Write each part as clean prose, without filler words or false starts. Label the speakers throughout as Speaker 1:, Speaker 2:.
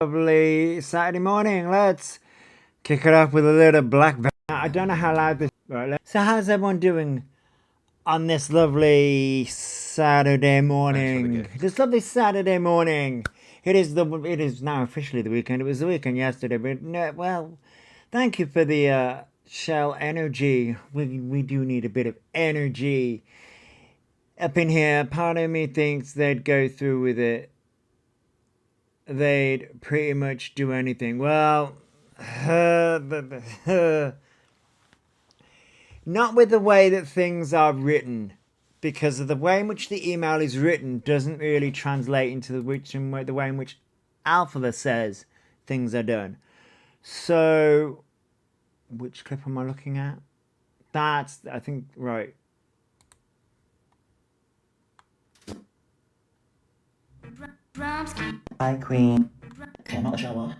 Speaker 1: Lovely Saturday morning. Let's kick it off with a little black. I don't know how loud this. Right. So how's everyone doing on this lovely Saturday morning? This lovely Saturday morning. It is now officially the weekend. It was the weekend yesterday, but no, well, thank you for the Shell energy. We do need a bit of energy up in here. Part of me thinks they'd go through with it. They'd pretty much do anything. Well, not with the way that things are written, because of the way in which the email is written doesn't really translate into the way in which Alphabet says things are done. So, which clip am I looking at? That's, I think, right.
Speaker 2: Hi, Queen. Okay, not the shower.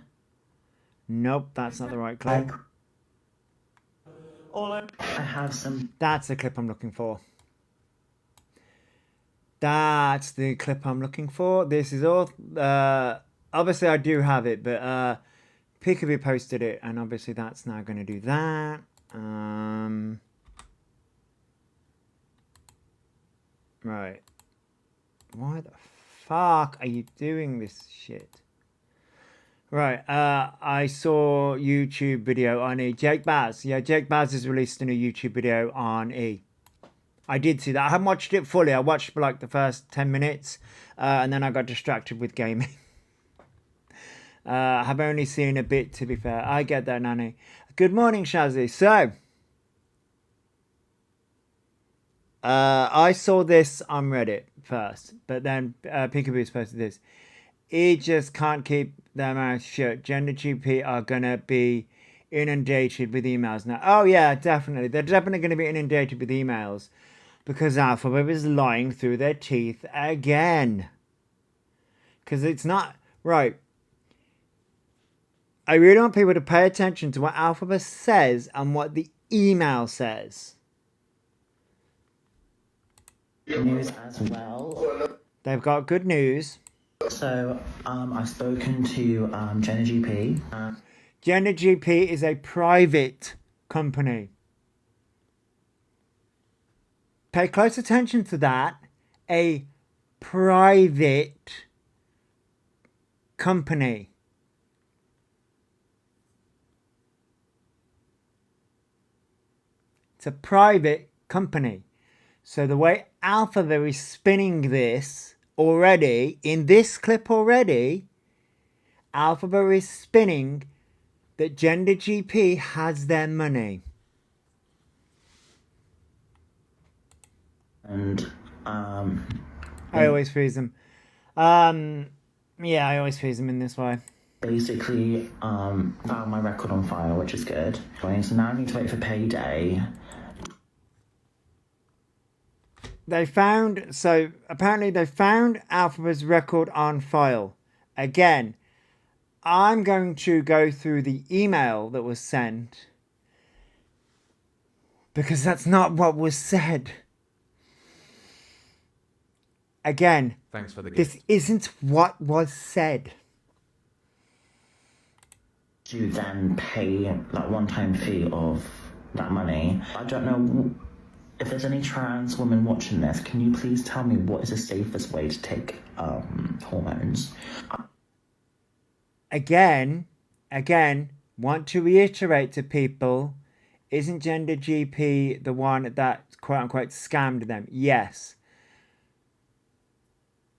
Speaker 1: Nope, that's not the right clip.
Speaker 2: I have some.
Speaker 1: That's the clip I'm looking for. That's the clip I'm looking for. This is all. Obviously, I do have it, but Peekaboo posted it, and obviously that's now going to do that. Right. Why the fuck are you doing this shit? Right. I saw YouTube video on E. Jake Baz. Yeah, Jake Baz has released a new YouTube video on E. I did see that. I haven't watched it fully. I watched for like the first 10 minutes, and then I got distracted with gaming. I have only seen a bit, to be fair. I get that, Nanny. Good morning, Shazzy. So, I saw this on Reddit first, but then Peekaboo posted this. He just can't keep their mouth shut. GenderGP are going to be inundated with emails now. Oh, yeah, definitely. They're definitely going to be inundated with emails because Alphabet is lying through their teeth again. Because it's not... Right. I really want people to pay attention to what Alphabet says and what the email says.
Speaker 2: News as well.
Speaker 1: They've got good news.
Speaker 2: So, I've spoken to GenderGP.
Speaker 1: GenderGP is a private company. Pay close attention to that. A private company. It's a private company. So the way Alphabet is spinning this already, in this clip already, Alphabet is spinning that GenderGP has their money.
Speaker 2: And,
Speaker 1: I always freeze them. Yeah, I always freeze them in this way.
Speaker 2: basically, found my record on file, which is good. So now I need to wait for payday.
Speaker 1: Apparently they found Alphabet's record on file. Again, I'm going to go through the email that was sent because that's not what was said. Again,
Speaker 3: thanks for the
Speaker 1: this
Speaker 3: gift.
Speaker 1: isn't what was said.
Speaker 2: To then pay that one-time fee of that money. I don't know if there's any trans women watching this. Can you please tell me what is the safest way to take hormones?
Speaker 1: Again, want to reiterate to people, isn't GenderGP the one that quote-unquote scammed them? Yes.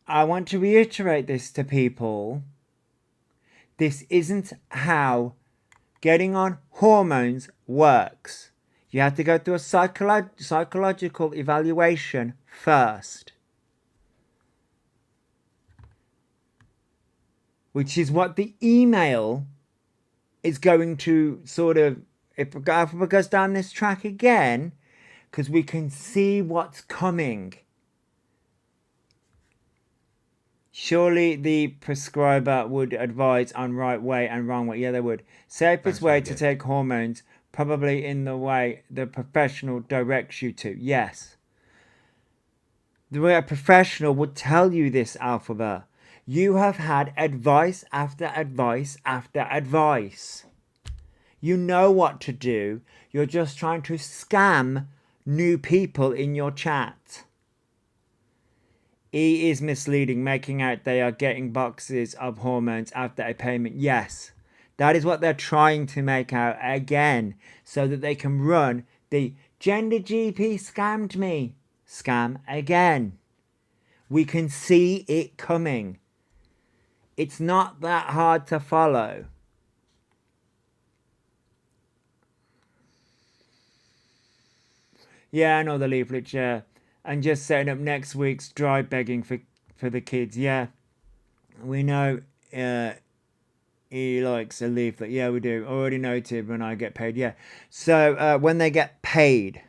Speaker 1: I want to reiterate this to people. This isn't how getting on hormones works. You have to go through a psychological evaluation first. Which is what the email is going to sort of, if it goes down this track again, because we can see what's coming. Surely the prescriber would advise on right way and wrong way. Yeah, they would. Safest way to take hormones, probably in the way the professional directs you to. Yes. The way a professional would tell you this, Alphabet. You have had advice after advice after advice. You know what to do. You're just trying to scam new people in your chat. E is misleading, making out they are getting boxes of hormones after a payment. Yes, that is what they're trying to make out again, so that they can run the Gender GP scammed me scam again. We can see it coming. It's not that hard to follow. Yeah, I know the leaflet, yeah. And just setting up next week's dry begging for the kids. Yeah, we know he likes a leaflet. Yeah, we do. Already noted when I get paid. Yeah. So when they get paid.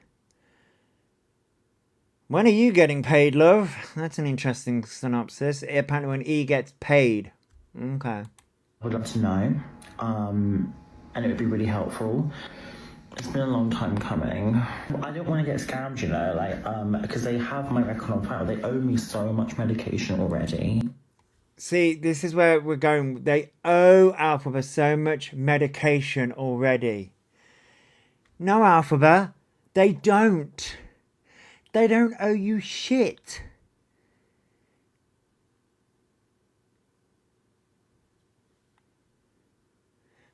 Speaker 1: When are you getting paid, love? That's an interesting synopsis. Apparently when E gets paid. Okay.
Speaker 2: I would love to know. And it would be really helpful. It's been a long time coming. I don't want to get scammed, you know, like, because they have my record on file. They owe me so much medication already.
Speaker 1: See, this is where we're going. They owe Alphabet so much medication already. No, Alphabet, they don't. They don't owe you shit.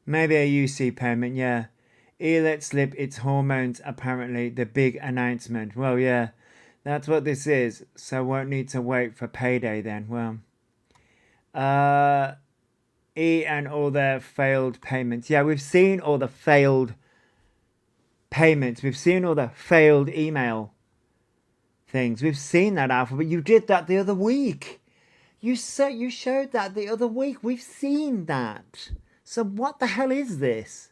Speaker 1: Maybe a UC payment, yeah. E let slip its hormones, apparently, the big announcement. Well, yeah, that's what this is. So won't need to wait for payday then. Well, E and all their failed payments. Yeah, we've seen all the failed payments. We've seen all the failed email things. We've seen that, Alphabet. You did that the other week. You showed that the other week. We've seen that. So what the hell is this?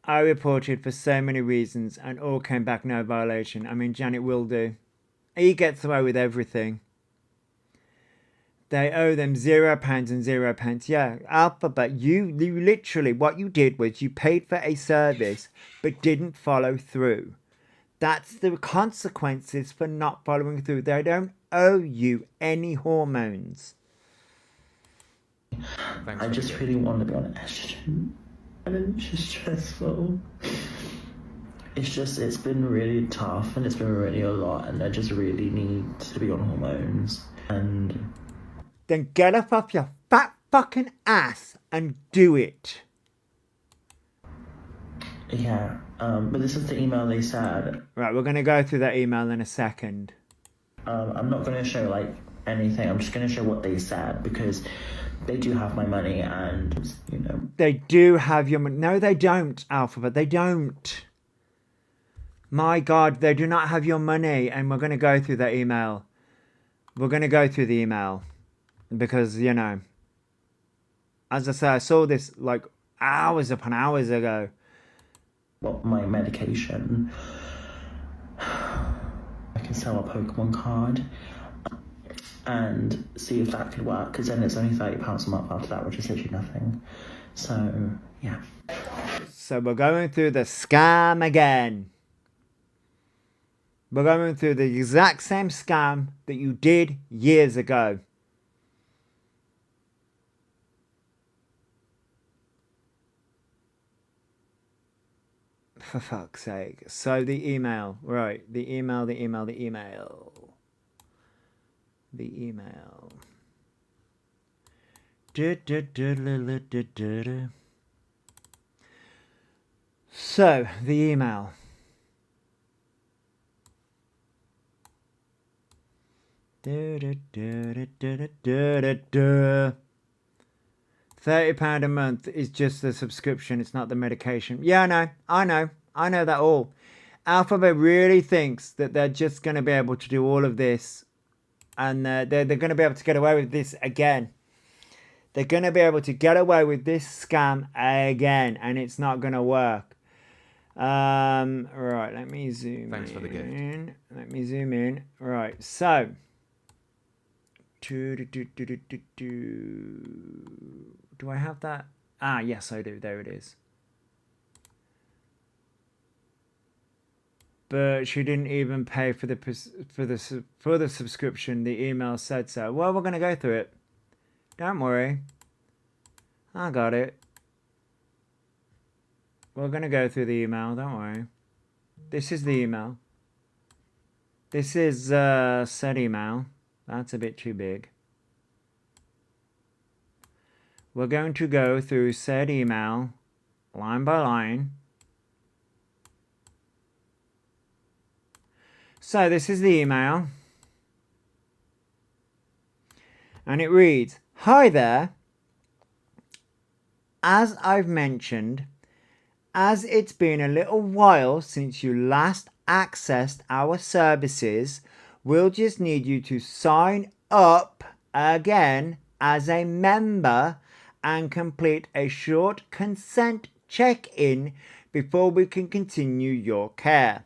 Speaker 1: I reported for so many reasons and all came back no violation. I mean, Janet will do. He gets away with everything. They owe them £0 and 0 pence. Yeah, Alphabet, you literally, what you did was you paid for a service but didn't follow through. That's the consequences for not following through. They don't owe you any hormones.
Speaker 2: I just really want to be on estrogen. And it's just stressful. It's been really tough and it's been really a lot and I just really need to be on hormones. And
Speaker 1: then get up off your fat fucking ass and do it.
Speaker 2: Yeah, but this is the email they said.
Speaker 1: Right, we're going to go through that email in a second.
Speaker 2: I'm not going to show, like, anything. I'm just going to show what they said, because they do have my money and, you know.
Speaker 1: They do have your money. No, they don't, Alphabet. They don't. My God, they do not have your money. And we're going to go through that email. We're going to go through the email. Because, you know, as I say, I saw this, like, hours upon hours ago.
Speaker 2: Well, my medication. I can sell a Pokemon card and see if that could work, because then it's only £30 a month after that, which is literally nothing. So, yeah.
Speaker 1: So we're going through the scam again. We're going through the exact same scam that you did years ago. For fuck's sake. So the email. Right. The email. So, the email. £30 a month is just the subscription. It's not the medication. Yeah, I know that all. Alphabet really thinks that they're just going to be able to do all of this, and they're going to be able to get away with this again. They're going to be able to get away with this scam again, and it's not going to work. Right, let me zoom
Speaker 3: Thanks
Speaker 1: in.
Speaker 3: for the gift.
Speaker 1: Let me zoom in. Right, so. Do I have that? Ah, yes, I do. There it is. but she didn't even pay for the subscription. The email said so. Well, we're gonna go through it. Don't worry. I got it. We're gonna go through the email. Don't worry. This is the email. This is said email. That's a bit too big. We're going to go through said email line by line. So this is the email. And it reads, "Hi there. As I've mentioned, as it's been a little while since you last accessed our services, we'll just need you to sign up again as a member and complete a short consent check-in before we can continue your care.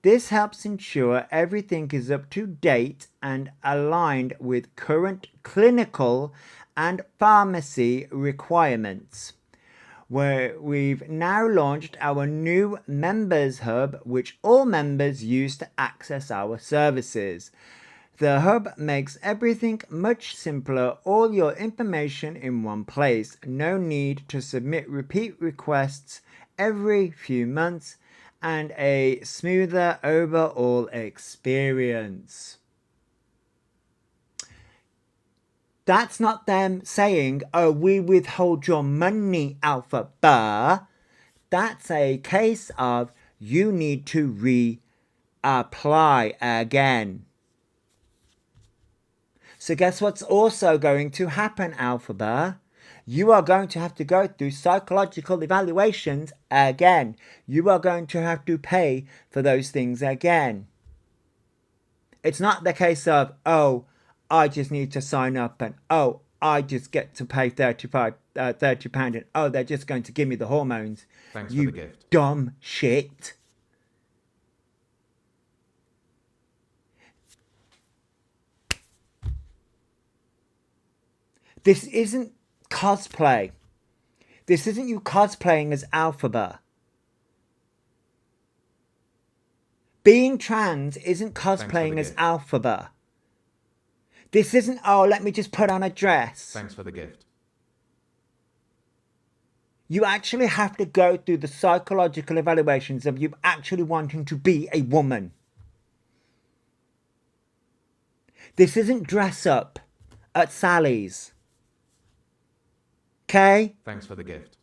Speaker 1: This helps ensure everything is up to date and aligned with current clinical and pharmacy requirements. Where we've now launched our new members hub, which all members use to access our services. The hub makes everything much simpler, all your information in one place. No need to submit repeat requests every few months, and a smoother overall experience." That's not them saying, "Oh, we withhold your money, Alpha Bar." That's a case of you need to reapply again. So guess what's also going to happen, Alpha Bar? You are going to have to go through psychological evaluations again. You are going to have to pay for those things again. It's not the case of, "Oh, I just need to sign up," and, "Oh, I just get to pay £30, and, oh, they're just going to give me the hormones."
Speaker 3: Thanks
Speaker 1: You
Speaker 3: for the gift.
Speaker 1: dumb shit. This isn't cosplay. This isn't you cosplaying as Alphaba. Being trans isn't cosplaying as
Speaker 3: gift.
Speaker 1: Alphaba. This isn't, "Oh, let me just put on a dress."
Speaker 3: Thanks for the gift.
Speaker 1: You actually have to go through the psychological evaluations of you actually wanting to be a woman. This isn't dress up at Sally's. Okay?
Speaker 3: Thanks for the gift.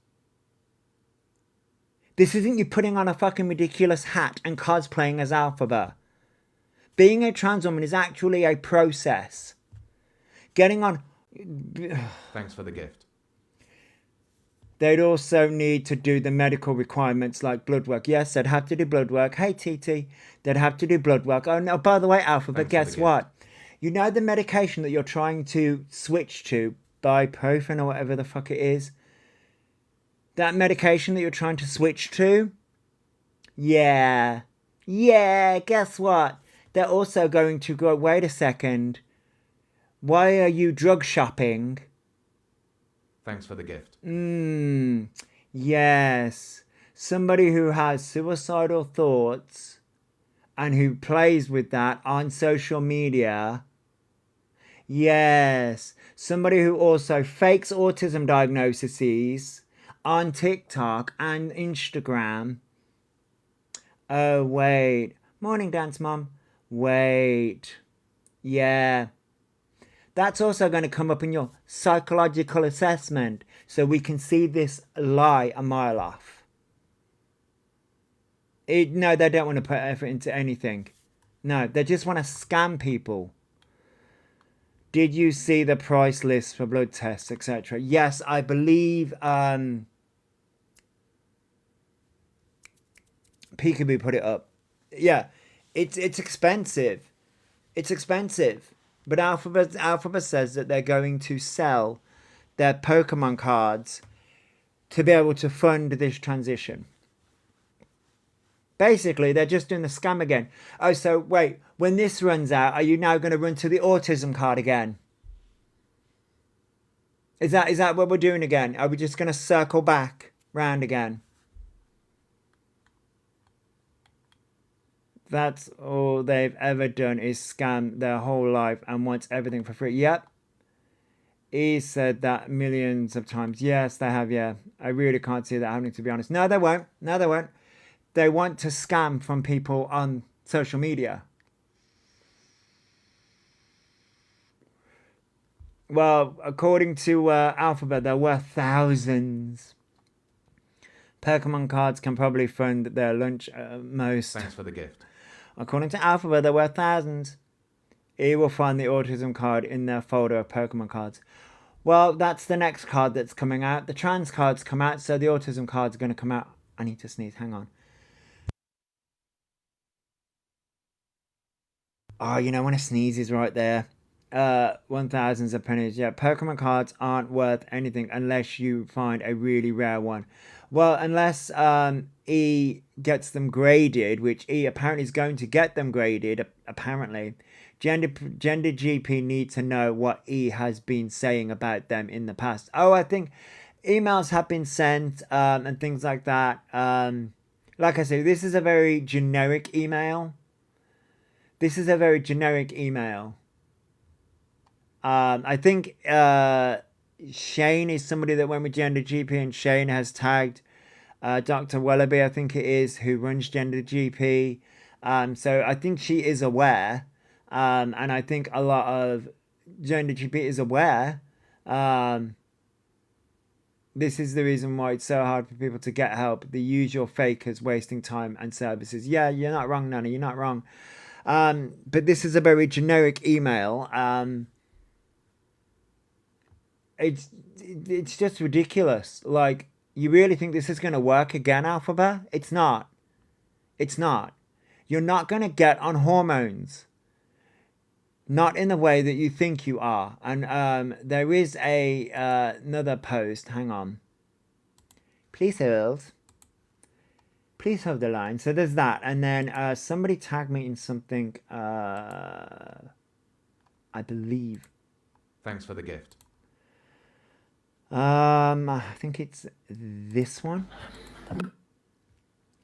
Speaker 1: This isn't you putting on a fucking ridiculous hat and cosplaying as Alphaba. Being a trans woman is actually a process. Getting on...
Speaker 3: Thanks for the gift.
Speaker 1: They'd also need to do the medical requirements like blood work. Yes, they'd have to do blood work. Hey, TT. They'd have to do blood work. Oh, no, by the way, Alpha, but
Speaker 3: Thanks for
Speaker 1: guess
Speaker 3: the
Speaker 1: what? You know the medication that you're trying to switch to, ibuprofen or whatever the fuck it is? That medication that you're trying to switch to? Yeah. Yeah, guess what? They're also going to go, "Wait a second. Why are you drug shopping?"
Speaker 3: Thanks for the gift.
Speaker 1: Yes. Somebody who has suicidal thoughts and who plays with that on social media. Yes. Somebody who also fakes autism diagnoses on TikTok and Instagram. Oh, wait. Morning, Dance Mom. Wait. Yeah. That's also going to come up in your psychological assessment, so we can see this lie a mile off. No, they don't want to put effort into anything. No, they just want to scam people. Did you see the price list for blood tests, etc.? Yes, I believe Peekaboo put it up. Yeah, it's expensive. It's expensive. But Alphabet says that they're going to sell their Pokemon cards to be able to fund this transition. Basically, they're just doing the scam again. Oh, so wait, when this runs out, are you now going to run to the autism card again? Is that what we're doing again? Are we just going to circle back round again? that's all they've ever done is scam their whole life and wants everything for free. Yep. He said that millions of times. Yes, they have, yeah. I really can't see that happening, to be honest. No, they won't. No, they won't. They want to scam from people on social media. Well, according to Alphabet, there were thousands. Pokemon cards can probably fund their lunch most.
Speaker 3: Thanks for the gift.
Speaker 1: According to Alphabet, there were thousands. You will find the autism card in their folder of Pokemon cards. Well, that's the next card that's coming out. The trans cards come out, so the autism card's going to come out. I need to sneeze. Hang on. Oh, you know when a sneeze is right there. 1,000s of pennies. Yeah, Pokemon cards aren't worth anything unless you find a really rare one. Well, unless E gets them graded, which E apparently is going to get them graded, apparently. Gender GP need to know what E has been saying about them in the past. Oh, I think emails have been sent and things like that. Like I said, this is a very generic email. This is a very generic email. I think Shane is somebody that went with Gender GP, and Shane has tagged Dr. Wellaby, I think it is, who runs Gender GP. So I think she is aware. And I think a lot of Gender GP is aware. This is the reason why it's so hard for people to get help. The usual fakers wasting time and services. Yeah, you're not wrong, Nana. You're not wrong. But this is a very generic email. It's just ridiculous. Like, you really think this is going to work again, Alphabet? It's not. It's not. You're not going to get on hormones. Not in the way that you think you are. And there is another post. Hang on. Please hold. Please hold the line. So there's that. And then somebody tagged me in something. I believe.
Speaker 3: Thanks for the gift.
Speaker 1: I think it's this one.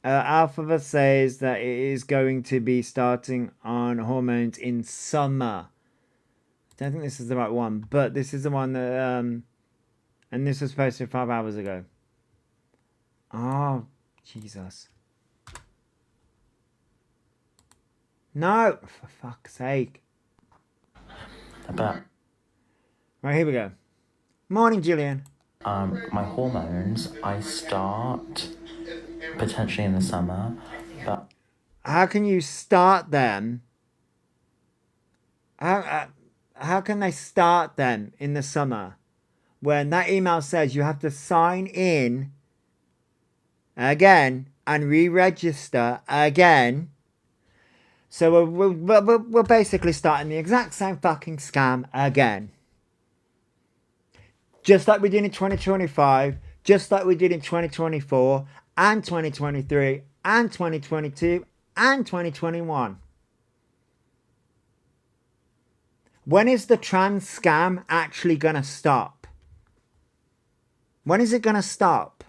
Speaker 1: Alphabet says that it is going to be starting on hormones in summer. I don't think this is the right one, but this is the one that and this was posted 5 hours ago. Oh, Jesus. No, for fuck's sake.
Speaker 2: But
Speaker 1: Right, here we go. Morning, Julian.
Speaker 2: my hormones, I start potentially in the summer, but
Speaker 1: How can you start them? How can they start them in the summer when that email says you have to sign in again and re-register again? So we're basically starting the exact same fucking scam again. Just like we did in 2025, just like we did in 2024 and 2023 and 2022 and 2021. When is the trans scam actually going to stop? When is it going to stop?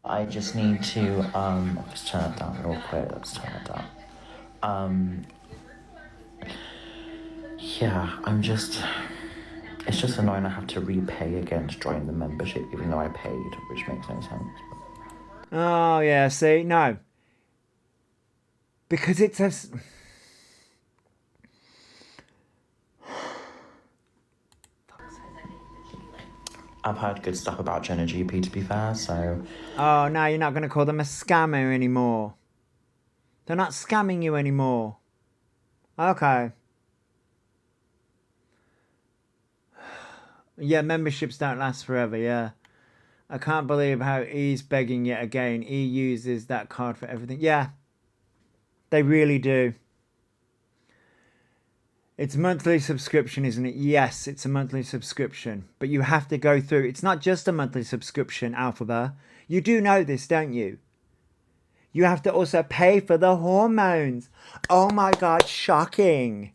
Speaker 2: I just need to just turn it down real quick. Let's turn it down. Yeah, it's just annoying I have to repay again to join the membership, even though I paid, which makes no sense.
Speaker 1: Oh, yeah, see, no. Because it says...
Speaker 2: I've heard good stuff about Gender GP, to be fair, so...
Speaker 1: Oh, now you're not going to call them a scammer anymore. They're not scamming you anymore. Okay. Yeah, memberships don't last forever, yeah. I can't believe how E's begging yet again. E uses that card for everything. Yeah, they really do. It's a monthly subscription, isn't it? Yes, it's a monthly subscription. But you have to go through. It's not just a monthly subscription, Alphabet. You do know this, don't you? You have to also pay for the hormones. Oh my God, shocking.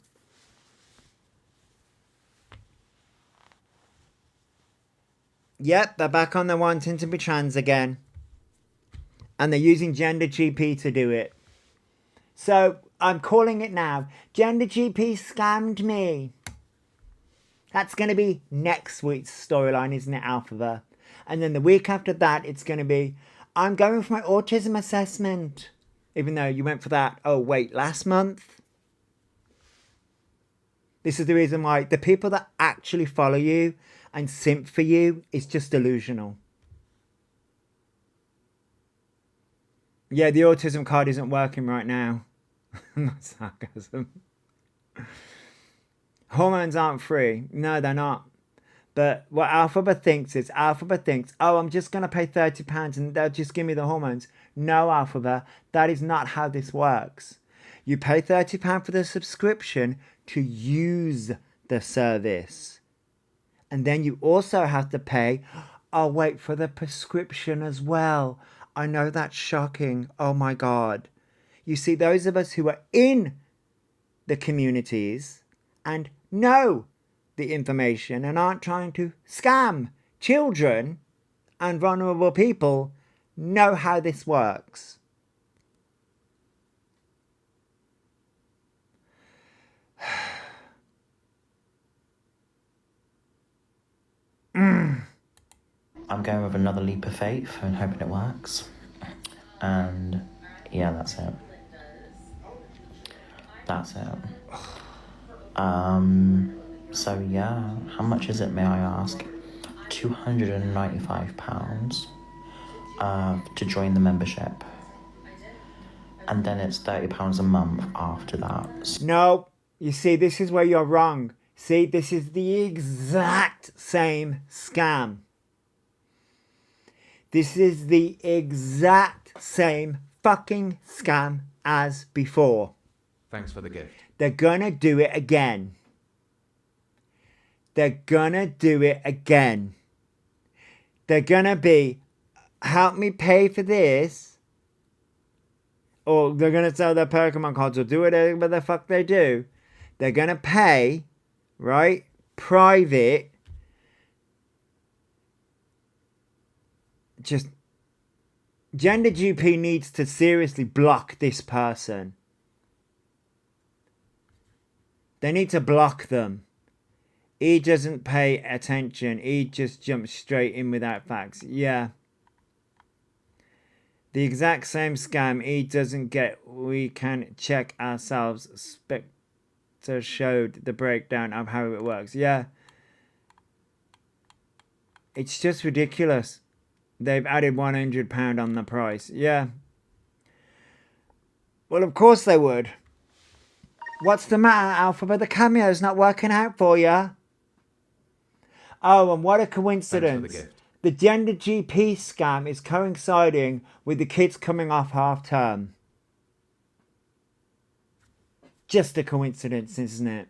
Speaker 1: Yep, they're back on the wanting to be trans again. And they're using Gender GP to do it. So, I'm calling it now. Gender GP scammed me. That's going to be next week's storyline, isn't it, Alphaba? And then the week after that, it's going to be, I'm going for my autism assessment. Even though you went for that, oh wait, last month? This is the reason why the people that actually follow you and simp for you is just delusional. Yeah, the autism card isn't working right now. Not sarcasm. Hormones aren't free. No, they're not. But what Alphaba thinks is, Alphaba thinks, oh, I'm just going to pay £30 and they'll just give me the hormones. No, Alphaba, that is not how this works. You pay £30 for the subscription to use the service. And then you also have to pay, oh, wait, for the prescription as well. I know that's shocking. Oh, my God. You see, those of us who are in the communities and know the information and aren't trying to scam children and vulnerable people know how this works.
Speaker 2: I'm going with another leap of faith and hoping it works. And yeah, that's it. That's it. So yeah, how much is it, may I ask? £295 to join the membership. And then it's £30 a month after that.
Speaker 1: No, you see, this is where you're wrong. See, this is the exact same scam. This is the exact same fucking scam as before.
Speaker 3: Thanks for the gift.
Speaker 1: They're gonna do it again. They're gonna do it again. They're gonna be, help me pay for this. Or they're gonna sell their Pokemon cards or do whatever the fuck they do. They're gonna pay, right? Private. Just, Gender GP needs to seriously block this person. They need to block them. He doesn't pay attention. He just jumps straight in without facts. Yeah. The exact same scam. He doesn't get. We can check ourselves. Spectre showed the breakdown of how it works. Yeah. It's just ridiculous. They've added £100 on the price. Yeah. Well, of course they would. What's the matter, Alphaba? The cameo's not working out for you. Oh, and what a coincidence.
Speaker 3: Thanks for the gift.
Speaker 1: The Gender GP scam is coinciding with the kids coming off half term. Just a coincidence, isn't it?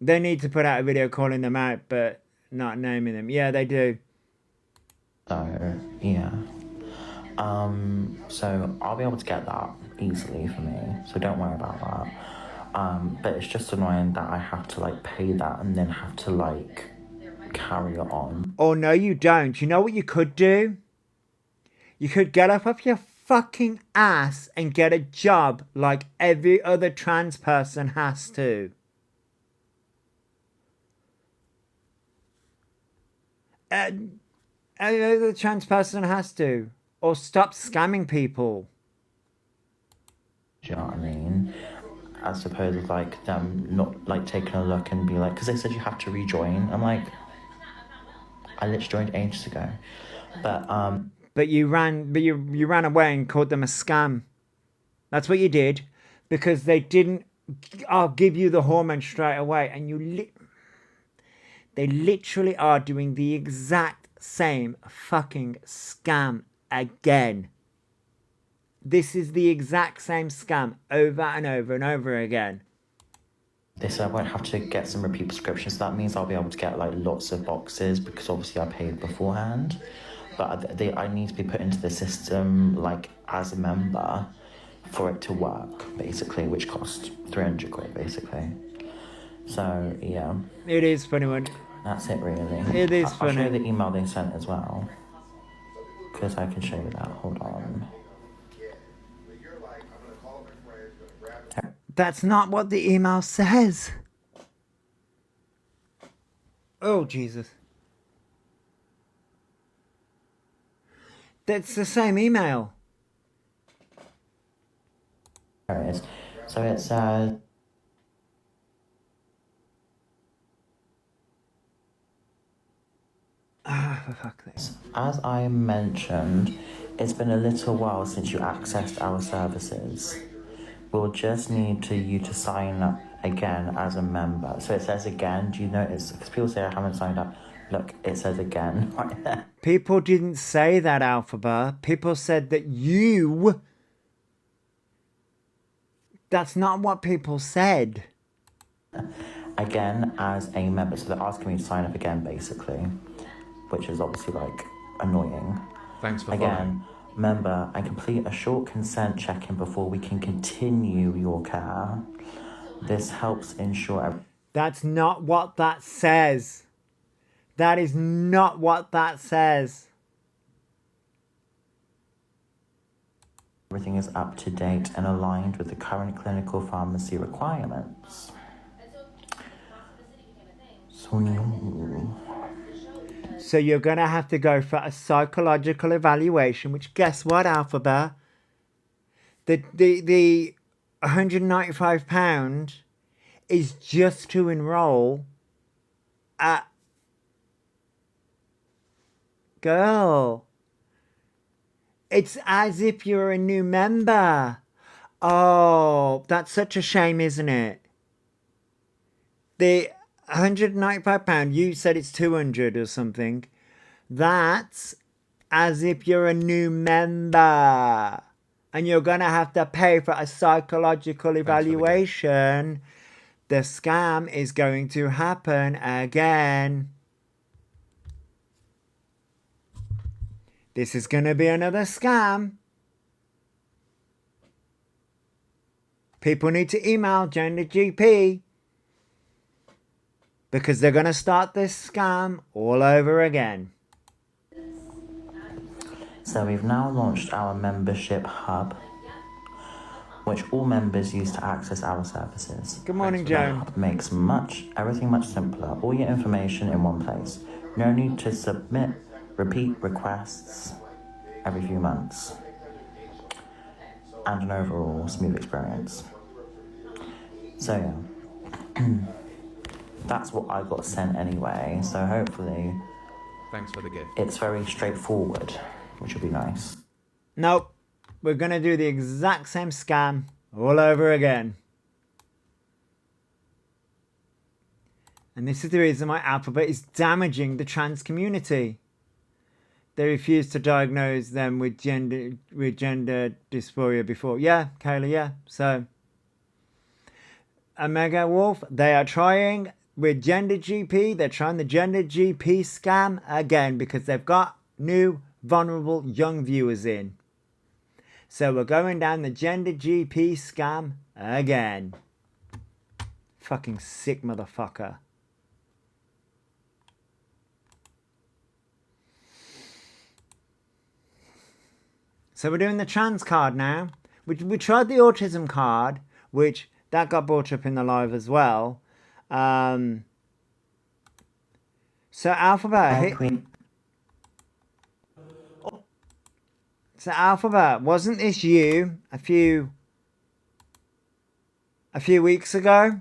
Speaker 1: They need to put out a video calling them out, but not naming them. Yeah, they do.
Speaker 2: So, yeah. So I'll be able to get that easily for me, so don't worry about that. But it's just annoying that I have to like pay that and then have to like carry it on.
Speaker 1: Oh no, you don't. You know what you could do? You could get up off your fucking ass and get a job like every other trans person has to. Every other trans person has to. Or stop scamming people.
Speaker 2: Do you know what I mean? As opposed to like them not like taking a look and be like, because they said you have to rejoin. I'm like, I literally joined ages ago. But
Speaker 1: you ran away and called them a scam. That's what you did, because they didn't. I'll give you the hormone straight away, and they literally are doing the exact same fucking scam again. This is the exact same scam over and over and over again.
Speaker 2: they said I won't have to get some repeat prescriptions. That means I'll be able to get like lots of boxes because obviously I paid beforehand. But I need to be put into the system like as a member for it to work, basically, which costs 300 quid, basically. So yeah,
Speaker 1: It is funny when
Speaker 2: that's it really.
Speaker 1: It is
Speaker 2: I'll show you
Speaker 1: funny.
Speaker 2: the email they sent as well, because I can show you that. Hold on.
Speaker 1: That's not what the email says. Oh, Jesus. That's the same email.
Speaker 2: There it is. So it says,
Speaker 1: For fuck's sake.
Speaker 2: as I mentioned, it's been a little while since you accessed our services. We'll just need you to sign up again as a member. So it says again. Do you notice? Because people say I haven't signed up. Look, it says again right there.
Speaker 1: People didn't say that, Alphaba. People said that you... That's not what people said.
Speaker 2: Again as a member. So they're asking me to sign up again, basically, which is obviously like annoying.
Speaker 3: Thanks for
Speaker 2: Again,
Speaker 3: following.
Speaker 2: member, and complete a short consent check-in before we can continue your care. This helps ensure
Speaker 1: That's not what that says. That is not what that says.
Speaker 2: everything is up to date and aligned with the current clinical pharmacy requirements.
Speaker 1: So you're going to have to go for a psychological evaluation, which guess what, Alphaba? The £195 is just to enroll at... Girl. It's as if you're a new member. Oh, that's such a shame, isn't it? The £195, you said it's 200 or something. That's as if you're a new member. And you're going to have to pay for a psychological evaluation. The scam is going to happen again. This is going to be another scam. People need to email Gender GP. Because they're going to start this scam all over again.
Speaker 2: So we've now launched our membership hub, which all members use to access our services.
Speaker 1: Good morning,
Speaker 2: The
Speaker 1: Joan.
Speaker 2: hub makes everything much simpler. All your information in one place. No need to submit repeat requests every few months. And an overall smooth experience. So yeah. That's what I got sent anyway, so hopefully
Speaker 3: Thanks for the gift.
Speaker 2: it's very straightforward, which will be nice.
Speaker 1: Nope. We're going to do the exact same scam all over again. And this is the reason why Alphabet is damaging the trans community. They refused to diagnose them with gender dysphoria before. Yeah, Kayla, yeah. So, Omega Wolf, they are trying with Gender GP. They're trying the Gender GP scam again because they've got new vulnerable young viewers in. So we're going down the Gender GP scam again. Fucking sick motherfucker. So we're doing the trans card now. We tried the autism card, which that got brought up in the live as well. So Alphabet, so Alphabet, wasn't this you a few weeks ago?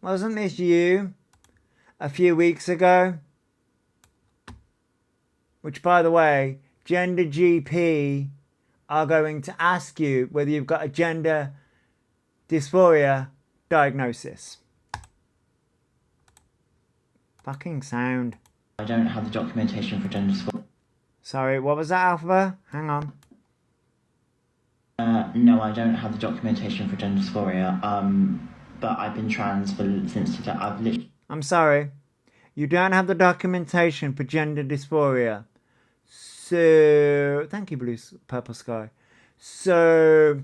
Speaker 1: Wasn't this you a few weeks ago? Which, by the way, Gender GP are going to ask you whether you've got a gender dysphoria diagnosis. Fucking sound.
Speaker 2: I don't have the documentation for gender dysphoria.
Speaker 1: Sorry, what was that, Alpha? Hang on.
Speaker 2: No, I don't have the documentation for gender dysphoria. But I've been trans since today. I've literally...
Speaker 1: I'm sorry. You don't have the documentation for gender dysphoria. So, thank you, Purple Sky. So,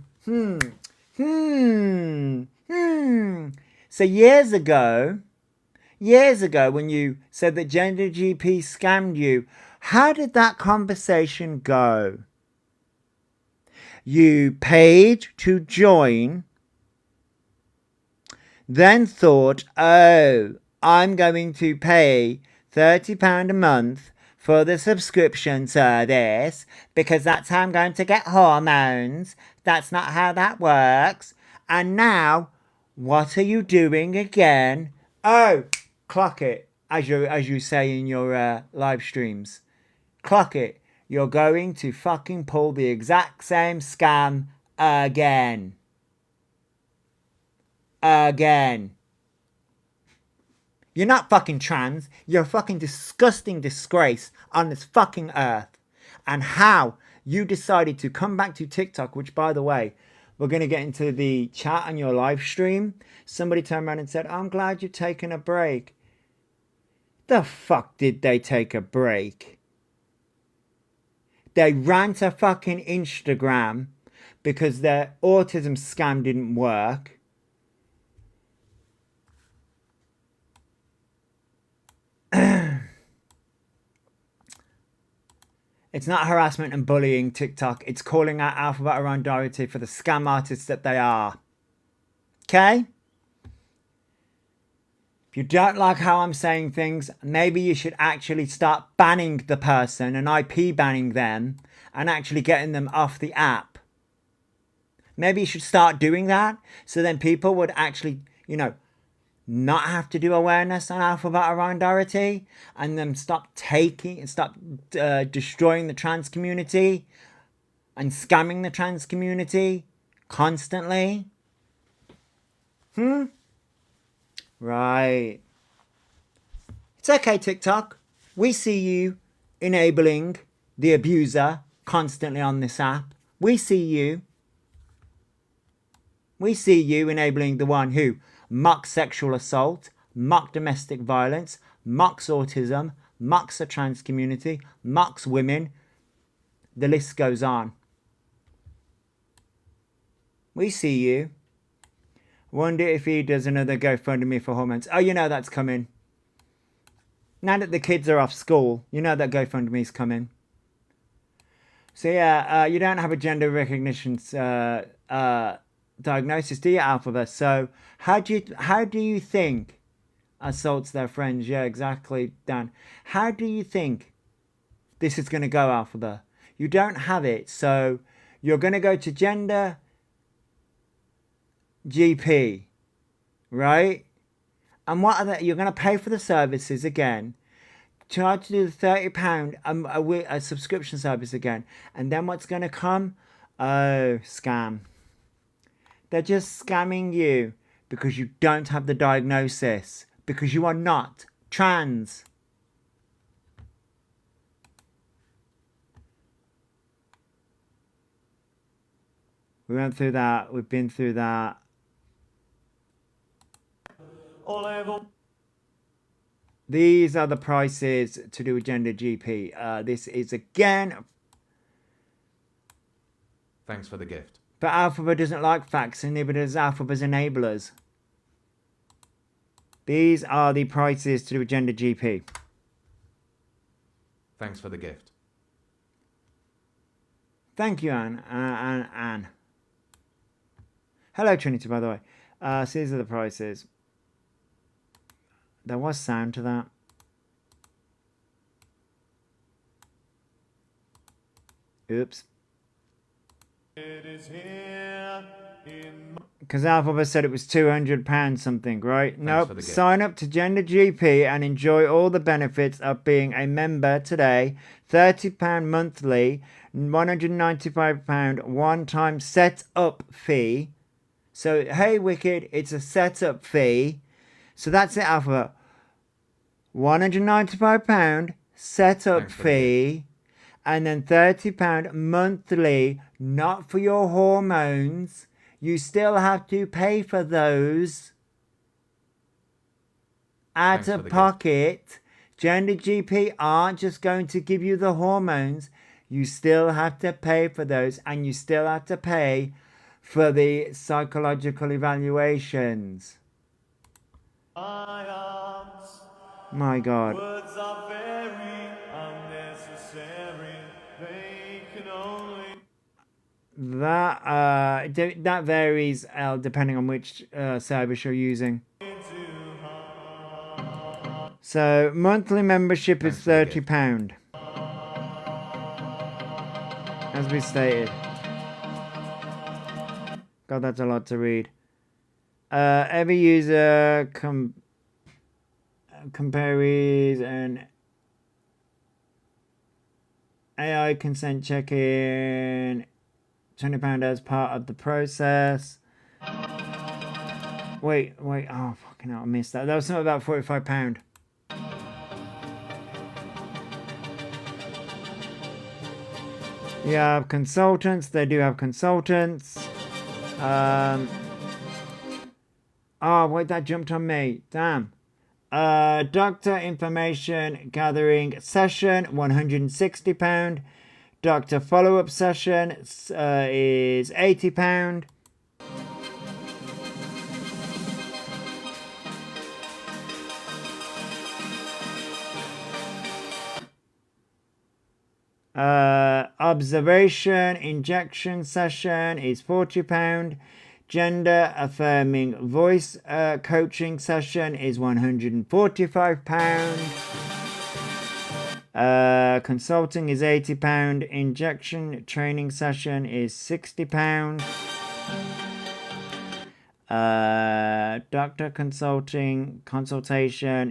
Speaker 1: So years ago, when you said that Gender GP scammed you, how did that conversation go? You paid to join, then thought, oh, I'm going to pay £30 a month for the subscription service because that's how I'm going to get hormones. That's not how that works. And now, what are you doing again? Oh, clock it, as you say in your live streams. Clock it. You're going to fucking pull the exact same scam again. Again. You're not fucking trans. You're a fucking disgusting disgrace on this fucking earth. And how you decided to come back to TikTok, which, by the way, we're going to get into the chat on your live stream. Somebody turned around and said, I'm glad you've taken a break. The fuck did they take a break? They ran to fucking Instagram because their autism scam didn't work. It's not harassment and bullying, TikTok. It's calling out Alphabet Around Doherty for the scam artists that they are. Okay? If you don't like how I'm saying things, maybe you should actually start banning the person and IP banning them and actually getting them off the app. Maybe you should start doing that so then people would actually, not have to do awareness on Alphabet Around Doherty and then stop destroying the trans community and scamming the trans community constantly. Right. It's okay, TikTok. We see you enabling the abuser constantly on this app. We see you. We see you enabling the one who mocks sexual assault, mocks domestic violence, mocks autism, mocks the trans community, mocks women. The list goes on. We see you. Wonder if he does another GoFundMe for hormones. Oh, that's coming. Now that the kids are off school, that GoFundMe's coming. So yeah, you don't have a gender recognition diagnosis, do you, Alphabet? So how do you think assaults their friends? Yeah, exactly, Dan. How do you think this is going to go, Alphabet? You don't have it, so you're going to go to Gender GP, right? And what are they? You're going to pay for the services again, charge to do the £30 a subscription service again, and then what's going to come? Oh, scam. They're just scamming you because you don't have the diagnosis, because you are not trans. We went through that. We've been through that. These are the prices to do a Gender GP. This is again.
Speaker 3: Thanks for the gift.
Speaker 1: But Alphabet doesn't like facts, and neither does Alphabet's enablers. These are the prices to do a Gender GP.
Speaker 3: Thanks for the gift.
Speaker 1: Thank you, Anne. Anne. Hello, Trinity, by the way. So these are the prices. There was sound to that. Oops. Because Alphabet said it was £200 something, right? Nope. Sign up to Gender GP and enjoy all the benefits of being a member today. £30 monthly, £195 one-time set-up fee. So, hey, Wicked, it's a set-up fee. So that's it, Alphabet. £195 set-up fee. And then £30 monthly, not for your hormones. You still have to pay for those out of pocket. Gender GP aren't just going to give you the hormones. You still have to pay for those, and you still have to pay for the psychological evaluations. My God.
Speaker 4: Words are very unnecessary. They can only
Speaker 1: That varies depending on which service you're using. So monthly membership is
Speaker 3: Thanks for the
Speaker 1: £30, as we stated. God, that's a lot to read. Every user compares an AI consent check-in, £20 as part of the process. Wait, oh fucking hell, I missed that. That was something about £45. You have consultants, they do have consultants. Oh wait, that jumped on me. Damn. Doctor information gathering session, £160. Doctor follow-up session is £80. Observation injection session is £40. Gender affirming voice coaching session is £145. Consulting is £80. Injection training session is £60. Doctor consultation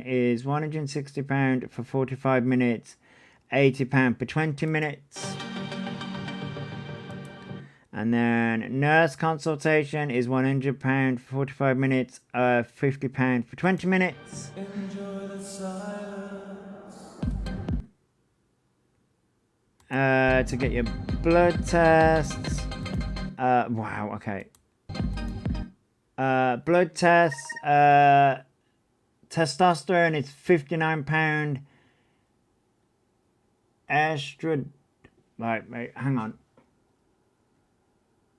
Speaker 1: is £160 for 45 minutes. £80 for 20 minutes. And then nurse consultation is £100 for 45 minutes, £50 for 20 minutes.
Speaker 4: enjoy the silence.
Speaker 1: To get your blood tests. Wow, okay. Blood tests. Testosterone is £59. Wait, hang on.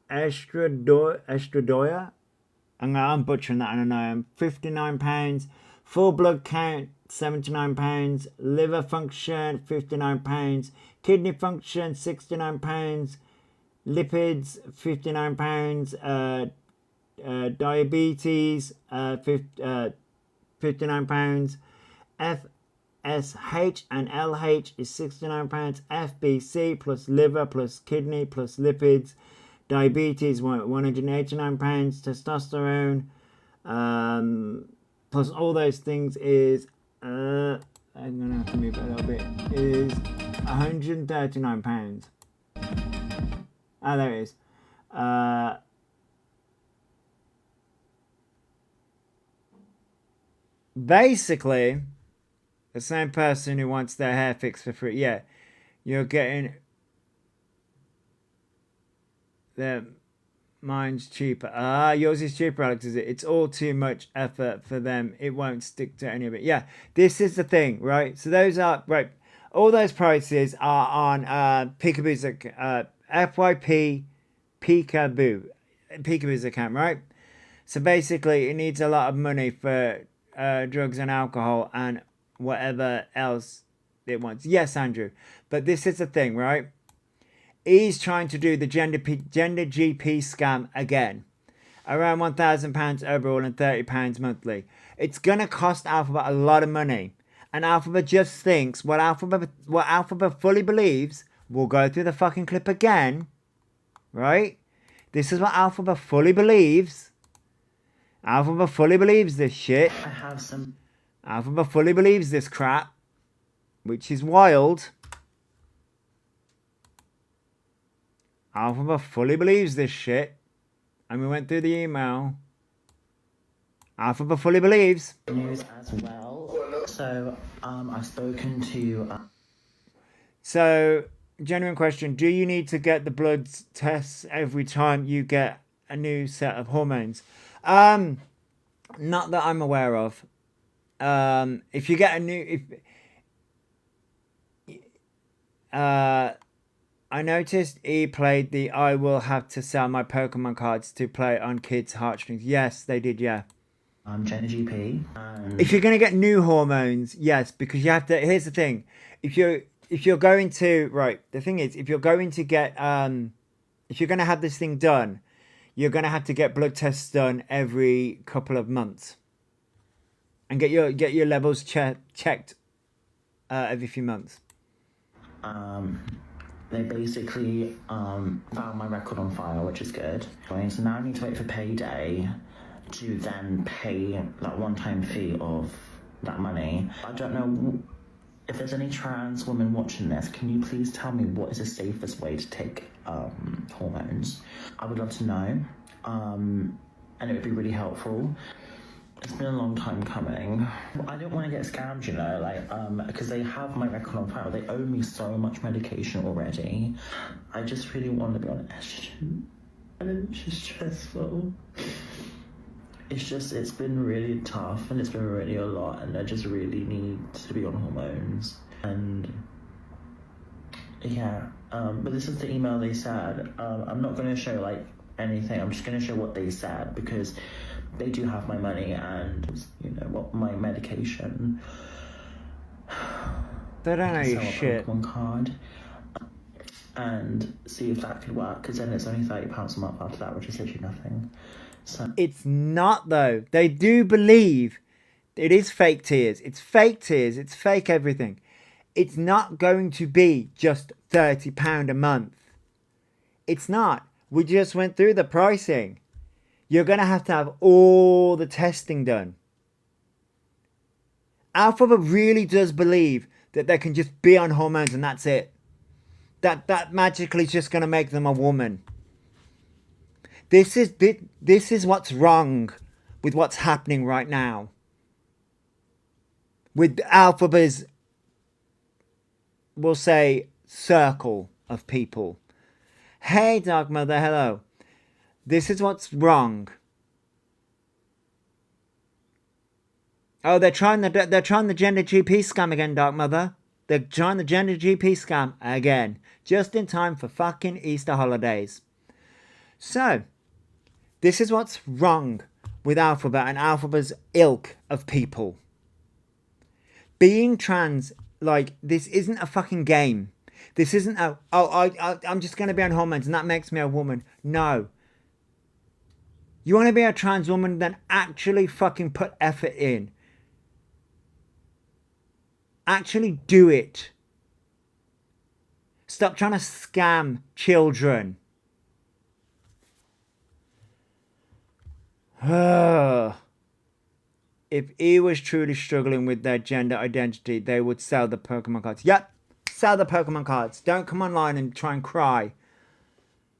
Speaker 1: Estradoya. I'm butchering that, I don't know. £59. Full blood count, £79. Liver function, £59. Kidney function, £69. Lipids, £59. Diabetes, £59. FSH and LH is £69. FBC plus liver plus kidney plus lipids. Diabetes, £189. Testosterone, plus all those things is, I'm going to have to move it a little bit, is £139. Ah, there it is. Basically, the same person who wants their hair fixed for free. Yeah, you're getting... Mine's cheaper. Yours is cheaper, Alex, is it? It's all too much effort for them. It won't stick to any of it. Yeah, this is the thing, right? So those are, right, all those prices are on Peekaboo's FYP Peekaboo's account, right? So basically, it needs a lot of money for drugs and alcohol and whatever else it wants. Yes, Andrew. But this is the thing, right? He's trying to do the gender GP scam again. Around £1,000 overall and £30 monthly. It's going to cost Alphabet a lot of money. And Alphabet just thinks what Alphabet fully believes. We'll go through the fucking clip again. Right? This is what Alphabet fully believes. Alphabet fully believes this shit.
Speaker 2: I have some.
Speaker 1: Alphabet fully believes this crap. Which is wild. Alphabet fully believes this shit. And we went through the email. Alphabet fully believes.
Speaker 2: News as well. So, I've spoken to.
Speaker 1: So, genuine question. Do you need to get the blood tests every time you get a new set of hormones? Not that I'm aware of. If you get a new... I noticed he played the I will have to sell my Pokemon cards to play on kids' heartstrings. Yes, they did, yeah.
Speaker 2: Jenna GP, and
Speaker 1: If you're going to get new hormones, yes, because you have to. Here's the thing: if you're going to right, the thing is, if you're going to get if you're going to have this thing done, you're going to have to get blood tests done every couple of months, and get your levels checked every few months.
Speaker 2: they basically found my record on file, which is good. So now I need to wait for payday to then pay that one-time fee of that money. I don't know if there's any trans women watching this. Can you please tell me what is the safest way to take hormones? I would love to know, and it would be really helpful. It's been a long time coming. I don't want to get scammed, you know, like, because they have my record on file. They owe me so much medication already. I just really want to be on estrogen, and it's just stressful. It's been really tough, and it's been really a lot, and I just really need to be on hormones. And yeah, but this is the email they said. I'm not going to show like anything. I'm just going to show what they said, because they do have my money and, you know, what my medication.
Speaker 1: They don't know your
Speaker 2: Sell a
Speaker 1: shit.
Speaker 2: Pokemon card and see if that could work, because then it's only £30 a month after that, which is literally nothing. So
Speaker 1: It's not though. They do believe it is fake tears. It's fake tears. It's fake everything. It's not going to be just £30 a month. It's not. We just went through the pricing. You're going to have all the testing done. Alphabet really does believe that they can just be on hormones and that's it. That magically is just going to make them a woman. This is what's wrong with what's happening right now. With Alphabet's, we'll say, circle of people. Hey, Dark Mother, hello. This is what's wrong. Oh, they're trying the gender GP scam again, Dark Mother. They're trying the gender GP scam again, just in time for fucking Easter holidays. So, this is what's wrong with Alphabet and Alphabet's ilk of people. Being trans, like, this isn't a fucking game. This isn't I'm just going to be on hormones and that makes me a woman. No. You want to be a trans woman, then actually fucking put effort in. Actually do it. Stop trying to scam children. If E was truly struggling with their gender identity, they would sell the Pokemon cards. Yep, sell the Pokemon cards. Don't come online and try and cry.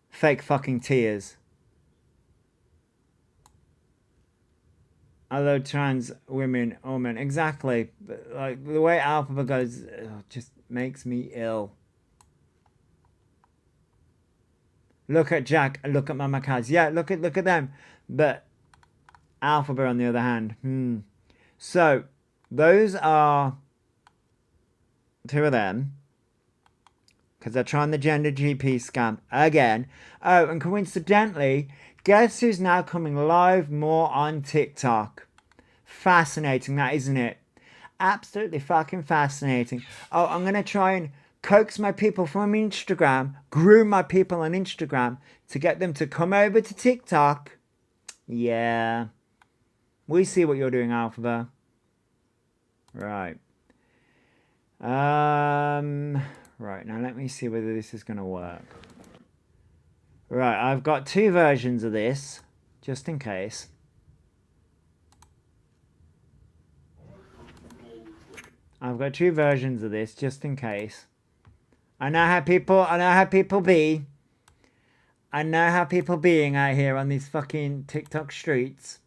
Speaker 1: Fake fucking tears. Although trans women or men, exactly. But like the way Alphabet goes, just makes me ill. Look at Jack, look at Mama Kaz. Yeah, look at them. But Alphabet on the other hand. So those are two of them. Because they're trying the gender GP scam again. Oh, and coincidentally, guess who's now coming live more on TikTok? Fascinating, that, isn't it? Absolutely fucking fascinating. Oh, I'm going to try and coax my people from Instagram, groom my people on Instagram to get them to come over to TikTok. Yeah. We see what you're doing, Alphabet. Right. Right, now let me see whether this is going to work. Right, I've got two versions of this, just in case. I've got two versions of this, just in case. I know how people be. I know how people being out here on these fucking TikTok streets.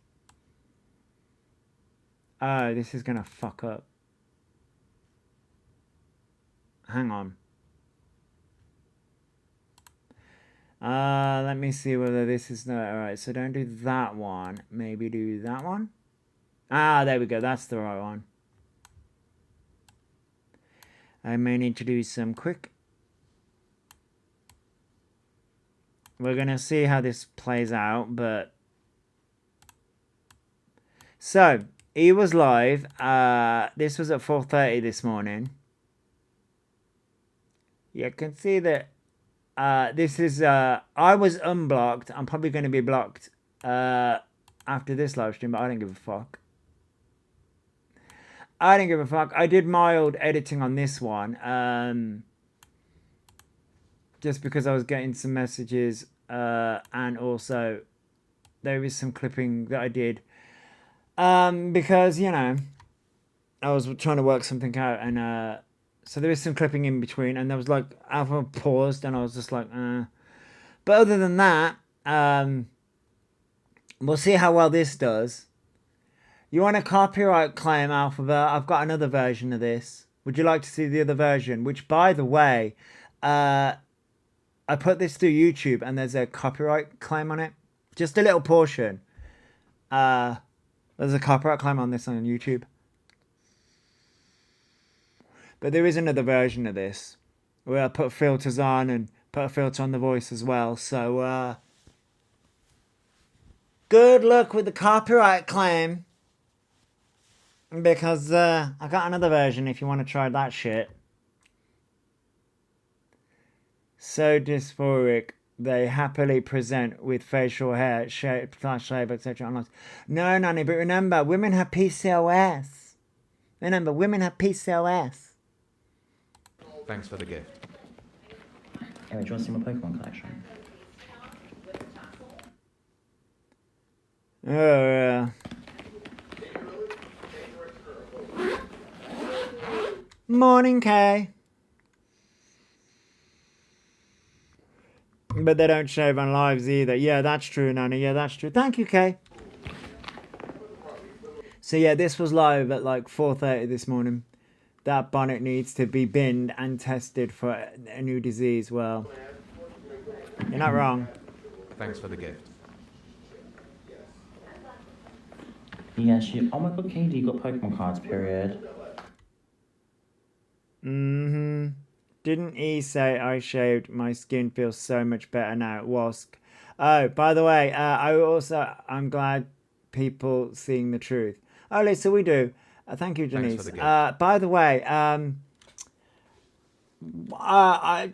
Speaker 1: Oh, this is going to fuck up. Hang on. Let me see whether this is not alright. So don't do that one. Maybe do that one. Ah, there we go. That's the right one. I may need to do some quick. We're gonna see how this plays out, but So he was live. This was at 4:30 this morning. You can see that this is I was unblocked. I'm probably going to be blocked after this live stream, but I don't give a fuck. I don't give a fuck. I did mild editing on this one, just because I was getting some messages, and also there is some clipping that I did, because you know I was trying to work something out, and so there is some clipping in between, and there was like Alpha paused, and I was just like, But other than that, we'll see how well this does. You want a copyright claim, Alphabet? I've got another version of this. Would you like to see the other version? Which, by the way, I put this through YouTube, and there's a copyright claim on it. Just a little portion. There's a copyright claim on this on YouTube. But there is another version of this where I put filters on and put a filter on the voice as well. So, good luck with the copyright claim. Because I got another version if you want to try that shit. So dysphoric, they happily present with facial hair, shape, shave, etc. No, Nanny, but remember, women have PCOS. Remember, women have PCOS.
Speaker 3: Thanks for the gift.
Speaker 2: Anyway, do you want to see my Pokemon collection?
Speaker 1: Oh, yeah. Morning, Kay. But they don't shave on lives either. Yeah, that's true, Nanny. Yeah, that's true. Thank you, Kay. So yeah, this was live at like 4:30 this morning. That bonnet needs to be binned and tested for a new disease. Well, you're not wrong.
Speaker 3: Thanks for the gift.
Speaker 2: Yes, you. Oh my god, Katie, you got Pokemon cards, period.
Speaker 1: Didn't he say I shaved? My skin feels so much better now. Wask. Oh, by the way, I'm glad people seeing the truth. Oh, Lisa, we do. Thank you, Denise.
Speaker 3: Thanks for the gift.
Speaker 1: By the way,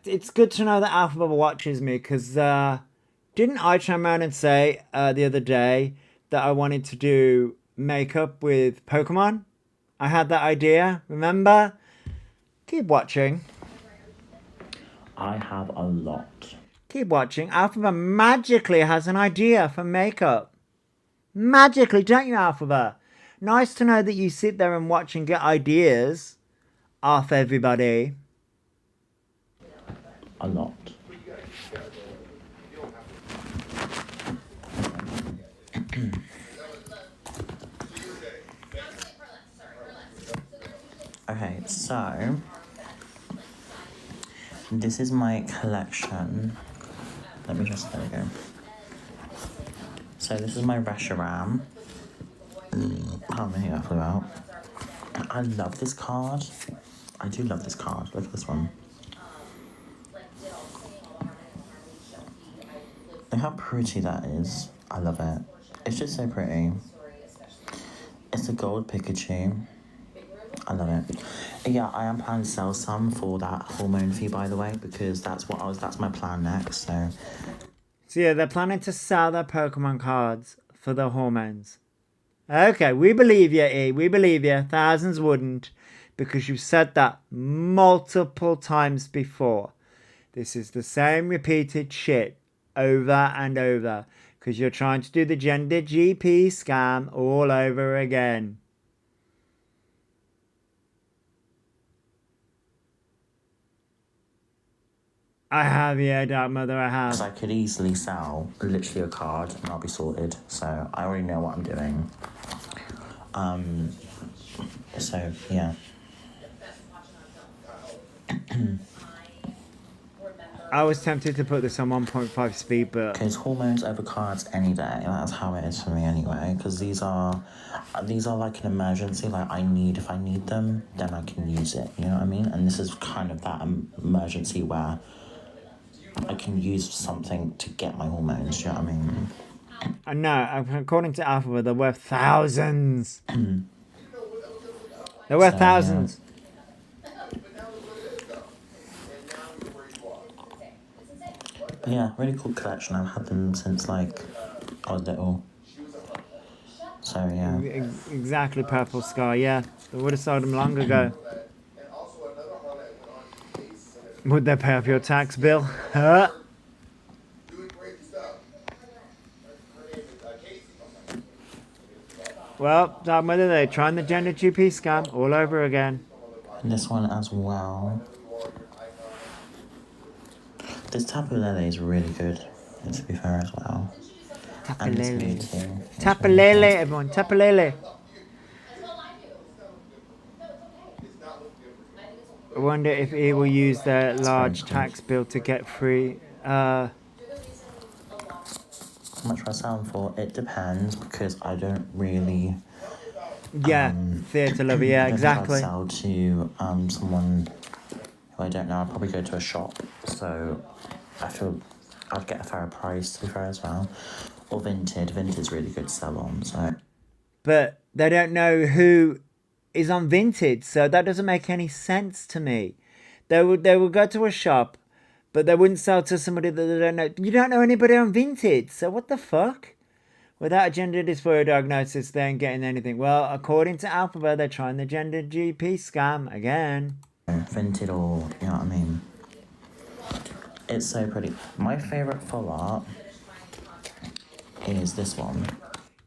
Speaker 1: it's good to know that Alphabet watches me, because didn't I turn around and say the other day that I wanted to do makeup with Pokemon? I had that idea, remember? Keep watching.
Speaker 2: I have a lot.
Speaker 1: Keep watching. Alphabet magically has an idea for makeup. Magically, don't you, Alphabet? Nice to know that you sit there and watch and get ideas off everybody.
Speaker 2: A lot. Okay, so this is my collection. Let me just, there we go. So this is my Reshiram. Pardon me, I flew out. I love this card. I do love this card. Look at this one. Look how pretty that is. I love it. It's just so pretty. It's a gold Pikachu. I love it. Yeah, I am planning to sell some for that hormone fee, by the way, because that's my plan next. So
Speaker 1: yeah, they're planning to sell their Pokemon cards for the hormones. Okay, we believe you, E. We believe you. Thousands wouldn't, because you've said that multiple times before. This is the same repeated shit over and over, because you're trying to do the gender GP scam all over again. I have, yeah, Dark Mother, I have.
Speaker 2: because I could easily sell literally a card and I'll be sorted. So I already know what I'm doing. So yeah.
Speaker 1: I was tempted to put this on 1.5 speed, but
Speaker 2: Because hormones over cards any day. That's how it is for me anyway. Because these are like an emergency. Like if I need them, then I can use it. You know what I mean? And this is kind of that emergency where I can use something to get my hormones. You know what I mean?
Speaker 1: No, according to Alphabet, they're worth thousands. They're worth
Speaker 2: So,
Speaker 1: thousands.
Speaker 2: But yeah, really cool collection. I've had them since like I was little. So yeah.
Speaker 1: Exactly, Purple Sky. Yeah, they would have sold them long ago. Would they pay off your tax bill? Huh? Well, Dark Mother, they're trying the gender GP scam all over again.
Speaker 2: And this one as well. This Tapu Lele is really good, to be fair as well. And this
Speaker 1: Tapalele.
Speaker 2: Mewtwo.
Speaker 1: Tapalele, everyone. Tapalele. I wonder if he will use their large tax bill to get free.
Speaker 2: How much will I sell them for? It depends, because I don't really...
Speaker 1: Yeah, theatre lover. Yeah,
Speaker 2: I don't
Speaker 1: exactly.
Speaker 2: think I'd sell to someone who I don't know. I'd probably go to a shop, so I feel I'd get a fairer price, to be fair as well. Or Vinted. Vinted's really good to sell on, so...
Speaker 1: But they don't know who is on Vinted, so that doesn't make any sense to me. They would go to a shop, but they wouldn't sell to somebody that they don't know. You don't know anybody on Vinted, so what the fuck? Without a gender dysphoria diagnosis, they ain't getting anything. Well, according to Alphabet, they're trying the gender GP scam again.
Speaker 2: Vinted, or, you know what I mean? It's so pretty. My favourite full art is this one.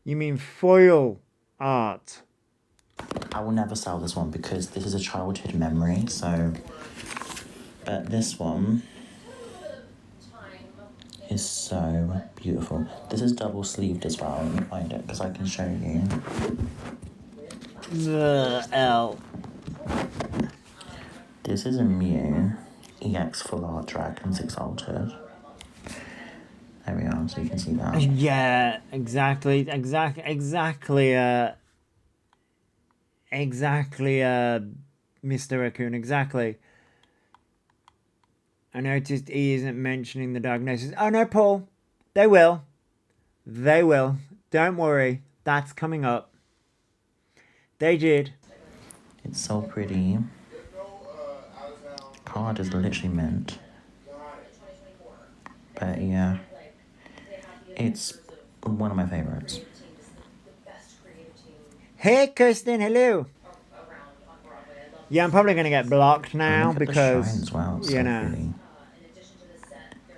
Speaker 1: You mean foil art?
Speaker 2: I will never sell this one because this is a childhood memory, so... But this one is so beautiful. This is double sleeved as well. Let me find it because I can show you.
Speaker 1: L.
Speaker 2: This is a Mew EX Full Art Dragons Exalted. There we are, so you can see that.
Speaker 1: Yeah, exactly, Mr. Raccoon, exactly. I noticed he isn't mentioning the diagnosis. Oh no, Paul. They will. They will. Don't worry. That's coming up. They did.
Speaker 2: It's so pretty. Card is literally mint. But yeah. It's one of my favorites.
Speaker 1: Hey, Kirsten, hello. Yeah, I'm probably going to get blocked now
Speaker 2: Look at the
Speaker 1: because,
Speaker 2: shine as well. It's
Speaker 1: you
Speaker 2: so
Speaker 1: know.
Speaker 2: pretty.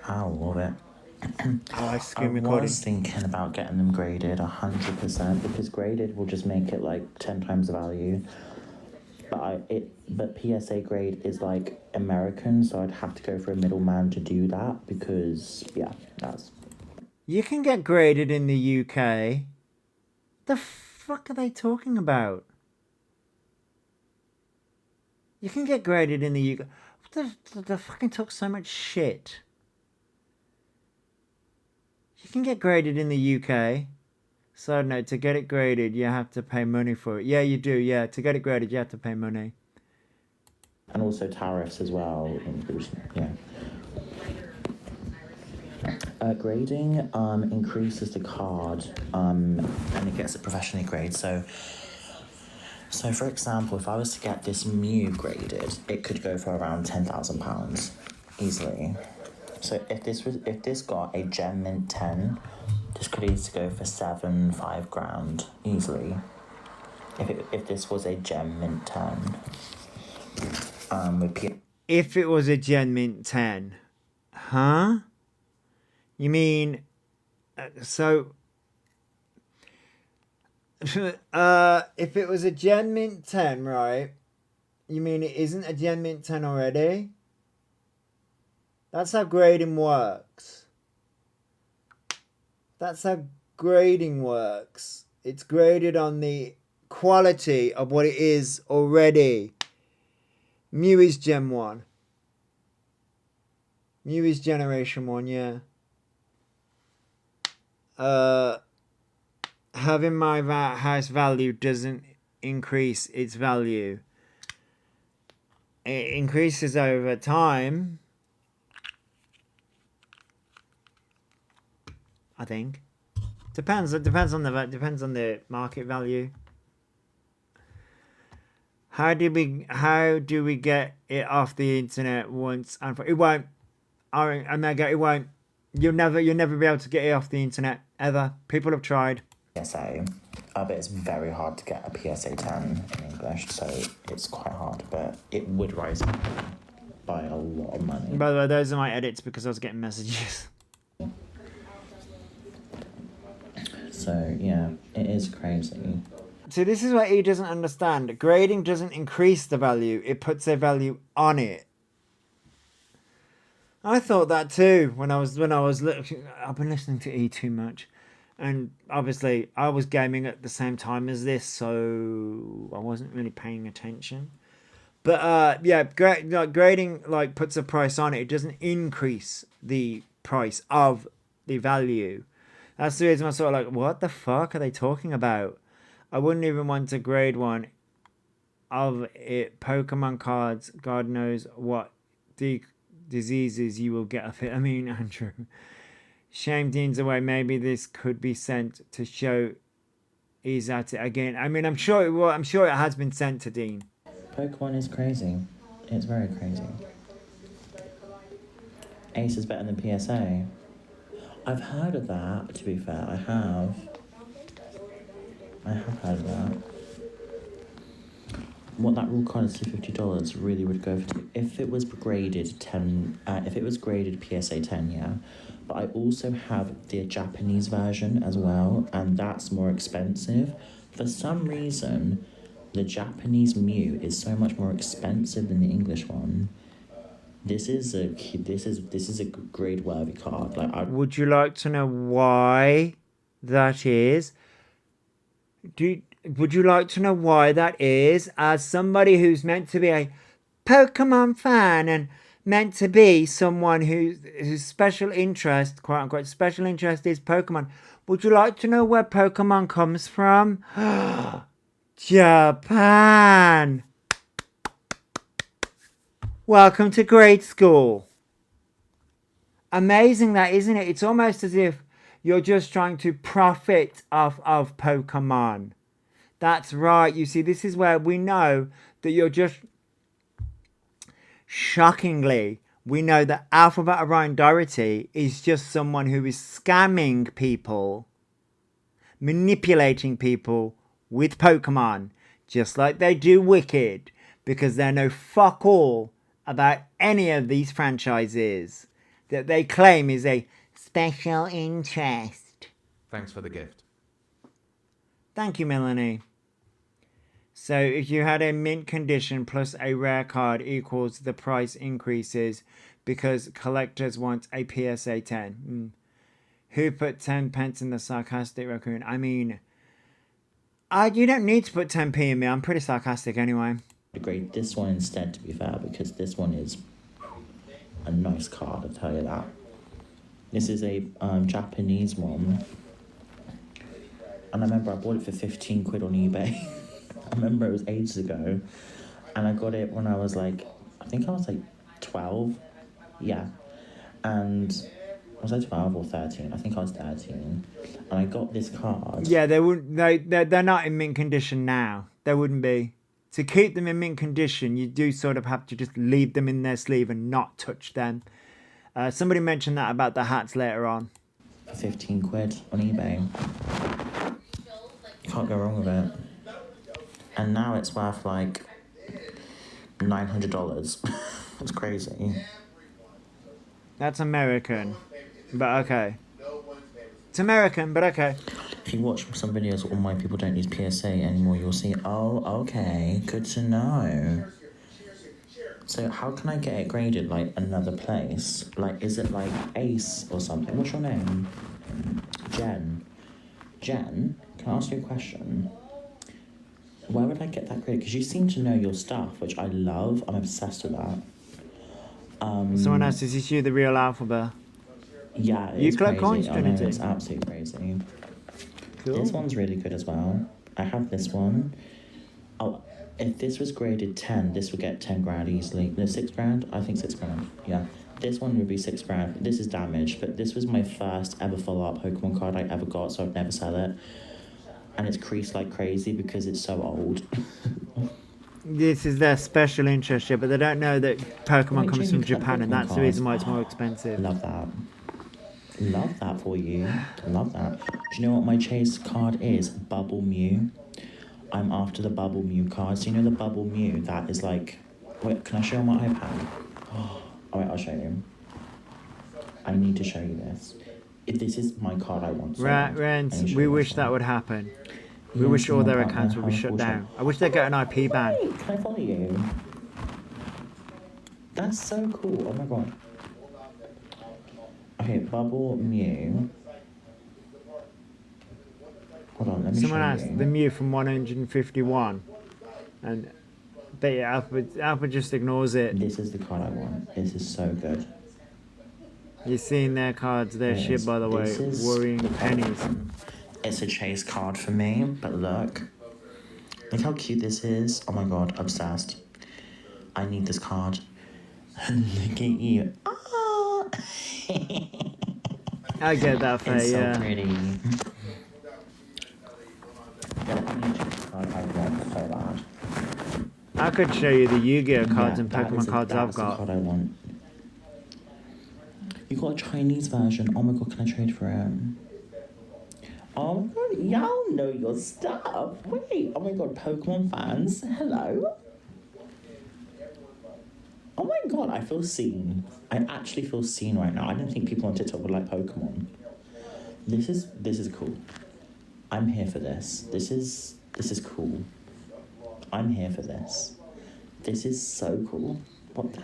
Speaker 2: I love it.
Speaker 1: Oh, I
Speaker 2: I
Speaker 1: screen recording.
Speaker 2: was thinking about getting them graded 100% because graded will just make it like 10 times the value. But PSA grade is like American, so I'd have to go for a middleman to do that because yeah, that's...
Speaker 1: You can get graded in the UK. The fuck are they talking about? You can get graded in the UK. They fucking talk so much shit. You can get graded in the UK. So no, to get it graded, you have to pay money for it. Yeah, you do. Yeah, to get it graded, you have to pay money.
Speaker 2: And also tariffs as well. Yeah. Grading increases the card and it gets it professionally graded. So for example, if I was to get this Mew graded, it could go for around £10,000 easily. So if this got a Gem Mint 10, this could easily go for 5 grand easily. If this was a Gem Mint 10,
Speaker 1: If it was a Gen Mint 10, huh? You mean so? If it was a Gen Mint 10, right? You mean it isn't a Gen Mint 10 already? That's how grading works. That's how grading works. It's graded on the quality of what it is already. Mew is Gen 1. Mew is Generation 1, yeah. Having my house value doesn't increase its value. It increases over time, I think. Depends. It depends on the market value. How do we get it off the internet once and for it won't? Omega, it won't. You'll never be able to get it off the internet ever. People have tried.
Speaker 2: PSA, but it's very hard to get a PSA 10 in English, so it's quite hard, but it would rise by a lot of money.
Speaker 1: By the way, those are my edits because I was getting messages.
Speaker 2: So yeah, it is crazy.
Speaker 1: So this is what he doesn't understand. Grading doesn't increase the value; it puts a value on it. I thought that too when I was looking. I've been listening to E too much, and obviously I was gaming at the same time as this, so I wasn't really paying attention. But yeah, grading like puts a price on it. It doesn't increase the price of the value. That's the reason I sort of like, what the fuck are they talking about? I wouldn't even want to grade one of it. Pokemon cards, God knows what diseases you will get off it. I mean, Andrew. Shame Dean's away. Maybe this could be sent to show he's at it again. I mean, I'm sure it has been sent to Dean.
Speaker 2: Pokemon is crazy. It's very crazy. Ace is better than PSA. I've heard of that, to be fair. I have heard of that. What that rule card is for $50 really would go for if it was graded 10. If it was graded PSA 10, yeah. But I also have the Japanese version as well, and that's more expensive. For some reason, the Japanese Mew is so much more expensive than the English one. This is a grade worthy card. Like,
Speaker 1: would you like to know why that is? Would you like to know why that is? As somebody who's meant to be a Pokemon fan and meant to be someone whose special interest, quote unquote, special interest is Pokemon. Would you like to know where Pokemon comes from? Japan! Welcome to grade school. Amazing that, isn't it? It's almost as if you're just trying to profit off of Pokemon. That's right. You see, this is where we know that you're just... Shockingly, we know that Alphabet Orion Doherty is just someone who is scamming people, manipulating people with Pokemon, just like they do Wicked, because they know fuck all about any of these franchises that they claim is a special interest.
Speaker 3: Thanks for the gift.
Speaker 1: Thank you, Melanie. So if you had a mint condition plus a rare card equals the price increases because collectors want a PSA 10. Who put 10 pence in the sarcastic raccoon? I mean, you don't need to put 10p in me. I'm pretty sarcastic anyway.
Speaker 2: grade this one instead, to be fair, because this one is a nice card, I'll tell you that. This is a Japanese one, and I remember I bought it for 15 quid on eBay. I remember it was ages ago, and I got it when I was like, I think I was like 12, yeah, and was I 12 or 13? I think I was 13, and I got this card.
Speaker 1: Yeah, they're not in mint condition now. They wouldn't be. To keep them in mint condition, you do sort of have to just leave them in their sleeve and not touch them. Somebody mentioned that about the hats later on.
Speaker 2: 15 quid on eBay. You can't go wrong with it. And now it's worth like $900. It's crazy.
Speaker 1: That's American, but okay. It's American, but okay.
Speaker 2: If you watch some videos on why people don't use PSA anymore, you'll see, oh, okay, good to know. So how can I get it graded like another place? Like, is it like Ace or something? What's your name? Jen. Jen, can I ask you a question? Where would I get that graded? Because you seem to know your stuff, which I love. I'm obsessed with that.
Speaker 1: Someone asked, is this you, the real Alphabet?
Speaker 2: Yeah,
Speaker 1: You
Speaker 2: it's
Speaker 1: collect
Speaker 2: crazy.
Speaker 1: coins,
Speaker 2: I know,
Speaker 1: Trinity?
Speaker 2: it's absolutely crazy.
Speaker 1: Cool.
Speaker 2: This one's really good as well. I have this one. Oh, if this was graded 10, this would get 10 grand easily. No, 6 grand? I think 6 grand. Yeah. This one would be £6. This is damaged, but this was my first ever full art Pokemon card I ever got, so I'd never sell it. And it's creased like crazy because it's so old.
Speaker 1: This is their special interest ship, but they don't know that Pokemon
Speaker 2: Wait,
Speaker 1: comes
Speaker 2: Jamie,
Speaker 1: from
Speaker 2: collect
Speaker 1: Japan, and
Speaker 2: Pokemon
Speaker 1: that's the reason why
Speaker 2: cards.
Speaker 1: it's more expensive.
Speaker 2: Love that. Love that for you. Love that. Do you know what my chase card is? Bubble Mew. I'm after the Bubble Mew card. So you know the Bubble Mew that is like... Wait, can I show you on my iPad? Oh, wait, I'll show you. I need to show you this. If this is my card I want. So
Speaker 1: Right,
Speaker 2: bad.
Speaker 1: Rent,
Speaker 2: I need to show
Speaker 1: we
Speaker 2: you
Speaker 1: wish
Speaker 2: this
Speaker 1: that
Speaker 2: one.
Speaker 1: would happen. We
Speaker 2: Yeah,
Speaker 1: wish all their
Speaker 2: someone
Speaker 1: accounts
Speaker 2: partner,
Speaker 1: would be
Speaker 2: how
Speaker 1: shut
Speaker 2: bullshit.
Speaker 1: down. I wish they'd get an IP ban.
Speaker 2: Wait, can I follow you? That's so cool. Oh my god. Okay, Bubble Mew. Hold on, let me
Speaker 1: Someone
Speaker 2: show
Speaker 1: asked
Speaker 2: you.
Speaker 1: the Mew from 151, and but yeah, Alpha just ignores it.
Speaker 2: This is the card I want. This is so good.
Speaker 1: You're seeing their cards, their
Speaker 2: Yes,
Speaker 1: shit, by the way,
Speaker 2: this is
Speaker 1: worrying
Speaker 2: the card.
Speaker 1: pennies.
Speaker 2: It's a chase card for me, but look. Look how cute this is. Oh my god, obsessed. I need this card. Look at you. Ah!
Speaker 1: I get that, Faye,
Speaker 2: It's so
Speaker 1: yeah.
Speaker 2: pretty. Let me check the card I want so bad.
Speaker 1: I could show you the Yu-Gi-Oh cards
Speaker 2: Yeah,
Speaker 1: and
Speaker 2: that is
Speaker 1: Pokemon
Speaker 2: the-
Speaker 1: cards I've
Speaker 2: that's the
Speaker 1: got.
Speaker 2: card I want. You got a Chinese version. Oh my god, can I trade for it? Oh my god, y'all know your stuff. Wait, oh my god, Pokemon fans, hello. Oh my god, I feel seen. I actually feel seen right now. I don't think people on TikTok would like Pokemon. This is cool. I'm here for this. This is cool. I'm here for this. This is so cool. What the?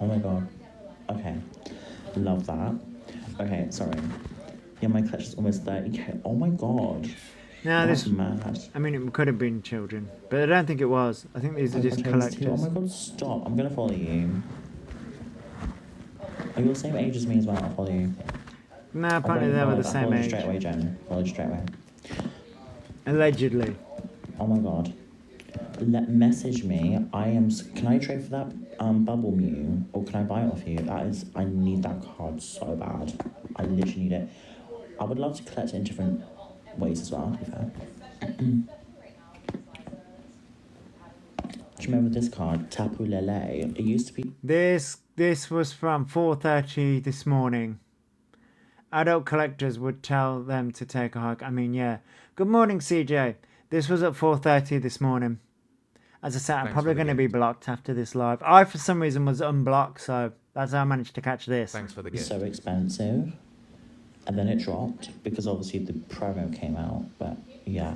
Speaker 2: Oh my god. Okay. Love that. Okay, sorry. Yeah, my collection's almost 30k. Oh my god.
Speaker 1: No,
Speaker 2: That's
Speaker 1: this,
Speaker 2: mad.
Speaker 1: I mean, it could have been children, but I don't think it was. I think these are just
Speaker 2: Pokemon Trains too. Oh
Speaker 1: collectors.
Speaker 2: my god, stop. I'm gonna follow you. Are you the same age as me as well? I'll follow you.
Speaker 1: No, apparently they were the same
Speaker 2: Followed you
Speaker 1: age.
Speaker 2: straight away, Jen. Followed you straight away.
Speaker 1: Allegedly.
Speaker 2: Oh my god. Message me. Can I trade for that Bubble Mew? Or can I buy it off you? I need that card so bad. I literally need it. I would love to collect it in different ways as well, to be fair. Do you remember this card? Tapu Lele. It used to be...
Speaker 1: This was from 4:30 this morning. Adult collectors would tell them to take a hike. I mean, yeah. Good morning, CJ. This was at 4:30 this morning. As I said, I'm
Speaker 3: Thanks
Speaker 1: probably
Speaker 3: for the
Speaker 1: going to be
Speaker 3: gift.
Speaker 1: blocked after this live. I, for some reason, was unblocked, so that's how I managed to catch this.
Speaker 3: Thanks for the gift.
Speaker 2: so expensive. And then it dropped because obviously the promo came out. But yeah.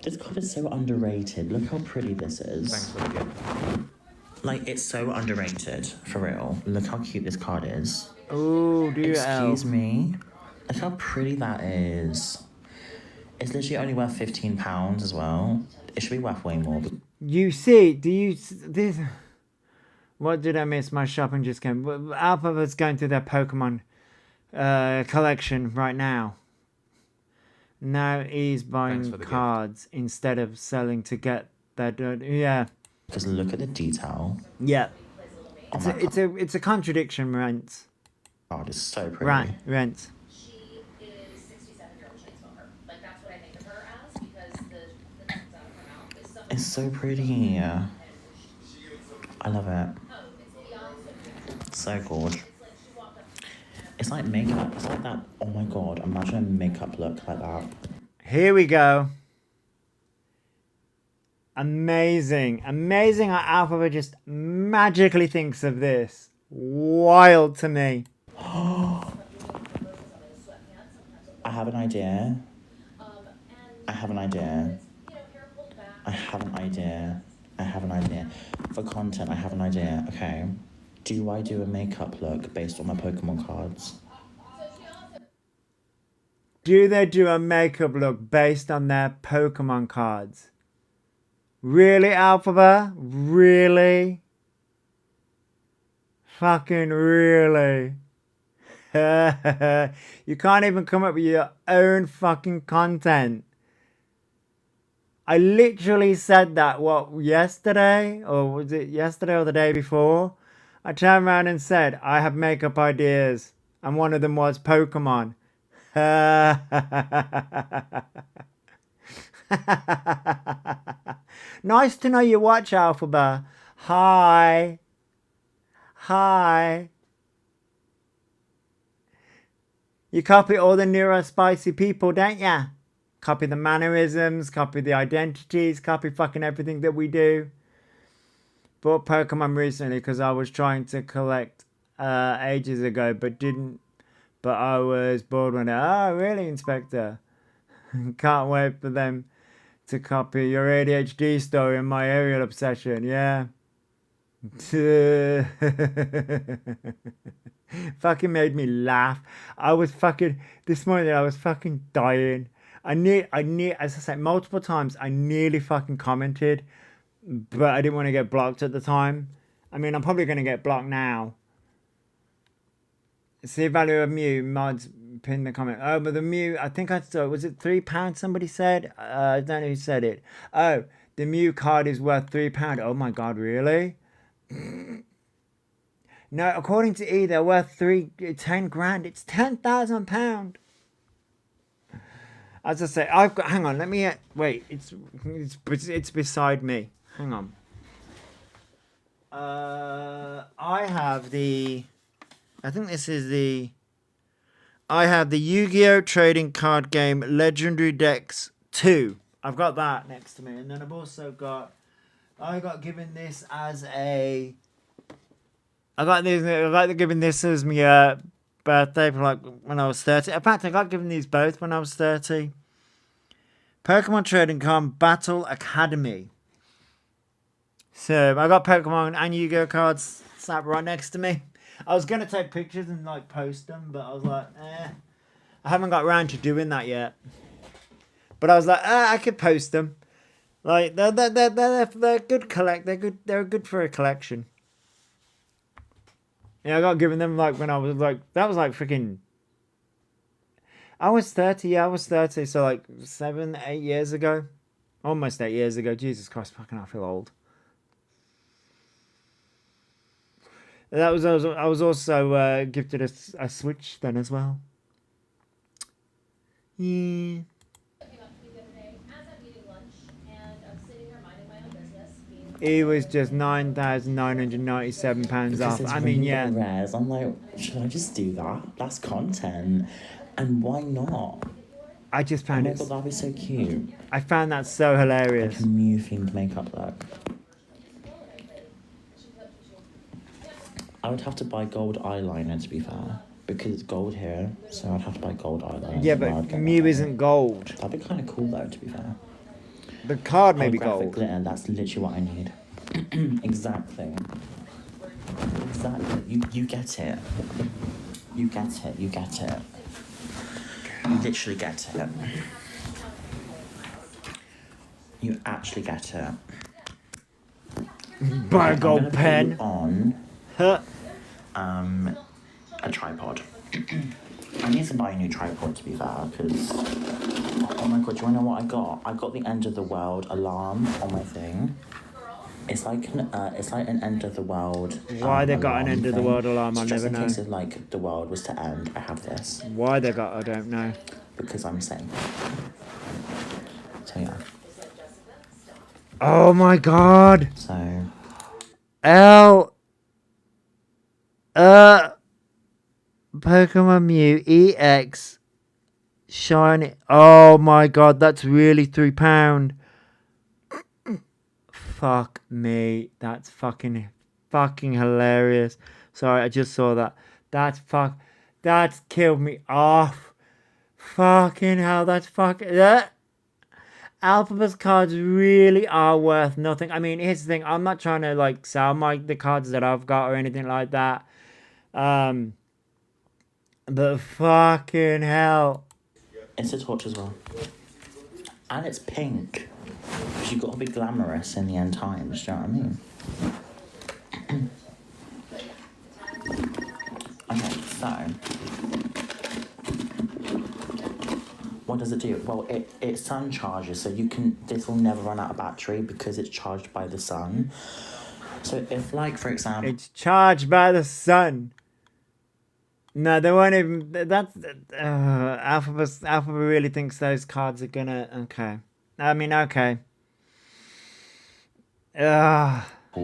Speaker 2: This card is so underrated. Look how pretty this is.
Speaker 3: Thanks for the gift.
Speaker 2: Like, it's so underrated, for real. Look how cute this card is.
Speaker 1: Ooh, do you
Speaker 2: Excuse me. Look how pretty that is. It's literally only worth £15 as well. It should be worth way more.
Speaker 1: You see, this? What did I miss? My shopping just came. Alpha was going through their Pokemon collection right now. Now he's
Speaker 3: Thanks
Speaker 1: buying
Speaker 3: for the gift.
Speaker 1: cards instead of selling to get their yeah.
Speaker 2: Because look at the detail.
Speaker 1: Yeah.
Speaker 2: Oh
Speaker 1: It's
Speaker 2: my
Speaker 1: it's a contradiction, Rent.
Speaker 2: god, it's so pretty.
Speaker 1: Right, Rent.
Speaker 5: She is 67-year-old chain smoker. Like, that's what I think of her as, because the things out of her mouth is something.
Speaker 2: It's so pretty. I love it.
Speaker 5: Oh, it's beyond so
Speaker 2: So gorgeous.
Speaker 5: It's like she walked up
Speaker 2: It's like makeup. It's like that. Oh my god, imagine a makeup look like that.
Speaker 1: Here we go. Amazing. Amazing how Alphabet just magically thinks of this. Wild to me.
Speaker 2: I have an idea. I have an idea. I have an idea. I have an idea. For content, I have an idea. Okay. Do I do a makeup look based on my Pokemon cards?
Speaker 1: Do they do a makeup look based on their Pokemon cards? Really, Alphabet? Really? Fucking really? You can't even come up with your own fucking content. I literally said that, what, yesterday? Or was it yesterday or the day before? I turned around and said, I have makeup ideas. And one of them was Pokemon. Nice to know you watch, Alphaba. Hi. Hi. You copy all the neurospicy people, don't ya? Copy the mannerisms, copy the identities, copy fucking everything that we do. Bought Pokemon recently because I was trying to collect ages ago, but I was bored when oh, really, Inspector? Can't wait for them to copy your ADHD story and my aerial obsession, yeah. Fucking made me laugh. This morning I was fucking dying. As I said multiple times, I nearly fucking commented, but I didn't want to get blocked at the time. I mean, I'm probably going to get blocked now. See value of Mew, mods, pin the comment. Oh, but the Mew, I think I saw, was it £3 somebody said? I don't know who said it. Oh, the Mew card is worth £3. Oh my god, really? No, according to E, they're worth 10 grand. It's £10,000. As I say, I've got, hang on, let me, wait, it's beside me. Hang on. I have the Yu-Gi-Oh! Trading card game Legendary Decks 2. I've got that next to me. And then I've also got, I got given this as a, I got given this as my birthday for like when I was 30. In fact, I got given these both when I was 30. Pokemon Trading Card Battle Academy. So I got Pokemon and Yu-Gi-Oh! Cards sat right next to me. I was going to take pictures and like post them, but I was like, I haven't got around to doing that yet. But I was like, I could post them. Like they're good they're good for a collection. Yeah, I got given them like when I was like, that was like freaking, I was 30, so like 7-8 years ago. Almost 8 years ago. Jesus Christ, fucking I feel old. I was also gifted a Switch then as well. Yeah. It was just £9,997 off. I mean, yeah.
Speaker 2: Rares. I'm like, should I just do that? That's content, and why not?
Speaker 1: I just found it.
Speaker 2: That'd be so cute.
Speaker 1: I found that so hilarious.
Speaker 2: Like a Mew themed makeup look. I would have to buy gold eyeliner, to be fair, because it's gold here, so I'd have to buy gold eyeliner.
Speaker 1: Yeah, but Mew isn't gold.
Speaker 2: That'd be kind of cool, though, to be fair.
Speaker 1: The card may be
Speaker 2: Holographic
Speaker 1: gold.
Speaker 2: glitter, that's literally what I need. Exactly. You get it. You get it. You literally get it. You actually get it.
Speaker 1: Buy a gold pen.
Speaker 2: On
Speaker 1: Huh.
Speaker 2: a tripod. I need to buy a new tripod, to be fair, because oh my god, do you wanna know what I got? I got the end of the world alarm on my thing. It's like an end of the world.
Speaker 1: Why they got an end of the world alarm? I never know.
Speaker 2: Just in case if like the world was to end, I have this.
Speaker 1: Why they got? I don't know.
Speaker 2: Because I'm safe. So yeah.
Speaker 1: Oh my god.
Speaker 2: So.
Speaker 1: Pokemon Mew EX shiny. Oh my god, that's really £3. Fuck me, that's fucking hilarious. Sorry, I just saw that. That's killed me off. Fucking hell, that's fucking Alphabet's cards really are worth nothing. I mean, here's the thing, I'm not trying to like sell the cards that I've got or anything like that. But fucking hell.
Speaker 2: It's a torch as well. And it's pink. Because you've got to be glamorous in the end times, do you know what I mean? Okay, so. What does it do? Well, it sun charges, so this will never run out of battery because it's charged by the sun. So if, like, for example,
Speaker 1: It's charged by the sun. No, they won't even. That's Alphabet really thinks those cards are gonna. Okay, I mean, okay.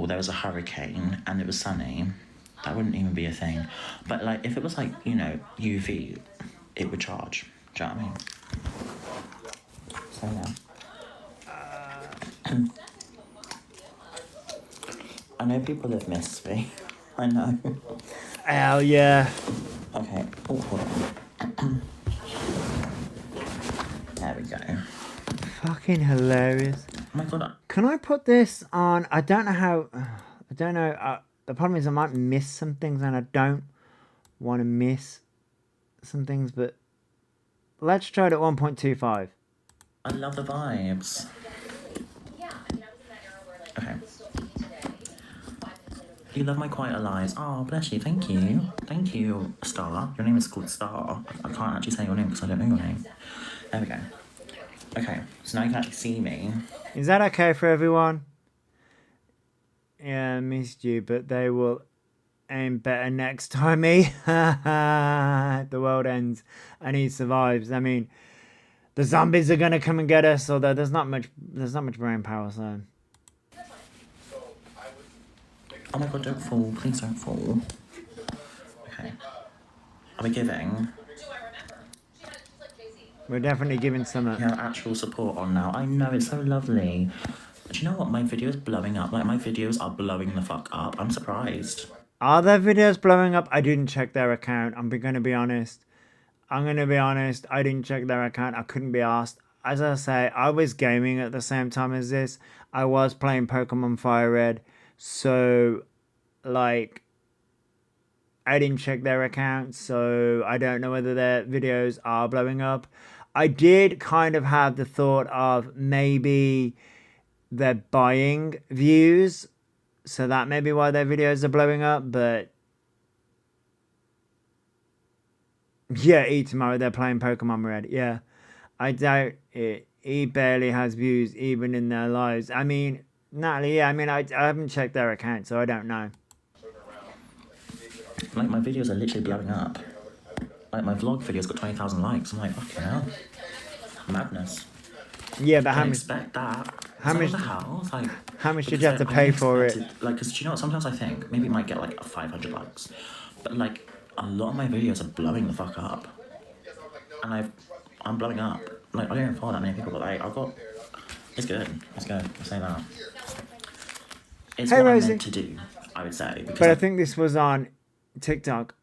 Speaker 2: there was a hurricane and it was sunny, that wouldn't even be a thing. But like, if it was like, you know, UV, it would charge. Do you know what I mean? So yeah. I know people have missed me. I know.
Speaker 1: Hell yeah.
Speaker 2: Okay. Oh, hold on. There we go.
Speaker 1: Fucking hilarious.
Speaker 2: Oh my god.
Speaker 1: Can I put this on? I don't know how. I don't know. The problem is I might miss some things, and I don't want to miss some things. But let's try it at 1.25.
Speaker 2: I love the vibes.
Speaker 5: Yeah, I mean, I was in that era where, like,
Speaker 2: Okay.
Speaker 5: people still hate me today. 5 minutes later,
Speaker 2: You love my quieter lies. Oh, bless you. Thank you. Thank you, Star. Your name is called Star. I can't actually say your name because I don't know your name. There we go. Okay, so now you can actually see me.
Speaker 1: Is that okay for everyone? Yeah, I missed you, but they will aim better next time, eh? The world ends and he survives. I mean, the zombies are gonna come and get us, although there's not much brain power, so.
Speaker 2: Oh my god, don't fall. Please don't fall. Okay. Are we giving?
Speaker 1: We're definitely giving some up.
Speaker 2: You have actual support on now. I know, it's so lovely. Do you know what? My video is blowing up. Like, my videos are blowing the fuck up. I'm surprised.
Speaker 1: Are their videos blowing up? I didn't check their account. I'm gonna be honest. I didn't check their account. I couldn't be asked. As I say, I was gaming at the same time as this. I was playing Pokemon Fire Red. So, like, I didn't check their account. So, I don't know whether their videos are blowing up. I did kind of have the thought of maybe they're buying views. So that may be why their videos are blowing up. But yeah, eat tomorrow. They're playing Pokemon Red. Yeah, I doubt it. He barely has views even in their lives. I mean, Natalie, yeah, I mean, I haven't checked their account, so I don't know.
Speaker 2: Like, my videos are literally blowing up. Like, my vlog video's got 20,000 likes. I'm like, fucking hell. Madness.
Speaker 1: Yeah, but
Speaker 2: I
Speaker 1: how
Speaker 2: didn't
Speaker 1: much?
Speaker 2: expect that.
Speaker 1: How
Speaker 2: It's like,
Speaker 1: much-
Speaker 2: what the hell? It's like,
Speaker 1: How much did
Speaker 2: because
Speaker 1: you have to
Speaker 2: I
Speaker 1: pay
Speaker 2: didn't
Speaker 1: for it?
Speaker 2: expect like, because do you know what? Sometimes I think maybe it might get like 500 likes, but like a lot of my videos are blowing the fuck up, and I'm blowing up. Like, I don't even follow that many people, but like, it's good. It's good. I'll say that. It's
Speaker 1: Hey,
Speaker 2: what
Speaker 1: Rosie.
Speaker 2: I'm meant to do, I would say. Because
Speaker 1: But I think this was on TikTok.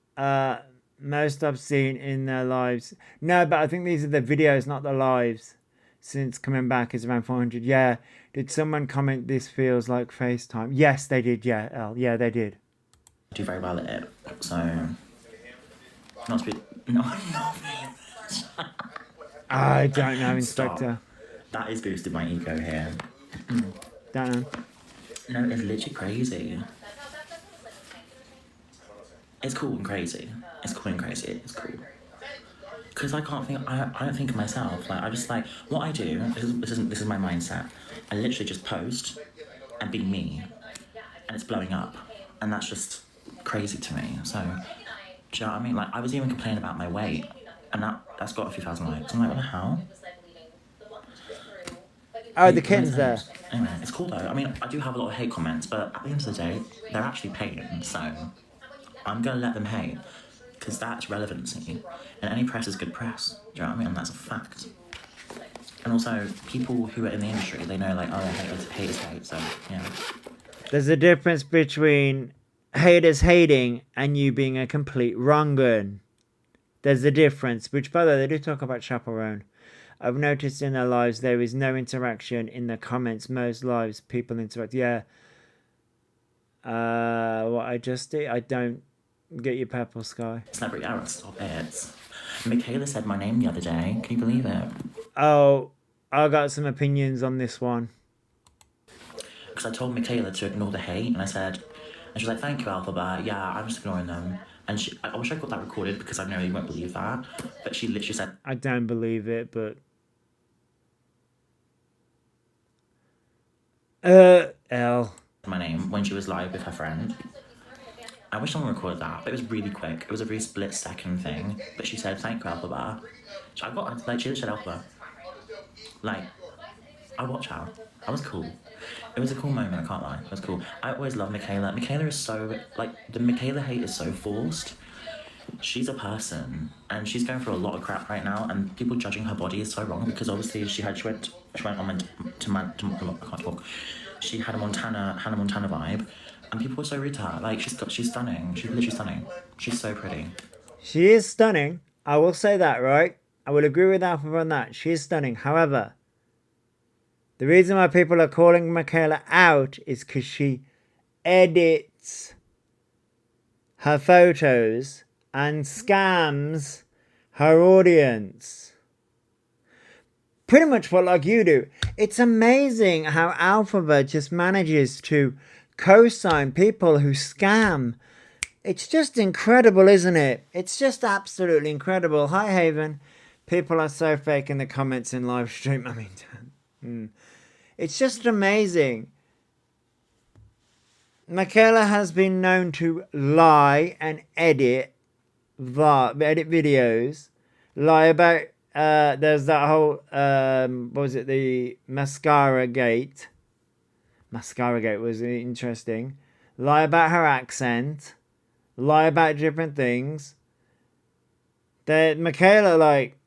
Speaker 1: Most I've seen in their lives. No, but I think these are the videos, not the lives. Since coming back is around 400. Yeah. Did someone comment this feels like FaceTime? Yes, they did. Yeah, Elle. Yeah, they did.
Speaker 2: I do very well at it, so not to be not
Speaker 1: I don't know, Inspector.
Speaker 2: That is boosted my ego here.
Speaker 1: Don't know.
Speaker 2: No, it's literally crazy. It's cool and crazy. It's cool and crazy. It's cool. Because I can't think. I don't think of myself. Like, I just like what I do. This is my mindset. I literally just post and be me, and it's blowing up, and that's just crazy to me. So, do you know what I mean? Like, I was even complaining about my weight, and that's got a few thousand likes. I'm like, what the hell?
Speaker 1: Oh, the kitten's there.
Speaker 2: Anyway, it's cool though. I mean, I do have a lot of hate comments, but at the end of the day, they're actually paying, so I'm gonna let them hate, because that's relevancy, and any press is good press. Do you know what I mean? And that's a fact. And also, people who are in the industry, they know, like, oh, hate is hate, so yeah.
Speaker 1: There's a difference between haters hating and you being a complete wrong un. There's a difference, which, by the way, they do talk about Chaperone. I've noticed in their lives there is no interaction in the comments. Most lives, people interact. Yeah. What I just did? I don't get your purple sky.
Speaker 2: Celebrity error, stop it. Michaela said my name the other day. Can you believe it?
Speaker 1: Oh, I got some opinions on this one.
Speaker 2: Because I told Michaela to ignore the hate, and she was like, thank you, Alphabet. Yeah, I'm just ignoring them. And I wish I got that recorded, because I know you won't believe that. But she literally said,
Speaker 1: I don't believe it, but... L.
Speaker 2: my name when she was live with her friend. I wish someone recorded that, but it was really quick. It was a very split-second thing. But she said, "Thank you, Alphabet." So I got, like, she said Alphabet. Like, I watched her. That was cool. It was a cool moment, I can't lie. It was cool. I always love Michaela. Michaela is so, like, the Michaela hate is so forced. She's a person, and she's going through a lot of crap right now, and people judging her body is so wrong, because obviously she went on I can't talk. She had a Hannah Montana vibe, and people were so rude to her. Like, she's stunning. She's literally stunning. She's so pretty.
Speaker 1: She is stunning. I will say that, right? I will agree with Alpha on that. She is stunning. However, the reason why people are calling Michaela out is because she edits her photos and scams her audience. Pretty much what like you do. It's amazing how Alphabet just manages to co-sign people who scam. It's just incredible, isn't it? It's just absolutely incredible. Hi, Haven. People are so fake in the comments in live stream. I mean, it's just amazing. Michaela has been known to lie and edit videos. Lie about, there's that whole, what was it, the Mascara Gate. Mascara Gate was interesting. Lie about her accent. Lie about different things. That Michaela, like,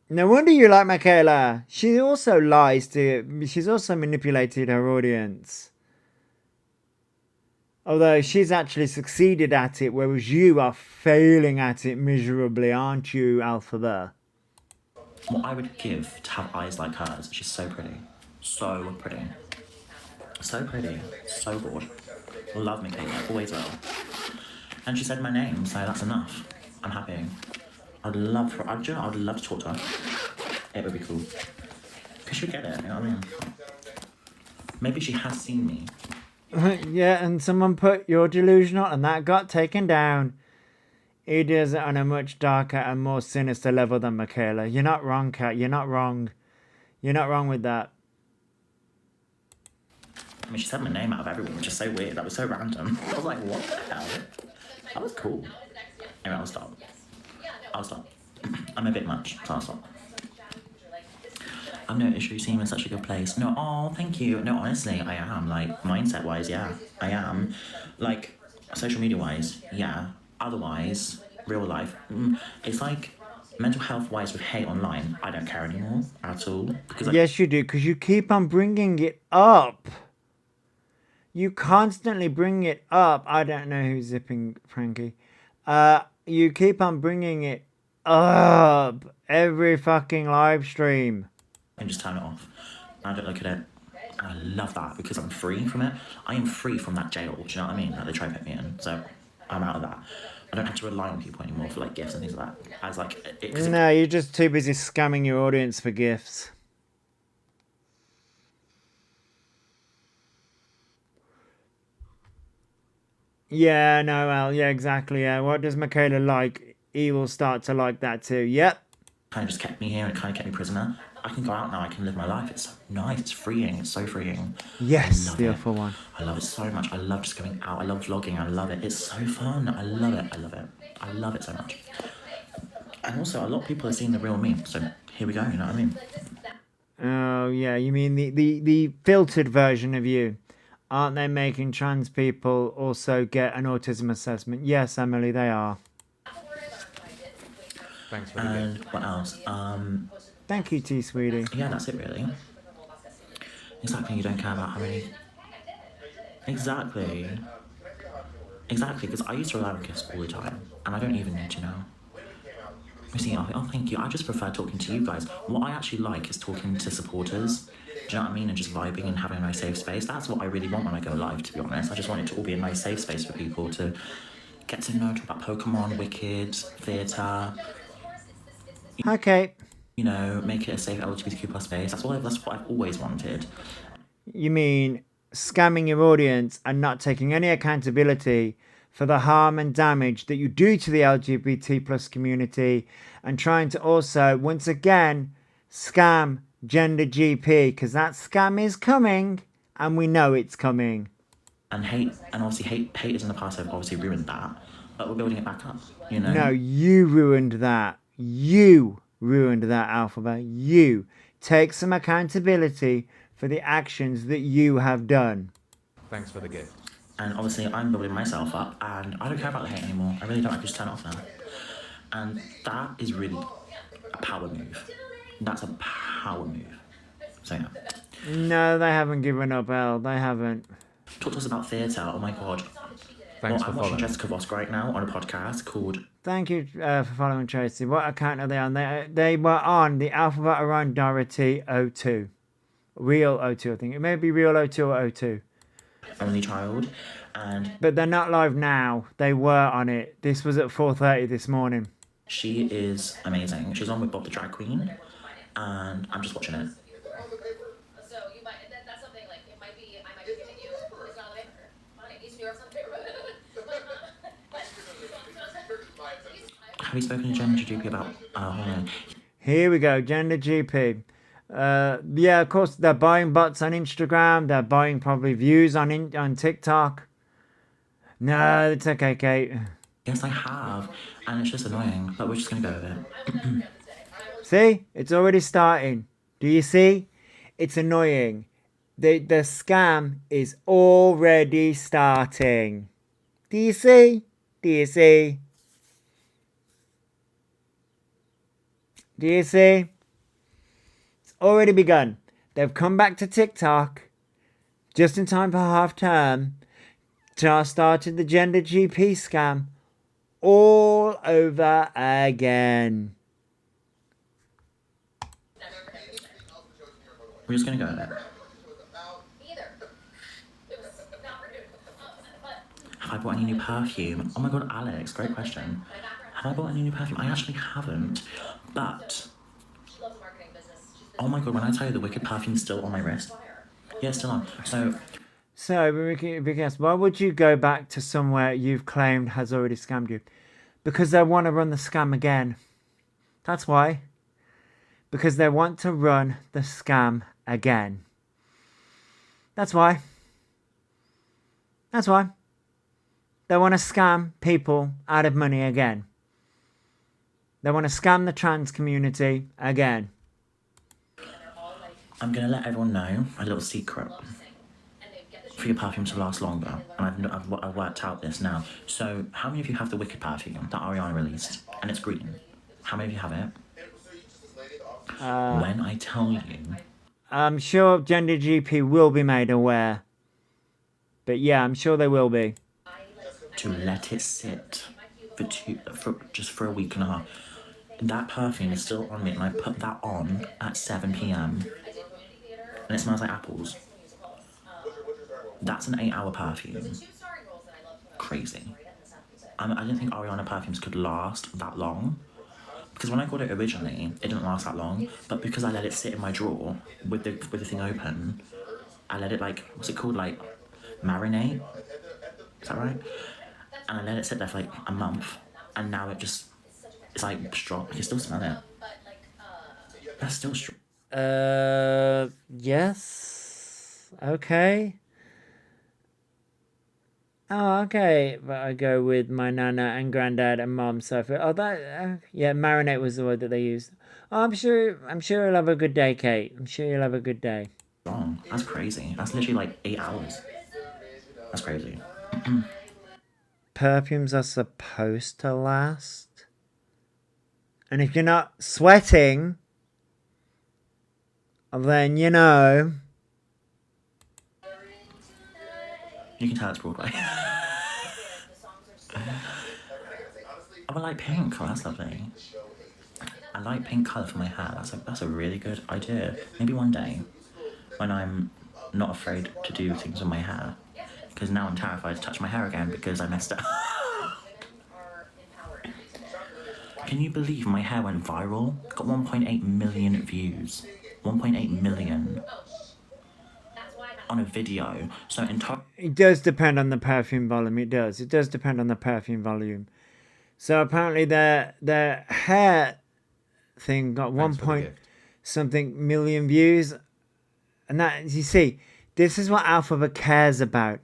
Speaker 1: no wonder you like Michaela. She also lies she's also manipulated her audience. Although she's actually succeeded at it, whereas you are failing at it miserably, aren't you, Alphabet?
Speaker 2: What I would give to have eyes like hers. She's so pretty. So pretty. So pretty. So good. Love Michaela. Always will. And she said my name, so that's enough. I'm happy. I'd love to talk to her. It would be cool. Because she'd get it, you know what I mean? Maybe she has seen me.
Speaker 1: Yeah, and someone put "you're delusional" and that got taken down. He does it on a much darker and more sinister level than Michaela. You're not wrong, Kat. You're not wrong. You're not wrong with that.
Speaker 2: I mean, she said my name out of everyone, which is so weird. That was so random. I was like, what the hell? That was cool. Anyway, I'll stop. I'm a bit much, so I'll stop. I've no issue seeing in such a good place. No, oh, thank you. No, honestly, I am. Like, mindset-wise, yeah, I am. Like, social media-wise, yeah. Otherwise, real life, it's like mental health-wise with hate online. I don't care anymore at all. Because
Speaker 1: yes, you do, because you keep on bringing it up. You constantly bring it up. I don't know who's zipping Frankie. You keep on bringing it up every fucking live stream.
Speaker 2: And just turn it off. I don't look at it. And I love that because I'm free from it. I am free from that jail. Do you know what I mean? That they try to put me in. So I'm out of that. I don't have to rely on people anymore for like gifts and things like that. As like,
Speaker 1: no, you're just too busy scamming your audience for gifts. Yeah, no, well, yeah, exactly. Yeah, what does Michaela like? He will start to like that too. Yep.
Speaker 2: Kind of just kept me here and kind of kept me prisoner. I can go out now. I can live my life. It's so nice. It's freeing. It's so freeing.
Speaker 1: Yes, the awful one.
Speaker 2: I love it so much. I love just going out. I love vlogging. I love it. It's so fun. I love it. I love it. I love it so much. And also, a lot of people are seeing the real me. So here we go. You know what I mean?
Speaker 1: Oh yeah, you mean the filtered version of you? Aren't they making trans people also get an autism assessment? Yes, Emily, they are.
Speaker 3: Thanks for the
Speaker 2: And
Speaker 3: gift.
Speaker 2: what else?
Speaker 1: Thank you, T Sweetie.
Speaker 2: Yeah, that's it really. Exactly, you don't care about how many... Exactly. Exactly, because I used to rely on gifts all the time, and I don't even need to know. Oh, thank you. I just prefer talking to you guys. What I actually like is talking to supporters. Do you know what I mean? And just vibing and having a nice safe space. That's what I really want when I go live, to be honest. I just want it to all be a nice safe space for people to get to know, talk about Pokemon, Wicked, theatre.
Speaker 1: Okay.
Speaker 2: You know, make it a safe LGBTQ plus space. That's what I've always wanted.
Speaker 1: You mean scamming your audience and not taking any accountability for the harm and damage that you do to the LGBT plus community, and trying to also, once again, scam Gender GP, because that scam is coming. and we know it's coming.
Speaker 2: And obviously haters in the past have obviously ruined that, but we're building it back up, you know?
Speaker 1: No, you ruined that. You ruined that, Alphabet. You. Take some accountability for the actions that you have done.
Speaker 3: Thanks for the gift.
Speaker 2: And obviously I'm building myself up, and I don't care about the hate anymore. I really don't. I just turn it off now. And that is really a power move. That's a power move. So yeah.
Speaker 1: No, they haven't given up, Elle. They haven't.
Speaker 2: Talk to us about theatre. Oh my god.
Speaker 3: Thanks
Speaker 2: I'm
Speaker 3: for
Speaker 2: watching
Speaker 3: following.
Speaker 2: Jessica Vosk right now on a podcast called
Speaker 1: Thank you for following Tracy. What account are they on? They were on the Alphabet around Dorothy 02. Real 02, I think. It may be Real 02 or 02.
Speaker 2: Only Child, and
Speaker 1: But they're not live now. They were on it. This was at 4:30 this morning.
Speaker 2: she is amazing. She's on with Bob the Drag Queen, and I'm just watching it.
Speaker 5: So you might, that's something like, it might be, I might be giving you, it's not like, fine, East New York's not there.
Speaker 2: Have you spoken to Jen GP about hormone?
Speaker 1: Here we go, Gender GP. Yeah, of course, they're buying bots on Instagram. They're buying probably views on TikTok. No, it's okay, Kate.
Speaker 2: Yes, I have, and it's just annoying, but we're just gonna go with it.
Speaker 1: See? It's already starting. Do you see? It's annoying. The scam is already starting. Do you see? Do you see? Do you see? It's already begun. They've come back to TikTok just in time for half term to started the Gender GP scam all over again.
Speaker 2: We're just gonna go with it.
Speaker 5: Either. It was not rude. But
Speaker 2: Have I bought any new perfume? Oh my god, Alex, great question. Have I bought any new perfume? I actually haven't, but
Speaker 5: she loves marketing business. She's been
Speaker 2: oh my god, when I tell you the Wicked perfume's still on my wrist. Yeah, it's still on.
Speaker 1: So, Vicky, why would you go back to somewhere you've claimed has already scammed you? Because they want to run the scam again. That's why. Because they want to run the scam again. That's why. That's why. They want to scam people out of money again. They want to scam the trans community again.
Speaker 2: I'm gonna let everyone know a little secret for your perfume to last longer, and I've worked out this now. So, how many of you have the Wicked perfume that Ariana released, and it's green? How many of you have it? When I tell you,
Speaker 1: I'm sure Gender GP will be made aware. But yeah, I'm sure they will be.
Speaker 2: to let it sit for a week and a half. That perfume is still on me, and I put that on at 7 p.m. and it smells like apples. That's an 8-hour perfume. Crazy. I didn't think Ariana perfumes could last that long, because when I got it originally, it didn't last that long. But because I let it sit in my drawer with the thing open, I let it what's it called, marinate. Is that right? And I let it sit there for a month, and now it's strong. I can still smell it. That's still strong.
Speaker 1: Yes. Okay. Oh, okay. But I go with my nana and granddad and mom. So yeah, marinate was the word that they used. Oh, I'm sure you'll have a good day, Kate. I'm sure you'll have a good day.
Speaker 2: Strong. That's crazy. That's literally 8 hours. That's crazy.
Speaker 1: Perfumes are supposed to last. And if you're not sweating, then you know.
Speaker 2: You can tell it's Broadway. I like pink. Oh, that's lovely. I like pink colour for my hair. That's a really good idea. Maybe one day, when I'm not afraid to do things with my hair, because now I'm terrified to touch my hair again because I messed up. Can you believe my hair went viral? Got 1.8 million views. 1.8 million on a video. So
Speaker 1: it does depend on the perfume volume. It does depend on the perfume volume. So apparently their hair thing got 1 point something million views, and that, you see, This is what Alphabet cares about.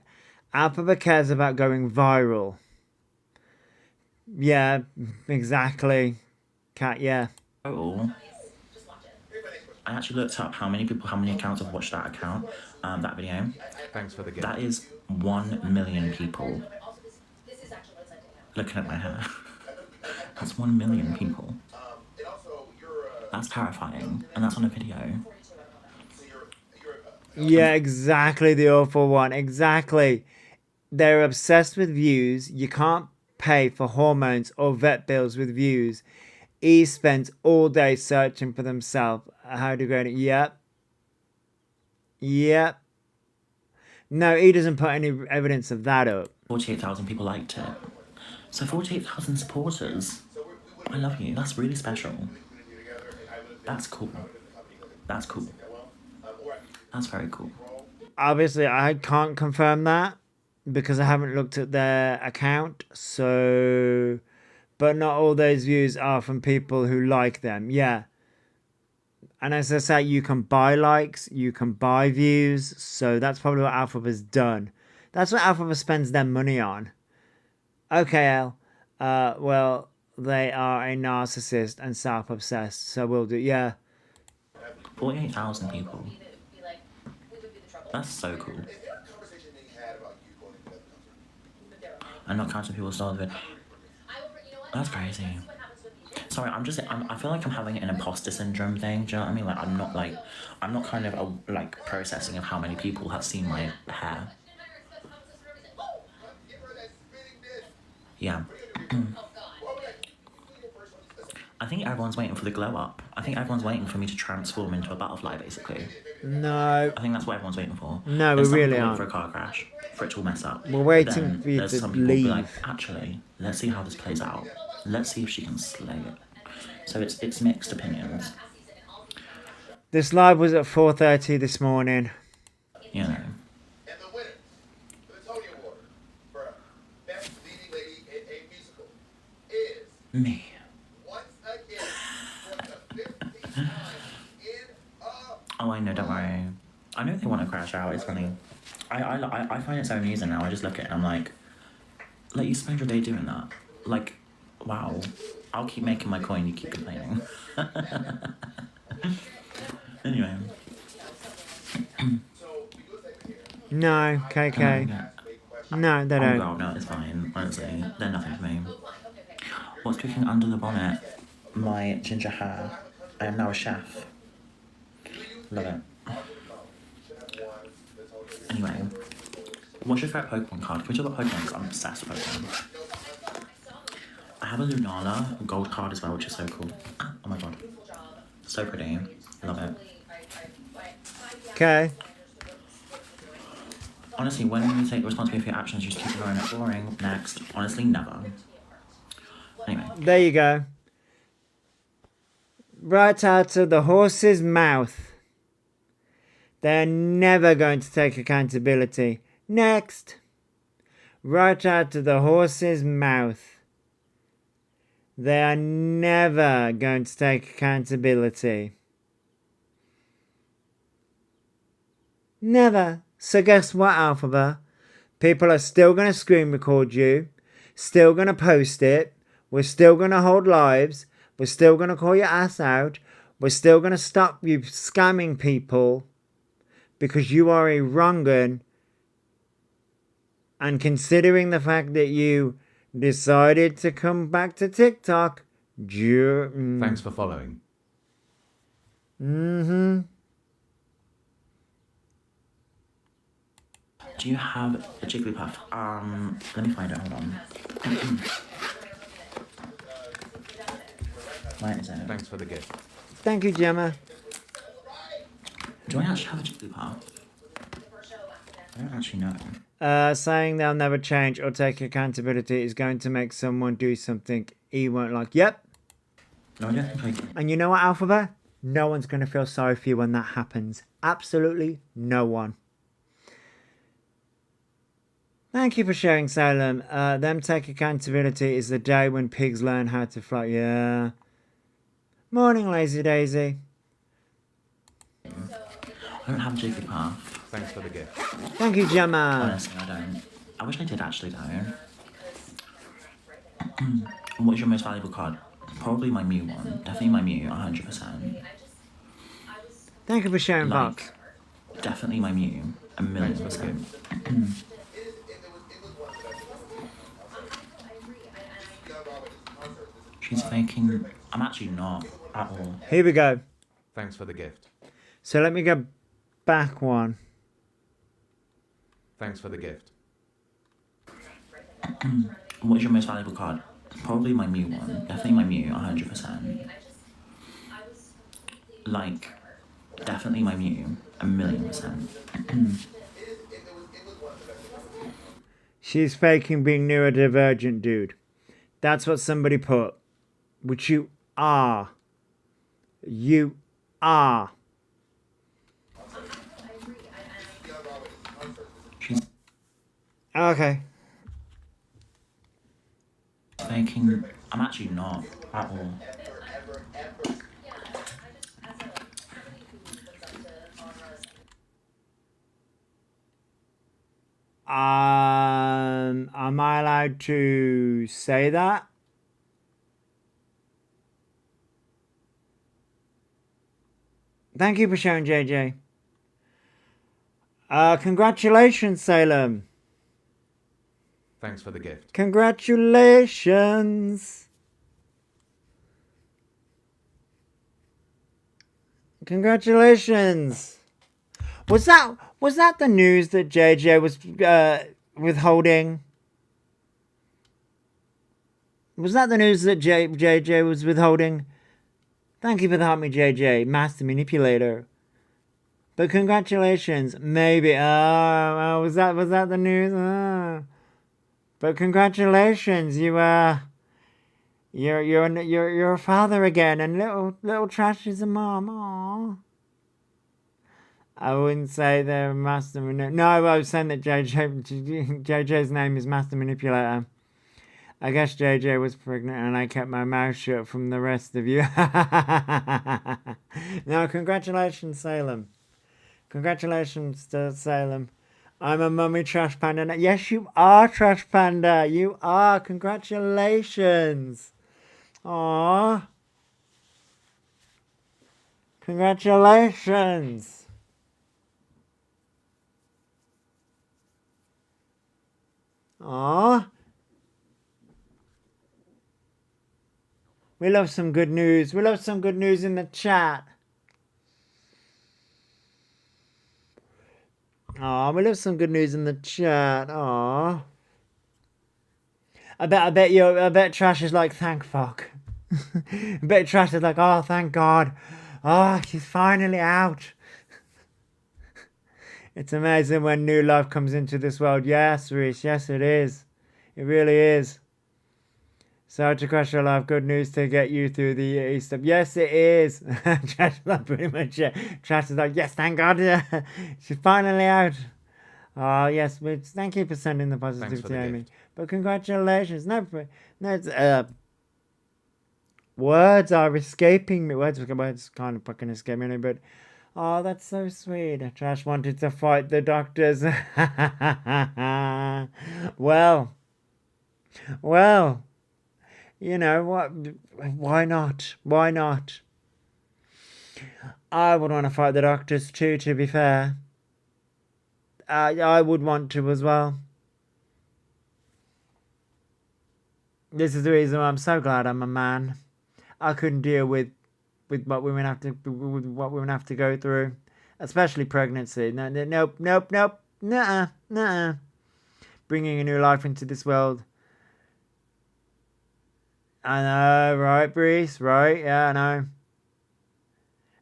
Speaker 1: Alphabet cares about going viral. Yeah, exactly. Cat, yeah.
Speaker 2: total, I actually looked up how many accounts have watched that account, that video.
Speaker 3: Thanks for the gift.
Speaker 2: That is 1 million people
Speaker 5: Also, this is actually what it's like to hang out.
Speaker 2: looking at my hair. That's 1 million people. That's terrifying, and that's on a video.
Speaker 1: Yeah, exactly, the awful one. Exactly. They're obsessed with views. You can't pay for hormones or vet bills with views. He spends all day searching for themselves. How to grade it? Yep. Yep. No, he doesn't put any evidence of that up.
Speaker 2: 48,000 people liked it. So 48,000 supporters. I love you. That's really special. That's cool. That's cool. That's very cool.
Speaker 1: Obviously, I can't confirm that because I haven't looked at their account. So, but not all those views are from people who like them. Yeah. And as I say, you can buy likes, you can buy views. So that's probably what Alphaba's done. That's what Alphaba spends their money on. Okay, El. Well, they are a narcissist and self-obsessed. So we'll do, yeah.
Speaker 2: 48,000 people.
Speaker 5: Be like, we would be the trouble.
Speaker 2: That's so cool.
Speaker 5: But there are many.
Speaker 2: And not counting people started it.
Speaker 5: I will, you know what?
Speaker 2: That's crazy.
Speaker 5: Let's see what happens with these.
Speaker 2: Sorry, I feel like I'm having an imposter syndrome thing. Do you know what I mean? Like, I'm not kind of processing of how many people have seen my hair. Yeah. I think everyone's waiting for the glow up. I think everyone's waiting for me to transform into a butterfly, basically.
Speaker 1: No.
Speaker 2: I think that's what everyone's waiting for.
Speaker 1: No,
Speaker 2: There's
Speaker 1: we
Speaker 2: some
Speaker 1: really
Speaker 2: people waiting
Speaker 1: aren't.
Speaker 2: for a car crash, for it to all mess up.
Speaker 1: We're waiting
Speaker 2: Then
Speaker 1: for you
Speaker 2: there's
Speaker 1: to
Speaker 2: some people who be like,
Speaker 1: leave.
Speaker 2: actually, let's see how this plays out. Let's see if she can slay it. So it's mixed opinions,
Speaker 1: This live was at 4:30 this morning.
Speaker 2: you know.
Speaker 6: And the winner for the Tony Award for Best Leading Lady in a Musical is,
Speaker 2: Me.
Speaker 6: once again, for the 15th time in a
Speaker 2: Oh, I know, don't worry. I know they want to crash out, it's funny. I find it so amusing now. I just look at it and I'm like you spend your day doing that. Like, wow. I'll keep making my coin, you keep complaining. Anyway.
Speaker 1: No, KK. No, they
Speaker 2: Oh
Speaker 1: don't.
Speaker 2: god, no, it's fine. Honestly, they're nothing to me. What's cooking under the bonnet? My ginger hair. I am now a chef. Love it. Anyway, what's your favourite Pokemon card? Can we talk about Pokemon? Because I'm obsessed with Pokemon. I have a Lunala gold card as well, which is so cool. Oh my god. So pretty. Love it.
Speaker 1: Okay.
Speaker 2: Honestly, when you take responsibility for your actions, you just keep going at boring. Next. Honestly, never. Anyway.
Speaker 1: There you go. Right out of the horse's mouth. They're never going to take accountability. Next. Right out of the horse's mouth. They are never going to take accountability. Never. So guess what, Alphaba? People are still going to screen record you. Still going to post it. We're still going to hold lives. We're still going to call your ass out. We're still going to stop you scamming people. Because you are a wrong 'un. And considering the fact that you decided to come back to TikTok.
Speaker 3: Thanks for following.
Speaker 1: Mm-hmm.
Speaker 2: Do you have a Jigglypuff? Let me find it, hold on. Where is it?
Speaker 3: Thanks for the gift.
Speaker 1: Thank you, Gemma.
Speaker 2: Do I actually have a Jigglypuff? I don't actually know.
Speaker 1: Saying they'll never change or take accountability is going to make someone do something he won't like. Yep.
Speaker 2: No, I don't think I do.
Speaker 1: And you know what, Alphaba? No one's going to feel sorry for you when that happens. Absolutely no one. Thank you for sharing, Salem. Them take accountability is the day when pigs learn how to fly. Yeah. Morning, Lazy Daisy.
Speaker 2: I don't have a Jigglypuff.
Speaker 3: Thanks for the gift.
Speaker 1: Thank you, Gemma.
Speaker 2: Honestly, I don't. I wish I did actually though. What is your most valuable card? Probably my Mew one. Definitely my Mew, 100%.
Speaker 1: Thank you for sharing, Vox.
Speaker 2: Like, definitely my Mew, 1,000,000%. She's faking. I'm actually not at all.
Speaker 1: Here we go.
Speaker 3: Thanks for the gift.
Speaker 1: So let me go back one.
Speaker 3: Thanks for the gift.
Speaker 2: What is your most valuable card? Probably my Mew one. Definitely my Mew, 100%. Like, definitely my Mew, 1,000,000%.
Speaker 1: She's faking being neurodivergent, dude. That's what somebody put. Which you are. You are.
Speaker 2: She's
Speaker 1: Okay.
Speaker 2: faking. I'm actually not at all.
Speaker 1: Am I allowed to say that? Thank you for sharing, JJ. Congratulations, Salem.
Speaker 3: Thanks for the gift.
Speaker 1: Congratulations. Congratulations. Was that the news that JJ was withholding? Was that the news that JJ was withholding? Thank you for the help me, JJ, Master Manipulator. But congratulations, maybe. Was that the news? But congratulations, you're a father again, and little Trash is a mom. Aww. I wouldn't say they're Master Manipulator. No, I was saying that JJ's name is Master Manipulator. I guess JJ was pregnant and I kept my mouth shut from the rest of you. No, congratulations, Salem. Congratulations to Salem. I'm a mummy Trash Panda. Yes, you are, Trash Panda. You are. Congratulations. Aww. Congratulations. Aww. We love some good news. We love some good news in the chat. Aw, we love some good news in the chat. Aw. I bet Trash is like, thank fuck. I bet Trash is like, oh, thank God. Oh, she's finally out. It's amazing when new life comes into this world. Yes, Reese, yes it is. It really is. So to crush your life, good news to get you through the Easter. Yes, it is. Trash is like pretty much it. Trash is like, yes, thank God. She's finally out. Oh, yes. Thank you for sending the positivity, Amy. But congratulations. No, words are escaping me. Words kind of fucking escape me, but oh, that's so sweet. Trash wanted to fight the doctors. Well. You know what? Why not? Why not? I would want to fight the doctors too, to be fair. I would want to as well. This is the reason why I'm so glad I'm a man. I couldn't deal with what women have to go through, especially pregnancy. Nope. Nuh-uh. Bringing a new life into this world. I know, right, Breeze? Right, yeah, I know.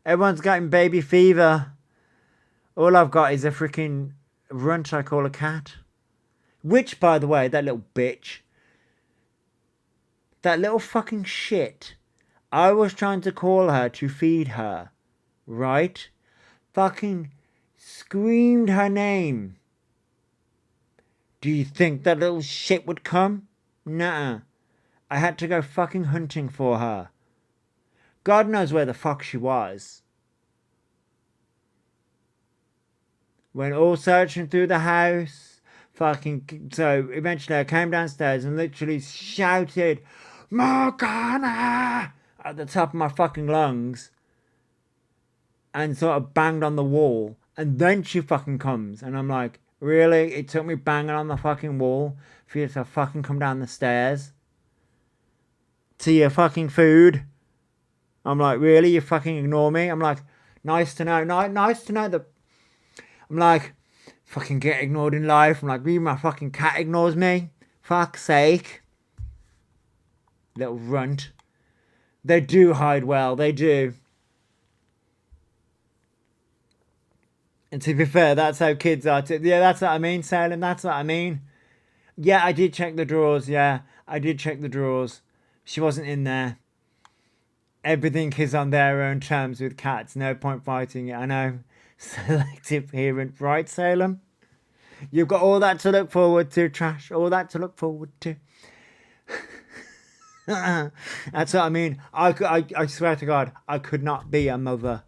Speaker 1: Everyone's getting baby fever. All I've got is a freaking runt I call a cat. Which, by the way, that little bitch. That little fucking shit. I was trying to call her to feed her. Right? Fucking screamed her name. Do you think that little shit would come? Nuh-uh. I had to go fucking hunting for her. God knows where the fuck she was. Went all searching through the house. So eventually I came downstairs and literally shouted, Morgana! At the top of my fucking lungs. And sort of banged on the wall. And then she fucking comes. And I'm like, really? It took me banging on the fucking wall for you to fucking come down the stairs? To your fucking food? I'm like, really? You fucking ignore me? I'm like, nice to know. Nice to know that. I'm like, fucking get ignored in life. I'm like, even my fucking cat ignores me. Fuck's sake. Little runt. They do hide well. They do. And to be fair, that's how kids are. Yeah, that's what I mean, Salem. That's what I mean. Yeah, I did check the drawers. Yeah, I did check the drawers. She wasn't in there. Everything is on their own terms with cats. No point fighting it. I know. Selective hearing. Right, Salem? You've got all that to look forward to, Trash. All that to look forward to. That's what I mean. I swear to God, I could not be a mother.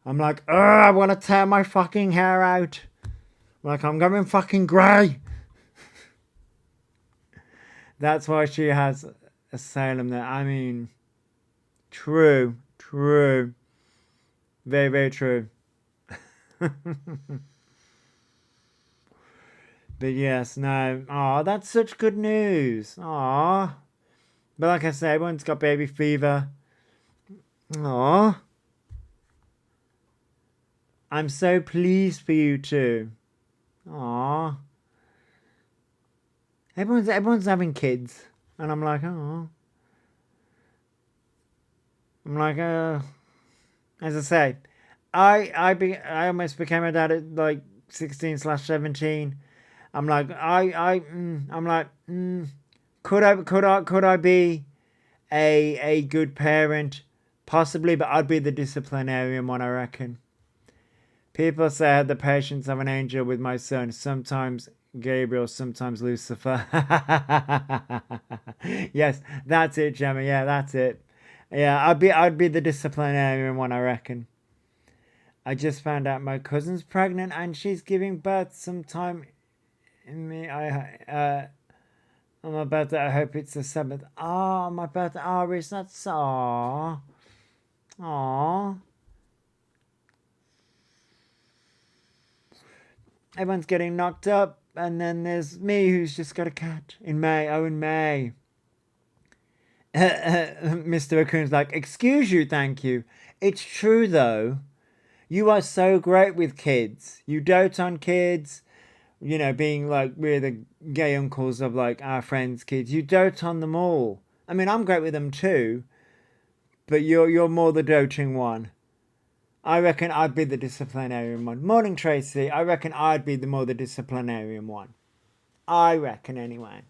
Speaker 1: I'm like, I want to tear my fucking hair out. Like, I'm going fucking grey. That's why she has a Salem there. I mean, true. Very, very true. But yes, no. Oh, that's such good news. Aw. But like I said, everyone's got baby fever. Aw. I'm so pleased for you too. Aw. Everyone's having kids. And I'm like, oh. I'm like, as I say, I almost became a dad at like 16/17. I'm like, could I be a good parent? Possibly, but I'd be the disciplinarian one, I reckon. People say I had the patience of an angel with my son. Sometimes Gabriel, sometimes Lucifer. Yes, that's it, Gemma. Yeah, that's it. Yeah, I'd be the disciplinarian one, I reckon. I just found out my cousin's pregnant and she's giving birth sometime in me. On my birthday, I hope it's the 7th. Oh, my birthday. Oh, Reese, that's aww. Everyone's getting knocked up, and then there's me who's just got a cat in May. Oh, in May. Mr. Raccoon's like, excuse you, thank you. It's true, though. You are so great with kids. You dote on kids. You know, being like, we're the gay uncles of like our friends' kids. You dote on them all. I mean, I'm great with them too. But you're more the doting one. I reckon I'd be the disciplinarian one. Morning, Tracy. I reckon I'd be more the disciplinarian one. I reckon, anyway.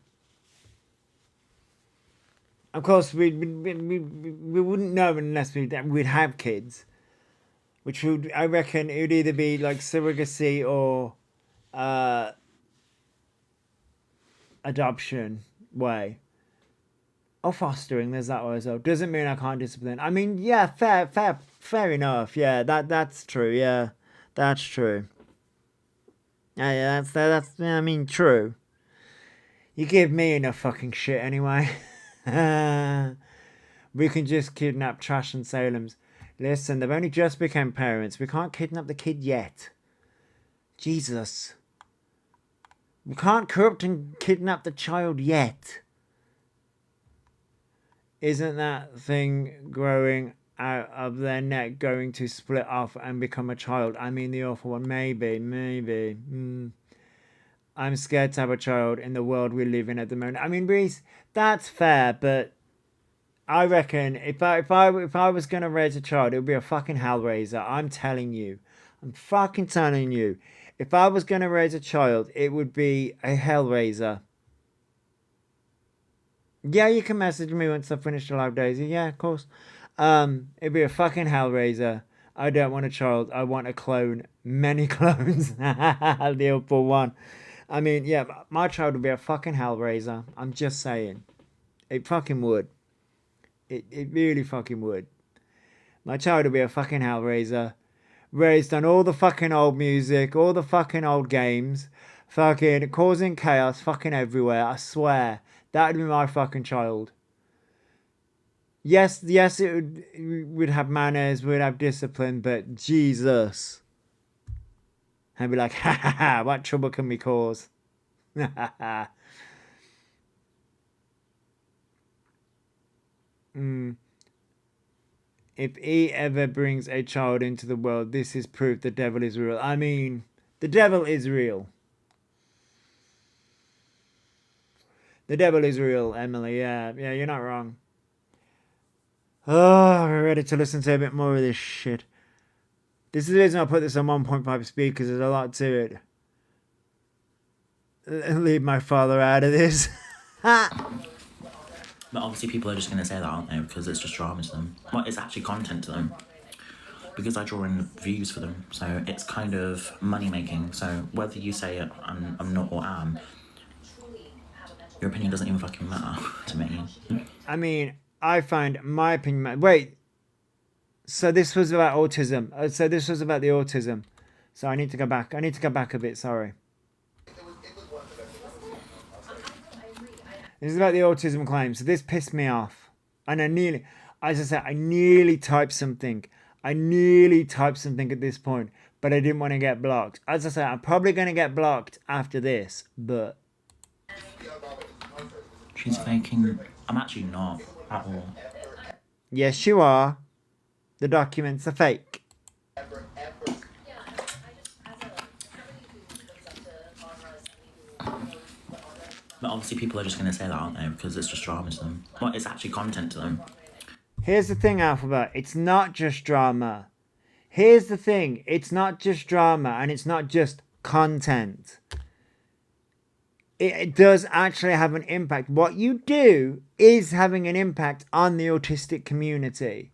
Speaker 1: Of course, we wouldn't know unless we'd have kids. Which would, I reckon, it would either be like surrogacy or adoption way. Or fostering, there's that way as well. Doesn't mean I can't discipline. I mean, yeah, fair enough. Yeah, that's true. Yeah, that's true. Yeah, that's. I mean, true. You give me enough fucking shit anyway. We can just kidnap Trash and Salem's. Listen, they've only just become parents. We can't kidnap the kid yet. Jesus. We can't corrupt and kidnap the child yet. Isn't that thing growing out of their neck going to split off and become a child? I mean, the awful one. Maybe. I'm scared to have a child in the world we live in at the moment. I mean, Reese, that's fair, but I reckon if I was going to raise a child, it would be a fucking hellraiser. I'm telling you. I'm fucking telling you. If I was going to raise a child, it would be a hellraiser. Yeah, you can message me once I've finished the live, Daisy. Yeah, of course. It'd be a fucking hellraiser. I don't want a child. I want a clone. Many clones. The awful one. I mean, yeah, my child would be a fucking hellraiser. I'm just saying. It fucking would. It really fucking would. My child would be a fucking hellraiser. raised on all the fucking old music, all the fucking old games, fucking causing chaos fucking everywhere. I swear. That would be my fucking child. Yes, it would have manners, would have discipline, but Jesus. I'd be like, ha ha ha, what trouble can we cause? If he ever brings a child into the world, this is proof the devil is real. I mean, the devil is real. The devil is real, Emily. Yeah, you're not wrong. Oh, we're ready to listen to a bit more of this shit. This is the reason I put this on 1.5 speed, because there's a lot to it. Leave my father out of this.
Speaker 2: But obviously people are just going to say that, aren't they? Because it's just drama to them. Well, it's actually content to them. Because I draw in views for them. So it's kind of money making. So whether you say it, I'm not or am, your opinion doesn't even fucking matter to me.
Speaker 1: I mean, I find my opinion... Wait. So this was about autism. So this was about the autism. So I need to go back. I need to go back a bit, sorry. This is about the autism claim. So this pissed me off. And as I said, I nearly typed something. I nearly typed something at this point. But I didn't want to get blocked. As I said, I'm probably going to get blocked after this. But...
Speaker 2: She's faking. I'm actually not at all.
Speaker 1: Yes, you are. The documents are fake.
Speaker 2: But obviously people are just going to say that, aren't they? Because it's just drama to them. Well, it's actually content to them.
Speaker 1: Here's the thing, Alphabet. It's not just drama. Here's the thing. It's not just drama and it's not just content. It does actually have an impact. What you do is having an impact on the autistic community.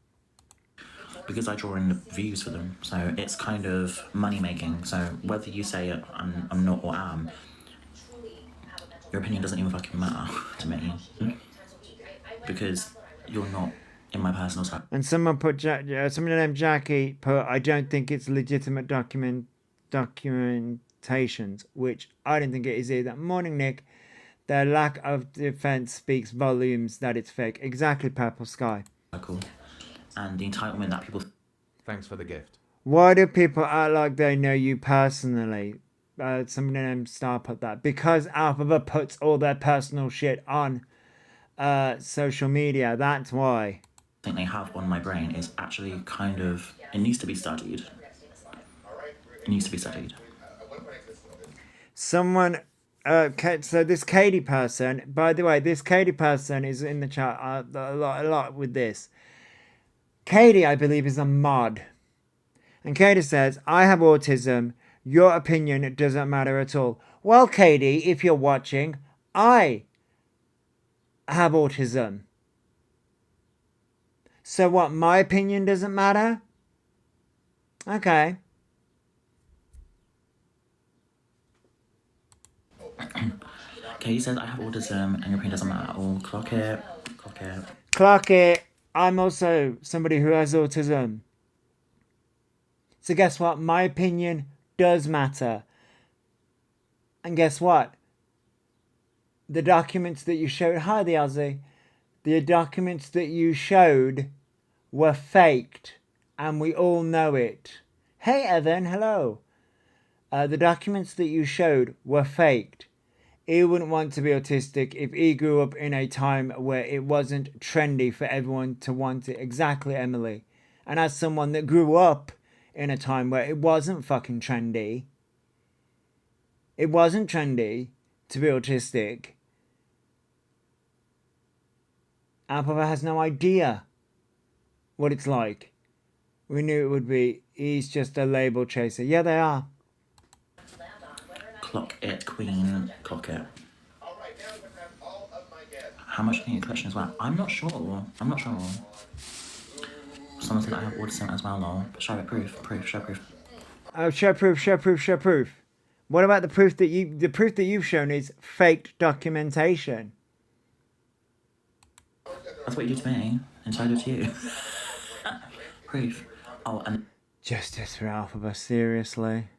Speaker 2: Because I draw in views for them. So it's kind of money making. So whether you say it, I'm not or am, your opinion doesn't even fucking matter to me. Because you're not in my personal side.
Speaker 1: And someone put, someone named Jackie put, I don't think it's legitimate documentations, which I don't think it is either. Morning, Nick. Their lack of defense speaks volumes that it's fake. Exactly, Purple Sky.
Speaker 2: Cool. And the entitlement that people...
Speaker 3: Thanks for the gift.
Speaker 1: Why do people act like they know you personally? Somebody named Star put that. Because Alphabet puts all their personal shit on social media. That's why.
Speaker 2: I think they have on my brain is actually kind of... It needs to be studied. It needs to be studied.
Speaker 1: Someone... so this Katie person... By the way, this Katie person is in the chat a lot with this. Katie, I believe, is a mod. And Katie says, I have autism. Your opinion doesn't matter at all. Well, Katie, if you're watching, I have autism. So what, my opinion doesn't matter? Okay.
Speaker 2: Katie says, I have autism and your opinion doesn't matter at all. Clock it. Clock it.
Speaker 1: Clock it. I'm also somebody who has autism. So guess what? My opinion does matter. And guess what? The documents that you showed... Hi, the Aussie. The documents that you showed were faked. And we all know it. Hey, Evan. Hello. The documents that you showed were faked. He wouldn't want to be autistic if he grew up in a time where it wasn't trendy for everyone to want it. Exactly, Emily. And as someone that grew up in a time where it wasn't fucking trendy, it wasn't trendy to be autistic, Alphabet has no idea what it's like. We knew it would be. He's just a label chaser. Yeah, they are.
Speaker 2: Clock it, queen. Clock it. How much do you need a collection as well? I'm not sure. Someone said I have autism as well, lol. But show it, proof. Show proof.
Speaker 1: Oh, show proof. What about the proof that you've shown is faked documentation?
Speaker 2: That's what you do to me, and so I do to you. Proof. Oh, and...
Speaker 1: Justice for Alphaba, seriously.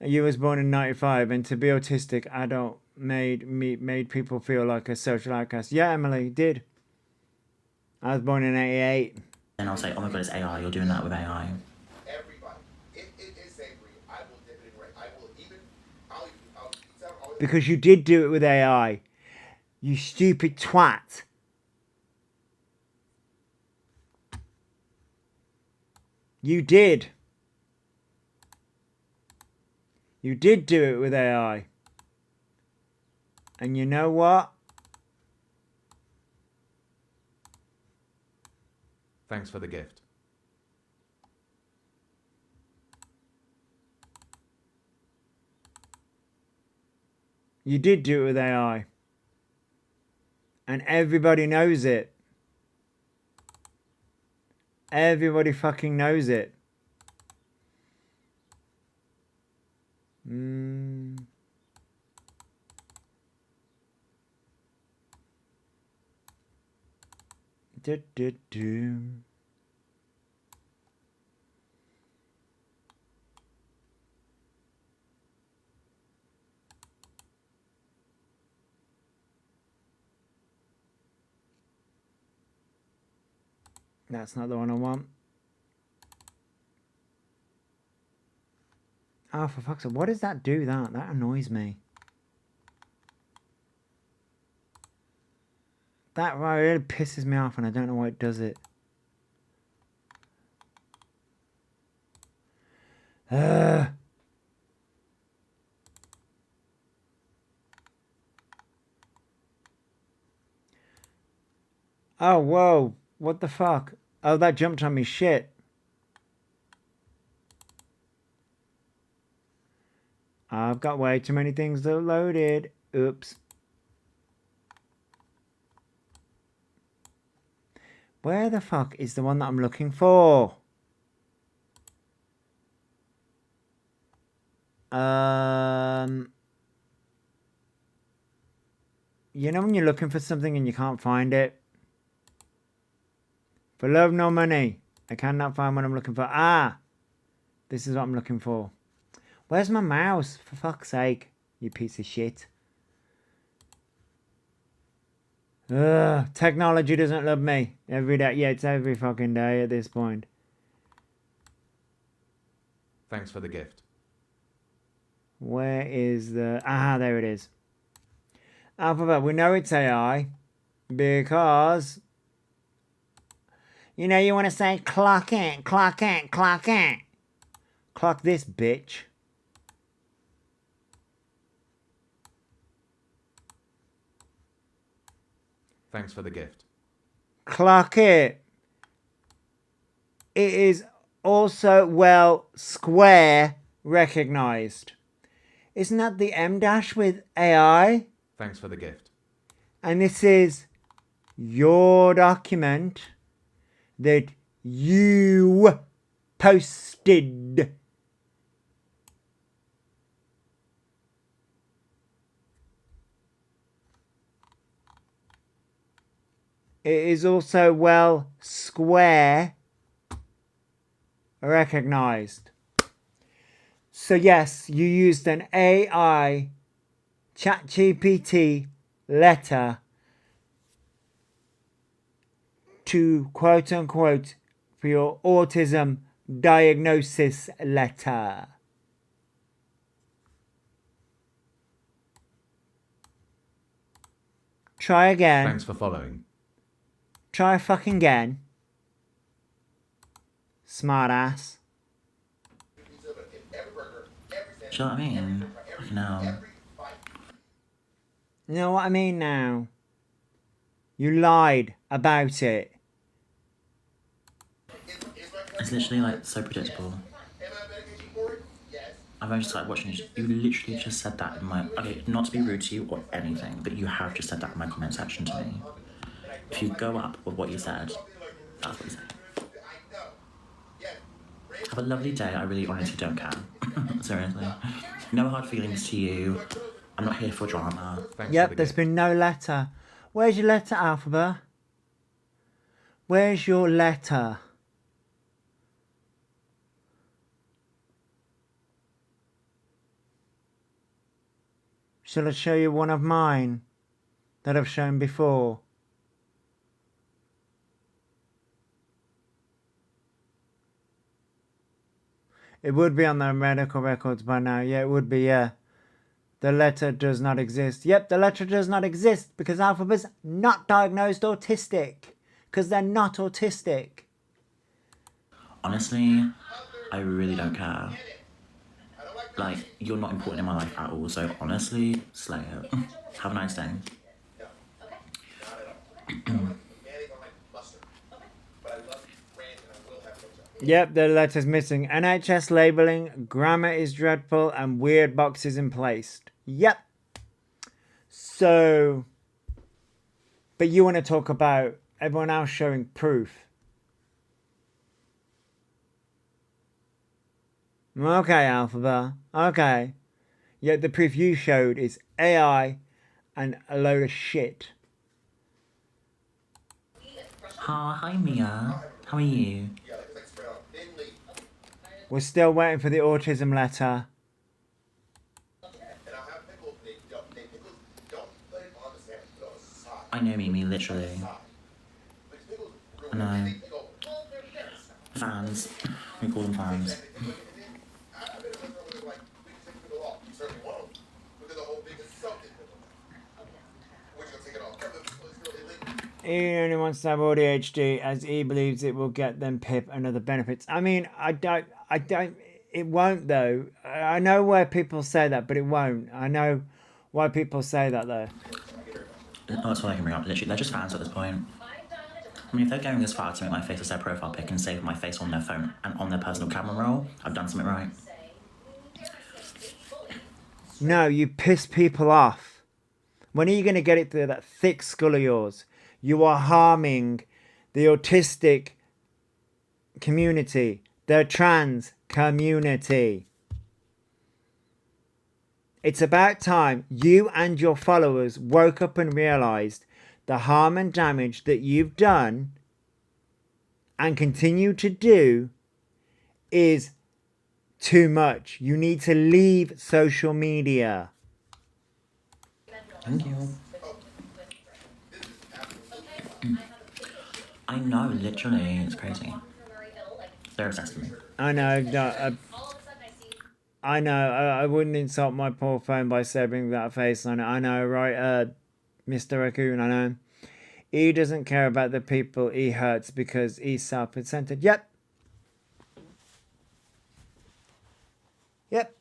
Speaker 1: You was born in 95, and to be autistic adult made people feel like a social outcast. Yeah, Emily, did. I was born in 88.
Speaker 2: And I'll say, oh my god, it's AI, you're doing that with AI.
Speaker 6: Everybody. It is savory. I will dip it in right. I will even, I'll
Speaker 1: Because you did do it with AI. You stupid twat. You did. You did do it with AI. And you know what?
Speaker 3: Thanks for the gift.
Speaker 1: You did do it with AI. And everybody knows it. Everybody fucking knows it. Do. That's not the one I want. Oh, for fuck's sake. What does that do, that? That annoys me. That really pisses me off and I don't know why it does it. Oh, whoa. What the fuck? Oh, that jumped on me. Shit. I've got way too many things loaded. Oops. Where the fuck is the one that I'm looking for? You know when you're looking for something and you can't find it? For love nor money, I cannot find what I'm looking for. Ah! This is what I'm looking for. Where's my mouse? For fuck's sake, you piece of shit. Ugh, technology doesn't love me. Every day. Yeah, it's every fucking day at this point.
Speaker 3: Thanks for the gift.
Speaker 1: Where is the... Ah, there it is. Alphabet. We know it's AI. Because... You know, you want to say, clock in, clock in, clock in. Clock this, bitch.
Speaker 3: Thanks for the gift.
Speaker 1: Clock it. It is also, well, square recognized. Isn't that the M dash with AI?
Speaker 3: Thanks for the gift.
Speaker 1: And this is your document that you posted. It is also well square recognized. So yes, you used an AI ChatGPT letter to quote unquote for your autism diagnosis letter. Try again.
Speaker 3: Thanks for following.
Speaker 1: Try fucking again. Smart ass.
Speaker 2: Do you know what I mean? No.
Speaker 1: You know what I mean now? You lied about it.
Speaker 2: It's literally like so predictable. I've only started watching it. You literally just said that in my... Okay, not to be rude to you or anything, but you have just said that in my comment section to me. If you go up with what you said, that's what you said. Have a lovely day. I really honestly don't care. Seriously. No hard feelings to you. I'm not here for drama.
Speaker 3: Thanks
Speaker 1: Yep,
Speaker 3: for the
Speaker 1: there's
Speaker 3: gift.
Speaker 1: been no letter. Where's your letter, Alphabet? Where's your letter? Shall I show you one of mine that I've shown before? It would be on the medical records by now. Yeah, it would be, yeah. The letter does not exist. Yep, the letter does not exist because Alphaba's not diagnosed autistic. Because they're not autistic.
Speaker 2: Honestly, I really don't care. Like, you're not important in my life at all, so honestly, slay it. Have a nice day.
Speaker 1: Yep, the letter's missing. NHS labelling, grammar is dreadful, and weird boxes in place. Yep. So, but you want to talk about everyone else showing proof. Okay, Alphaba. Okay. Yet the proof you showed is AI and a load of shit.
Speaker 2: Hi Mia. How are you?
Speaker 1: We're still waiting for the autism letter.
Speaker 2: I know Mimi, literally. I know. Fans. We call them fans.
Speaker 1: He only wants to have ADHD as he believes it will get them PIP and other benefits. I mean, I don't, it won't though. I know why people say that, but it won't. I know why people say that though.
Speaker 2: Oh, that's all I can bring up. Literally, they're just fans at this point. I mean, if they're going this far to make my face as their profile pic and save my face on their phone and on their personal camera roll, I've done something right.
Speaker 1: No, you piss people off. When are you going to get it through that thick skull of yours? You are harming the autistic community, the trans community. It's about time you and your followers woke up and realized the harm and damage that you've done and continue to do is too much. You need to leave social media.
Speaker 2: Thank you. I know, literally, it's crazy. They're obsessed with me.
Speaker 1: I know, I know, I wouldn't insult my poor phone by severing that face on it. I know, right, Mr. Raccoon, I know. He doesn't care about the people he hurts because he's self-centered. Yep. Yep.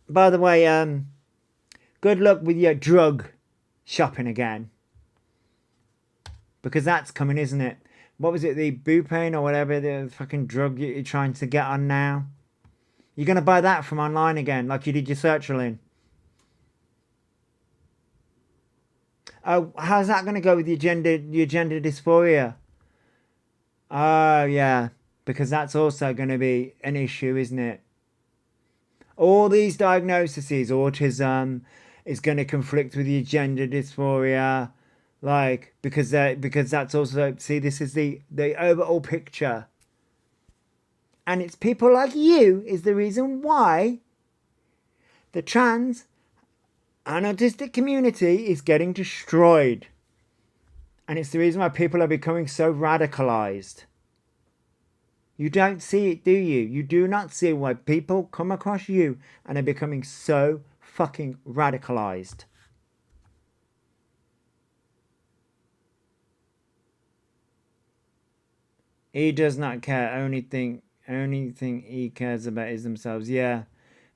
Speaker 1: By the way, good luck with your drug shopping again. Because that's coming, isn't it? What was it, the Bupane or whatever, the fucking drug you're trying to get on now? You're going to buy that from online again, like you did your sertraline. Oh, how's that going to go with your gender dysphoria? Oh, yeah. Because that's also going to be an issue, isn't it? All these diagnoses, autism is going to conflict with your gender dysphoria. Like, because that's also, see, this is the overall picture. And it's people like you is the reason why the trans and autistic community is getting destroyed. And it's the reason why people are becoming so radicalized. You don't see it, do you? You do not see why people come across you and are becoming so fucking radicalized. He does not care. Only thing he cares about is themselves. Yeah,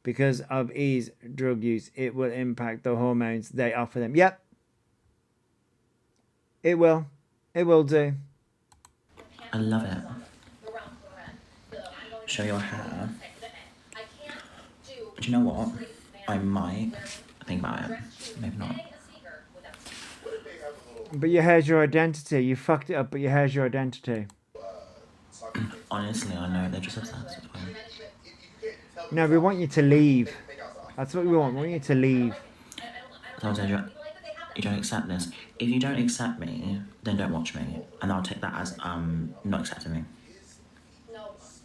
Speaker 1: because of his drug use, it will impact the hormones they offer them. Yep, it will. It will do.
Speaker 2: I love it. Show your hair. Do you know what? I might think about it. Maybe not.
Speaker 1: But your hair's your identity. You fucked it up, but your hair's your identity.
Speaker 2: Honestly, I know, they're just obsessed with me.
Speaker 1: No, we want you to leave. That's what we want. We want you to leave.
Speaker 2: So you don't accept this. If you don't accept me, then don't watch me. And I'll take that as not accepting me.
Speaker 5: No. See,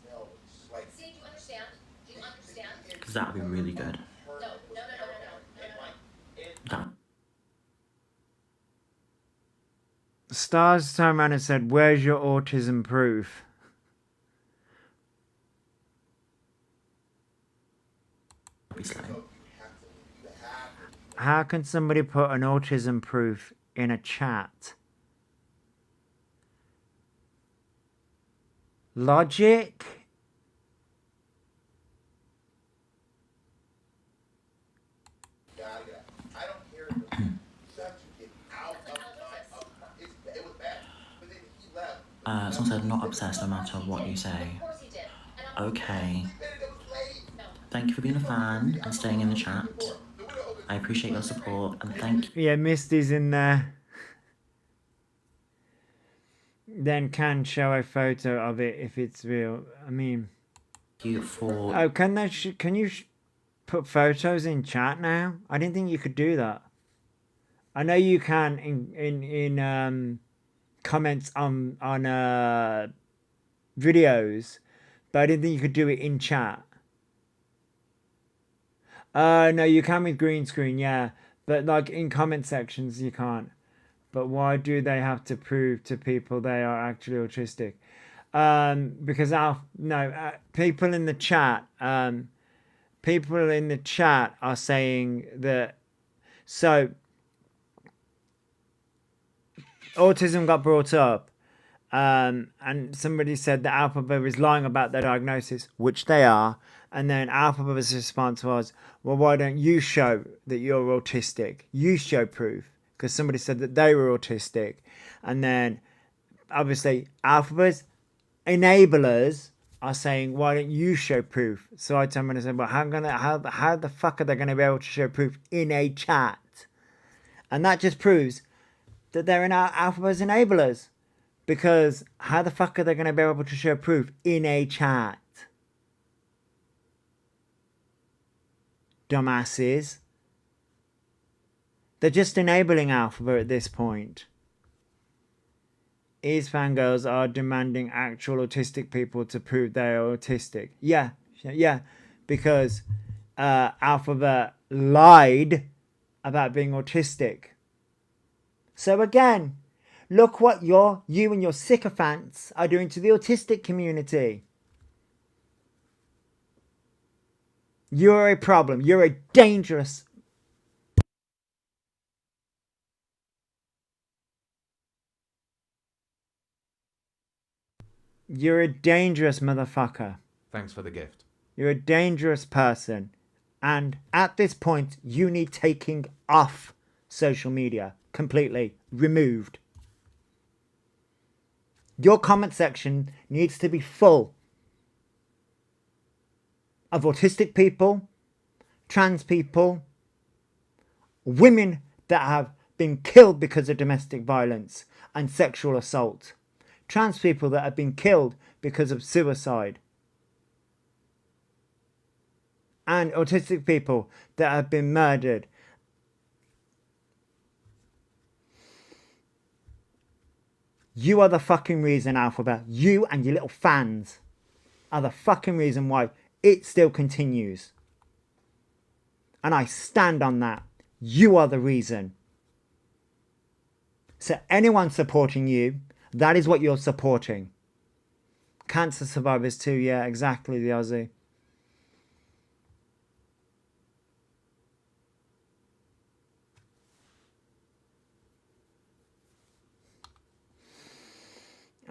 Speaker 5: do you understand? Do you understand?
Speaker 2: Because that would be really good.
Speaker 5: No.
Speaker 1: Stars turned around and said, "Where's your autism proof?"
Speaker 2: Obviously.
Speaker 1: How can somebody put an autism proof in a chat? Logic?
Speaker 6: I don't care if such it out of it was bad. But then he left.
Speaker 2: Someone said not obsessed no matter what you say.
Speaker 5: Of course he did. And I'm
Speaker 2: Okay.
Speaker 6: It was late.
Speaker 5: no.
Speaker 2: Thank you for being a fan and staying in the chat. I appreciate your support and thank
Speaker 1: Yeah, Misty's in there. Then can show a photo of it if it's real. I mean,
Speaker 2: you for
Speaker 1: oh, can they? Can you put photos in chat now? I didn't think you could do that. I know you can in comments on videos, but I didn't think you could do it in chat. No, you can with green screen, yeah, but like in comment sections you can't. But why do they have to prove to people they are actually autistic? Because people in the chat, are saying that. So autism got brought up, and somebody said that Alphabet is lying about their diagnosis, which they are. And then Alphabet's response was, "Well, why don't you show that you're autistic? You show proof." Because somebody said that they were autistic. And then, obviously, Alphabet's enablers are saying, "Why don't you show proof?" So I turned around and said, "Well, how the fuck are they going to be able to show proof in a chat?" And that just proves that they're in Alphabet's enablers. Because how the fuck are they going to be able to show proof in a chat? Dumbasses. They're just enabling Alphabet at this point. Is fangirls are demanding actual autistic people to prove they are autistic. Yeah, because Alphabet lied about being autistic. So again, look what you and your sycophants are doing to the autistic community. You're a problem. You're a dangerous... You're a dangerous motherfucker.
Speaker 3: Thanks for the gift.
Speaker 1: You're a dangerous person. And at this point, you need taking off social media. Completely removed. Your comment section needs to be full of autistic people, trans people, women that have been killed because of domestic violence and sexual assault. Trans people that have been killed because of suicide. And autistic people that have been murdered. You are the fucking reason, Alphabet. You and your little fans are the fucking reason why it still continues. And I stand on that. You are the reason. So anyone supporting you, that is what you're supporting. Cancer survivors too, yeah, exactly, the Aussie.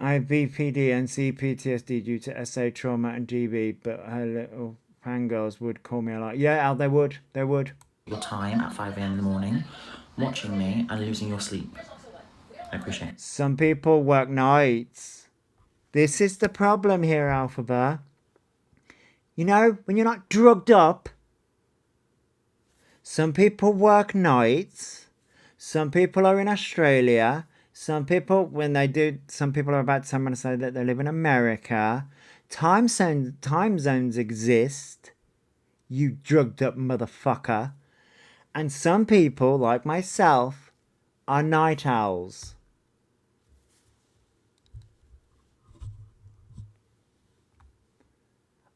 Speaker 1: I have BPD and CPTSD due to SA trauma and DB, but her little fangirls would call me a lot. Yeah, Al, they would. They would.
Speaker 2: your time at 5 a.m. in the morning, watching me and losing your sleep. I appreciate it.
Speaker 1: Some people work nights. This is the problem here, Alphabet. You know, when you're not drugged up, some people work nights. Some people are in Australia. Some people, some people are about to someone say that they live in America. Time zones exist. You drugged up motherfucker. And some people, like myself, are night owls.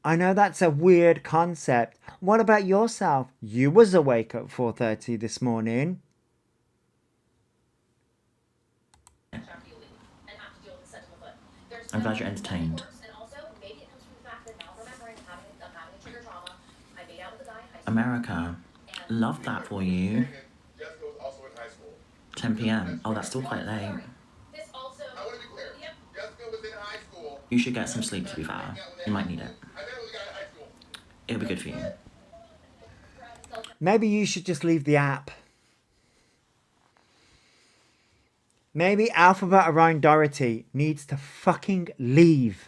Speaker 1: I know that's a weird concept. What about yourself? You was awake at 4:30 this morning.
Speaker 2: I'm glad you're entertained.
Speaker 5: And also, maybe it comes from the fact that now remembering having a trigger trauma, I made out with a guy in high school.
Speaker 2: America. Love that for you.
Speaker 6: Jessica was also in high school.
Speaker 2: 10 p.m. Oh, that's still quite late.
Speaker 5: This also.
Speaker 6: I want to be clear.
Speaker 5: Yep.
Speaker 6: Jessica was in high school.
Speaker 2: You should get some sleep, to be fair. You might need it.
Speaker 6: I met with a guy in high school.
Speaker 2: It'll be good for you.
Speaker 1: Maybe you should just leave the app. Maybe Alphabet Orion Dorothy needs to fucking leave.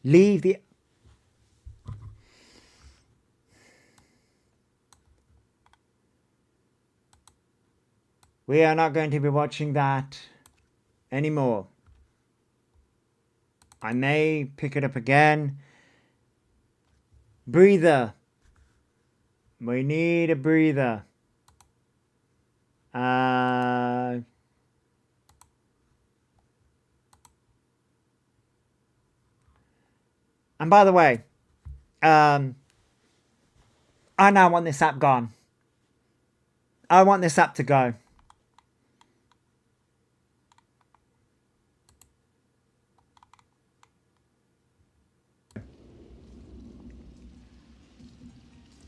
Speaker 1: Leave the... We are not going to be watching that anymore. I may pick it up again. Breather. We need a breather. And by the way, I now want this app gone. I want this app to go.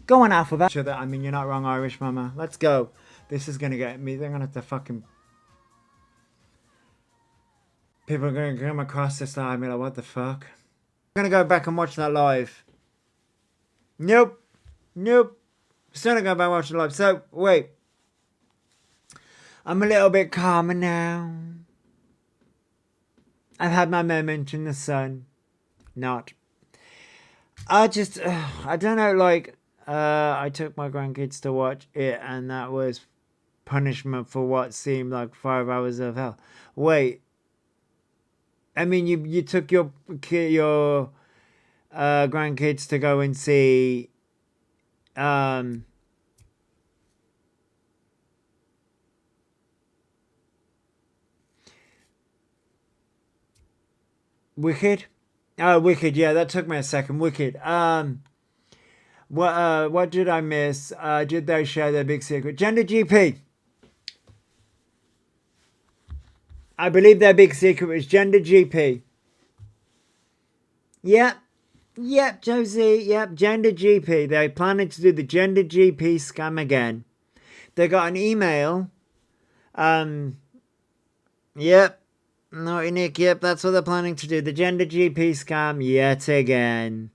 Speaker 1: Go on, Alphabet. Sure that, I mean, you're not wrong, Irish Mama. Let's go. This is going to get me. They're going to have to fucking... People are going to come across this live and be like, what the fuck? I'm going to go back and watch that live. Nope. Nope. Still going to go back and watch it live. So, wait. I'm a little bit calmer now. I've had my moment in the sun. Not. I just... I don't know, like... I took my grandkids to watch it, and that was punishment for what seemed like 5 hours of hell. Wait, I mean, you took your grandkids to go and see Wicked? Oh, Wicked, yeah, that took me a second. Wicked. What did I miss? Did they share their big secret? Gender GP. I believe their big secret was Gender GP. Yep. Yep, Josie. Yep, Gender GP. They're planning to do the Gender GP scam again. They got an email. Yep. Naughty Nick. Yep, that's what they're planning to do. The Gender GP scam yet again.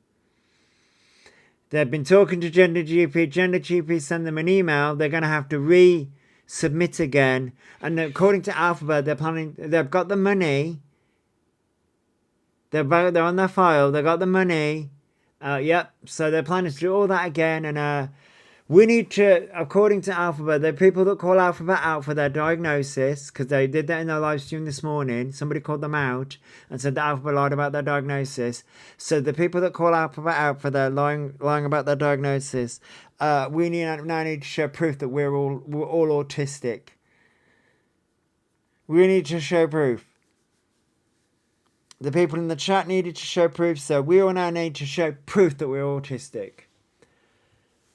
Speaker 1: They've been talking to Gender GP. Gender GP sent them an email. They're going to have to resubmit again. And according to Alphabet, they're planning. They've got the money. They're on their file. They got the money. Yep. So they're planning to do all that again. And we need to, according to Alphabet, the people that call Alphabet out for their diagnosis, because they did that in their live stream this morning. Somebody called them out and said that Alphabet lied about their diagnosis. So the people that call Alphabet out for their lying about their diagnosis, we now need to show proof that we're all autistic. We need to show proof. The people in the chat needed to show proof, so we all now need to show proof that we're autistic.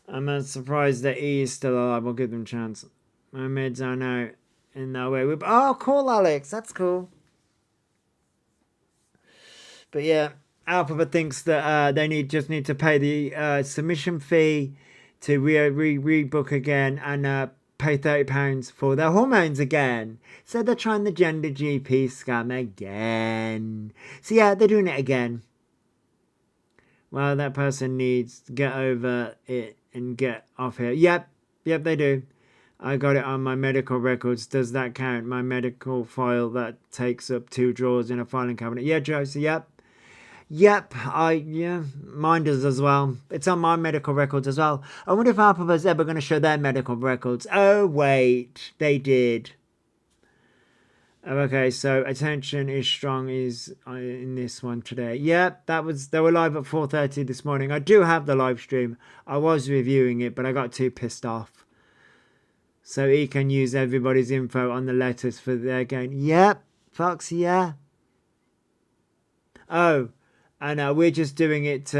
Speaker 1: I'm not surprised that E is still alive. I'll give them a chance. My mids are now in their way. Oh, cool, Alex. That's cool. But yeah, Alphabet thinks that they just need to pay the submission fee to rebook again and pay £30 for their hormones again. So they're trying the Gender GP scam again. So yeah, they're doing it again. Well, that person needs to get over it and get off here. Yep, they do. I got it on my medical records. Does that count? My medical file that takes up 2 drawers in a filing cabinet. Yeah, Josie, yep. Mine does as well. It's on my medical records as well. I wonder if Alphabet's ever going to show their medical records. Oh, wait, they did. Okay, so attention is strong is in this one today. Yep, they were live at 4:30 this morning. I do have the live stream. I was reviewing it, but I got too pissed off. So he can use everybody's info on the letters for their game. Yep, Fox, yeah. Oh, and we're just doing it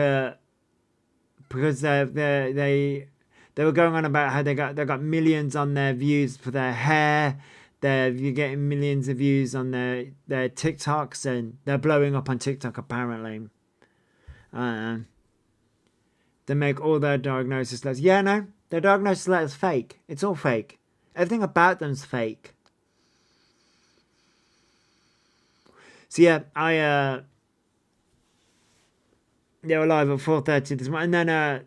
Speaker 1: because they were going on about how they got millions on their views for their hair. You're getting millions of views on their TikToks, and they're blowing up on TikTok apparently. They make all their diagnosis letters. Yeah, no, their diagnosis letters fake. It's all fake. Everything about them's fake. So yeah, they were live at 4:30 this morning, and then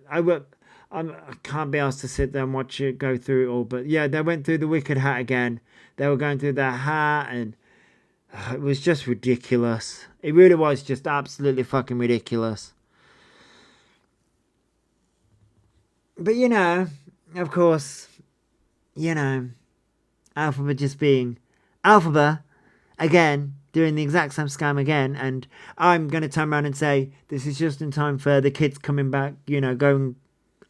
Speaker 1: I can't be asked to sit there and watch it go through it all. But yeah, they went through the Wicked Hat again. They were going through their hat, and it was just ridiculous. It really was just absolutely fucking ridiculous. But you know, of course, you know, Alphabet just being Alphabet again, doing the exact same scam again, and I'm going to turn around and say this is just in time for the kids coming back, you know, going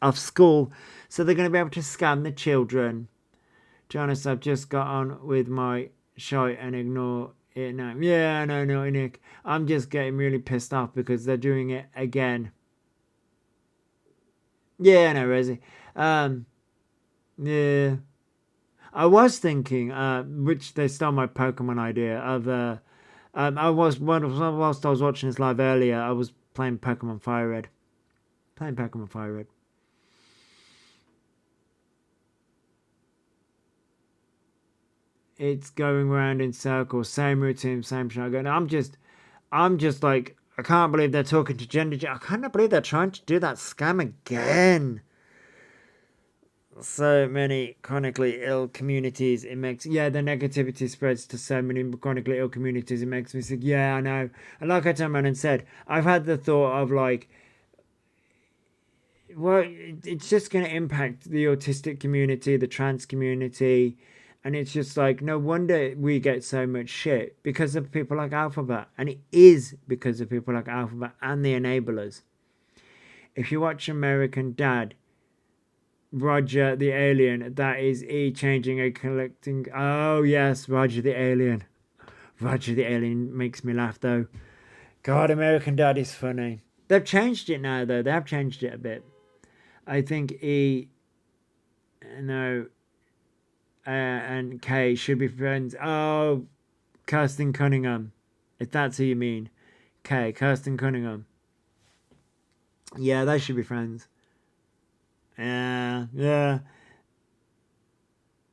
Speaker 1: off school, so they're going to be able to scam the children. To be honest, I've just got on with my shite and ignore it now. Yeah, no, Nick. I'm just getting really pissed off because they're doing it again. Yeah, no, Rosie. Yeah. I was thinking, which they stole my Pokemon idea of, whilst I was watching this live earlier, I was playing Pokemon Fire Red. It's going round in circles, same routine, same shotgun. I'm just like, I can't believe they're talking to gender. I can't believe they're trying to do that scam again. So many chronically ill communities. It makes, the negativity spreads to so many chronically ill communities. It makes me think, yeah, I know. And like I turned around and said, I've had the thought of like, well, it's just going to impact the autistic community, the trans community. And it's just like, no wonder we get so much shit because of people like Alphabet. And it is because of people like Alphabet and the enablers. If you watch American Dad, Roger the Alien, that is E changing and collecting. Oh, yes, Roger the Alien. Roger the Alien makes me laugh, though. God, American Dad is funny. They've changed it now, though. They have changed it a bit. I think E, no, and K should be friends. Oh, Kirsten Cunningham, if that's who you mean. K, Kirsten Cunningham. Yeah, they should be friends. Yeah.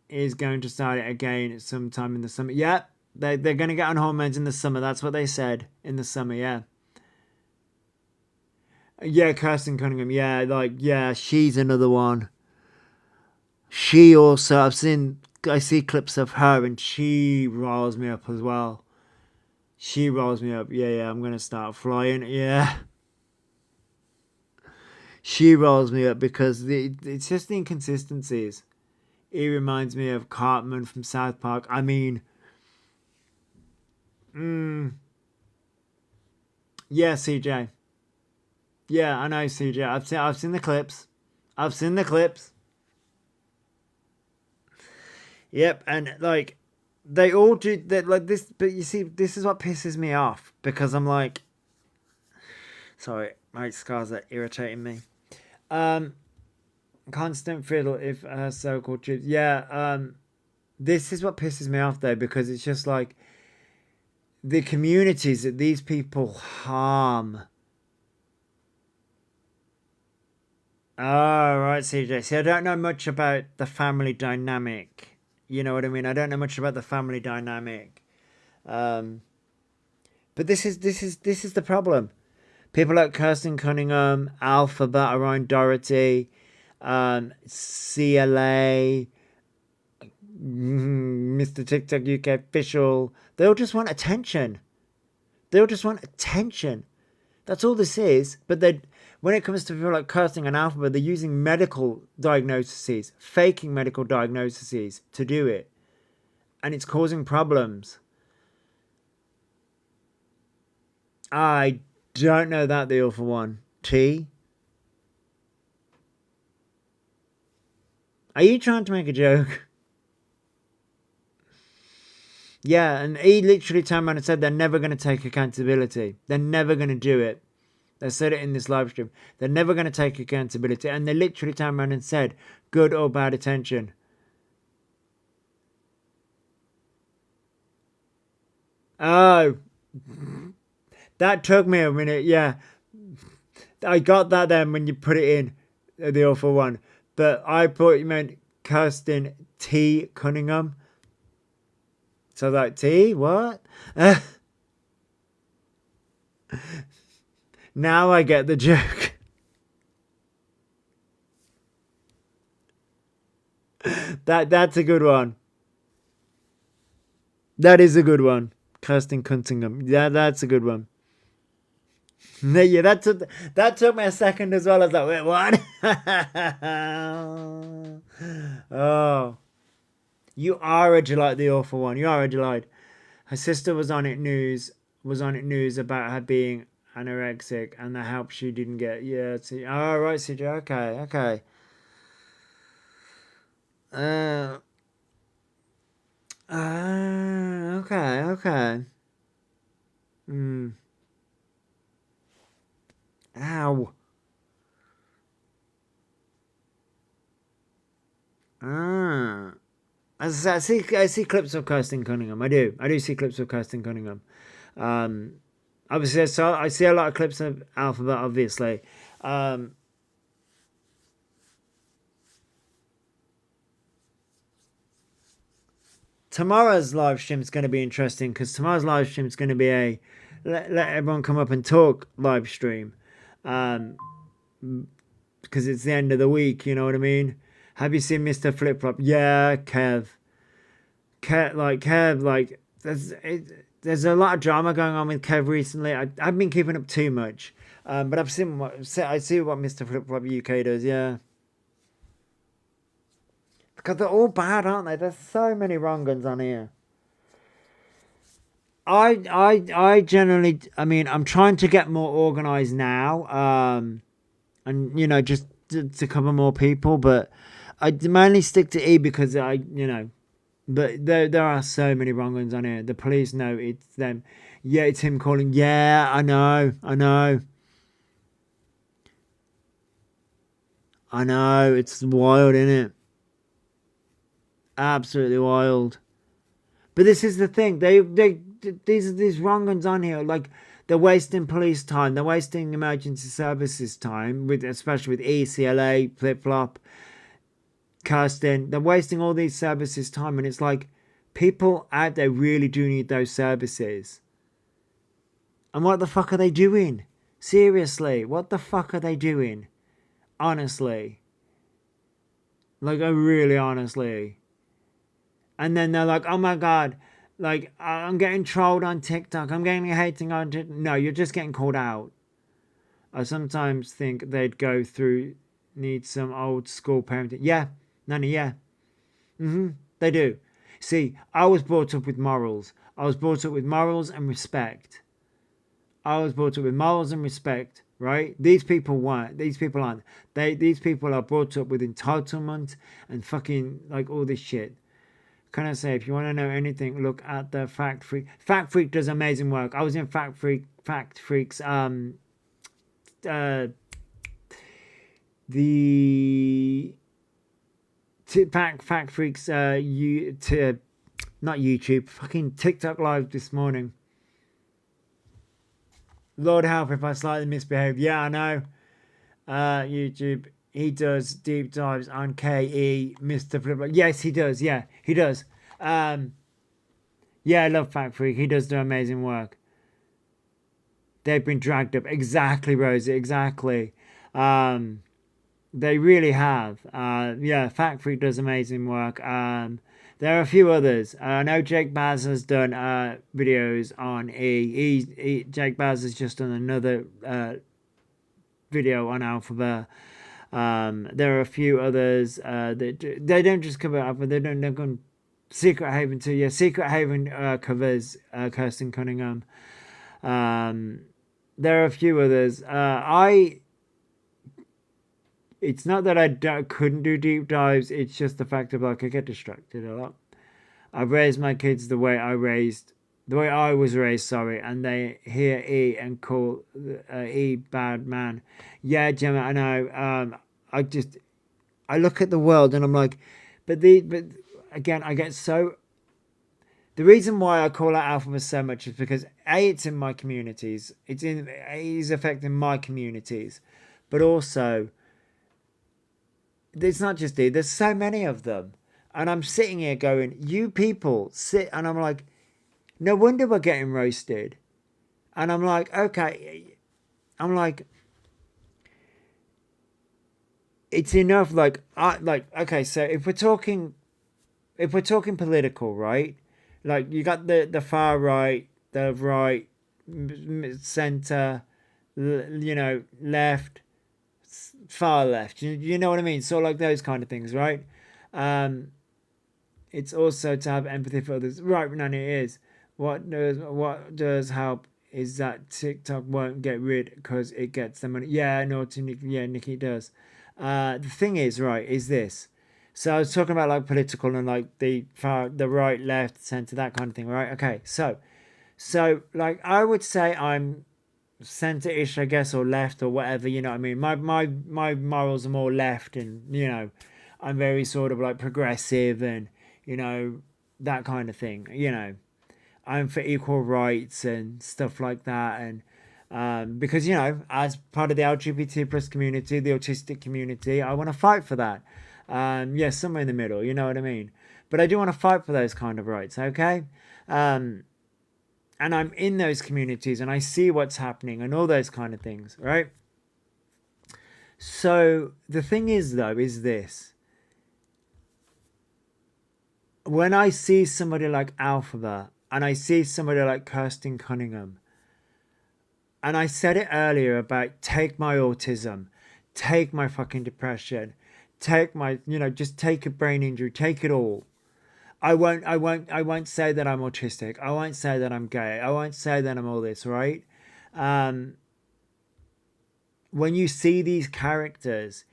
Speaker 1: Is going to start it again sometime in the summer. Yeah, they're going to get on hormones in the summer. That's what they said, in the summer, yeah. Yeah, Kirsten Cunningham, yeah, she's another one. She also, I see clips of her and she riles me up as well. She riles me up. Yeah, I'm going to start flying. Yeah. She riles me up because it's just the inconsistencies. It reminds me of Cartman from South Park. I mean, yeah, CJ. Yeah, I know, CJ. I've seen the clips. Yep, and like they all do that, like this. But you see, this is what pisses me off because I'm like, sorry, my scars are irritating me. Constant fiddle if her so-called chips. Yeah, this is what pisses me off though because it's just like the communities that these people harm. Oh, right, CJ. See, I don't know much about the family dynamic. You know what I mean? I don't know much about the family dynamic. But this is the problem. People like Kirsten Cunningham, Alphabet around Dorothy, CLA, Mr. TikTok UK official. They all just want attention. That's all this is. But when it comes to people like Kirsten and Alphabet, they're using medical diagnoses, faking medical diagnoses to do it. And it's causing problems. I don't know that deal for one. T? Are you trying to make a joke? Yeah, and he literally turned around and said they're never going to take accountability. They're never going to do it. They said it in this live stream. They're never going to take accountability. And they literally turned around and said, good or bad attention. Oh, that took me a minute. Yeah, I got that then when you put it in the awful one, but I thought you meant Kirsten T. Cunningham. So like T, what? Now I get the joke. That's a good one. That is a good one. Kirsten Cunningham. Yeah, that's a good one. Yeah, that took me a second as well. I was like, wait, what? Oh. You are a delight, the awful one. You are a delight. Her sister was on it news about her being anorexic and the help she didn't get. Yeah, see, oh right, CJ, okay. Okay. Ow. As I see clips of Kirsten Cunningham. I do see clips of Kirsten Cunningham. Obviously, I see a lot of clips of Alphabet. Obviously, tomorrow's live stream is going to be interesting because tomorrow's live stream is going to be a let everyone come up and talk live stream, because it's the end of the week. You know what I mean? Have you seen Mr. Flip Flop? Yeah, Kev, there's a lot of drama going on with Kev recently. I've been keeping up too much, but I see what Mr. Flip Flop UK does. Yeah, because they're all bad, aren't they? There's so many wrong ones on here. I generally, I mean, I'm trying to get more organized now, and just to cover more people, but I mainly stick to E because but there are so many wrong ones on here. The police know it's them. Yeah, it's him calling. Yeah, I know. It's wild, isn't it? Absolutely wild. But this is the thing. These wrong ones on here, like they're wasting police time. They're wasting emergency services time, especially with ECLA, Flip Flop, Kirsten. They're wasting all these services time, and it's like people out there really do need those services. And what the fuck are they doing? Seriously, what the fuck are they doing? Honestly. Like, really honestly. And then they're like, oh my god, like, I'm getting trolled on TikTok. I'm getting hating on TikTok. No, you're just getting called out. I sometimes think they'd go through, need some old school parenting. Yeah, Nanny, yeah. They do. See, I was brought up with morals. I was brought up with morals and respect. These people weren't. These people aren't. These people are brought up with entitlement and fucking, like, all this shit. Can I say, if you want to know anything, look at the Fact Freak. Fact Freak does amazing work. I was in Fact Freak's Fact Freak's not YouTube, fucking TikTok live this morning. Lord help if I slightly misbehave. Yeah, I know. YouTube. He does deep dives on KE, Mr. Flip. Yes, he does. Yeah, he does. Yeah, I love Fact Freak. He does do amazing work. They've been dragged up. Exactly, Rosie. Exactly. They really have. Yeah, Fact Freak does amazing work. There are a few others. I know Jake Baz has done videos on E. Jake Baz has just done another video on Alphabet. There are a few others that they don't just cover Alphabet. They've gone Secret Haven too. Yeah, Secret Haven covers Kirsten Cunningham. There are a few others. It's not that I couldn't do deep dives. It's just the fact of, like, I get distracted a lot. I've raised my kids the way I was raised, sorry, and they hear E and call E bad man. Yeah, Gemma, I know. I look at the world and I'm like, but again, I get so. the reason why I call out Alphabet so much is because A, it's in my communities. It is affecting my communities. But also, it's not just D, there's so many of them. And I'm sitting here going, you people sit, and I'm like, no wonder we're getting roasted. And I'm like, okay. I'm like, it's enough. Like, okay, so if we're talking political, right? Like, you got the far right, the right, center, you know, left, far left. You know what I mean? So like those kind of things, right? It's also to have empathy for others. Right, Nani, it is. What does help is that TikTok won't get rid because it gets the money. Yeah, no, to Nikki, yeah, Nikki does. The thing is, right, is this. So I was talking about like political and like the right, left, center, that kind of thing, right? Okay, so like I would say I'm center-ish, I guess, or left or whatever, you know what I mean? My morals are more left, and you know, I'm very sort of like progressive and, you know, that kind of thing, you know. I'm for equal rights and stuff like that, and because, you know, as part of the LGBT plus community, the autistic community, I want to fight for that. Yeah, somewhere in the middle, you know what I mean? But I do want to fight for those kind of rights, okay? And I'm in those communities and I see what's happening and all those kind of things, right? So the thing is, though, is this. When I see somebody like Alphabet and I see somebody like Kirsten Cunningham, and I said it earlier about take my autism, take my fucking depression, take my, you know, just take a brain injury, take it all. I won't say that I'm autistic. I won't say that I'm gay. I won't say that I'm all this, right? When you see these characters,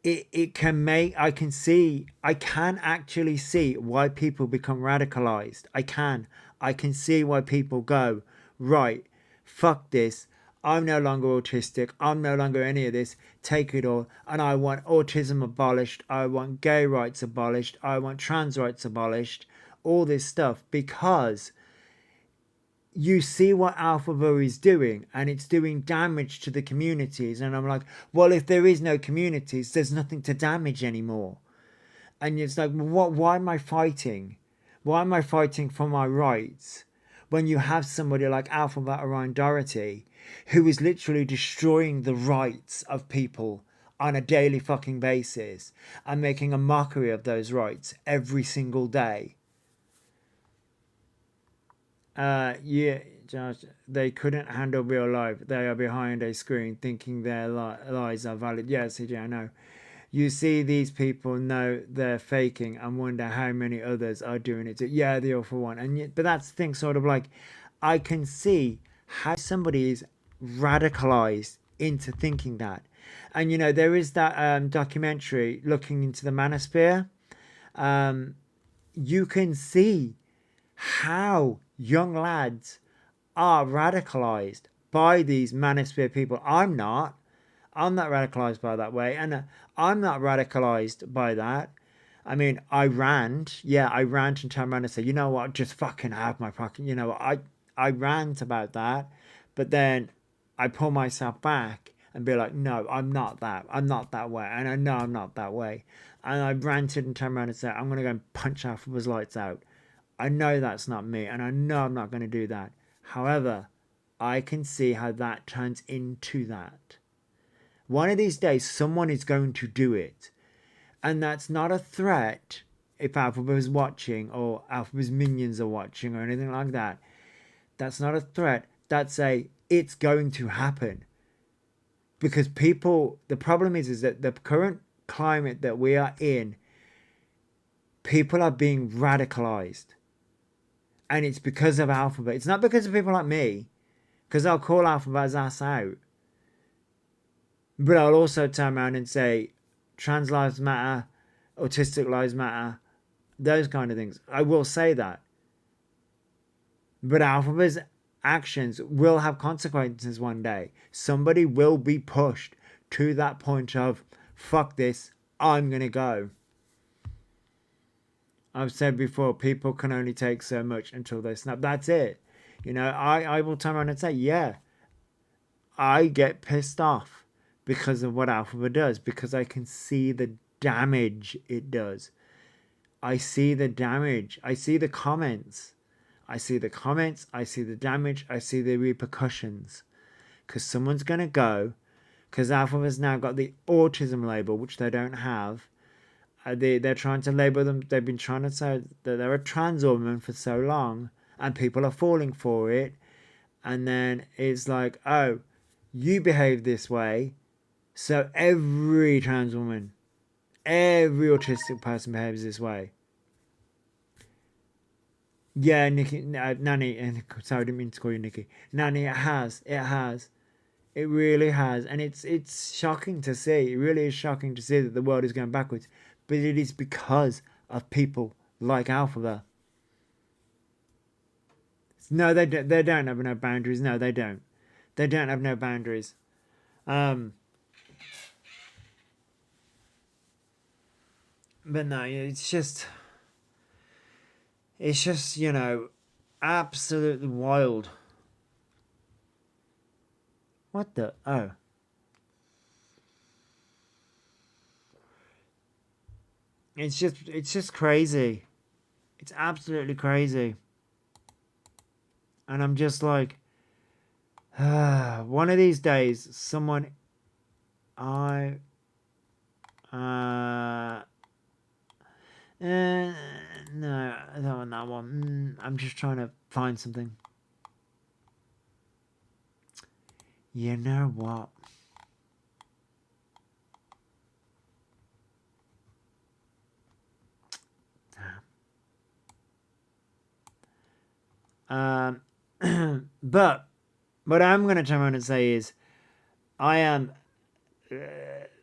Speaker 1: it can make, I can actually see why people become radicalized. I can see why people go, right, fuck this. I'm no longer autistic. I'm no longer any of this. Take it all. And I want autism abolished. I want gay rights abolished. I want trans rights abolished. All this stuff. Because you see what Alphabet is doing. And it's doing damage to the communities. And I'm like, well, if there is no communities, there's nothing to damage anymore. And it's like, why am I fighting? Why am I fighting for my rights? When you have somebody like Alphabet Orion Doherty, who is literally destroying the rights of people on a daily fucking basis and making a mockery of those rights every single day. Yeah, Josh, they couldn't handle real life. They are behind a screen thinking their lies are valid. Yeah, CJ, I know. You see these people know they're faking and wonder how many others are doing it too. Yeah, the awful one. And yet, but that's the thing, sort of like, I can see how somebody is radicalized into thinking that. And, you know, there is that documentary looking into the manosphere. You can see how young lads are radicalized by these manosphere people. I'm not radicalized by that way, and I'm not radicalized by that. I mean, I rant and turn around and say, you know what, just fucking have my fucking, you know, I rant about that, but then I pull myself back and be like, no, I'm not that way, and I know I'm not that way, and I ranted and turned around and said, I'm gonna go and punch Alphabet's lights out. I know that's not me, and I know I'm not gonna do that. However, I can see how that turns into that. One of these days, someone is going to do it. And that's not a threat if Alphabet is watching or Alphabet's minions are watching or anything like that. That's not a threat. That's it's going to happen. Because people, the problem is that the current climate that we are in, people are being radicalized. And it's because of Alphabet. It's not because of people like me. Because I'll call Alphabet's ass out. But I'll also turn around and say, trans lives matter, autistic lives matter, those kind of things. I will say that. But Alphabet's actions will have consequences one day. Somebody will be pushed to that point of, fuck this, I'm going to go. I've said before, people can only take so much until they snap. That's it. You know, I will turn around and say, yeah, I get pissed off because of what Alpha does, because I can see the damage it does. I see the damage. I see the comments. I see the comments. I see the damage. I see the repercussions. Because someone's going to go, because Alpha has now got the autism label, which they don't have. They're trying to label them. They've been trying to say that they're a trans woman for so long, and people are falling for it. And then it's like, oh, you behave this way, so every trans woman, every autistic person behaves this way. Yeah, Nikki, Nanny, sorry, I didn't mean to call you Nikki. Nanny, it has. It really has. And it's shocking to see. It really is shocking to see that the world is going backwards. But it is because of people like Alphabet. No, they don't have no boundaries. No, they don't. They don't have no boundaries. But no, it's just, you know, absolutely wild. What the? Oh. It's just crazy. It's absolutely crazy. And I'm just like, one of these days, someone, no, I don't want that one. I'm just trying to find something. You know what? But what I'm going to turn around and say is, I am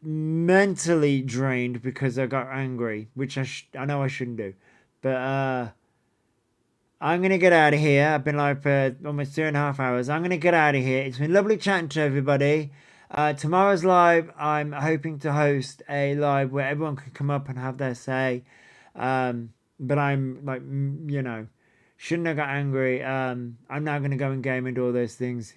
Speaker 1: mentally drained because I got angry, which I know I shouldn't do. But I'm going to get out of here. I've been live for almost 2.5 hours. I'm going to get out of here. It's been lovely chatting to everybody. Tomorrow's live, I'm hoping to host a live where everyone can come up and have their say. But I'm like, you know, shouldn't have got angry. I'm now going to go and game and do all those things.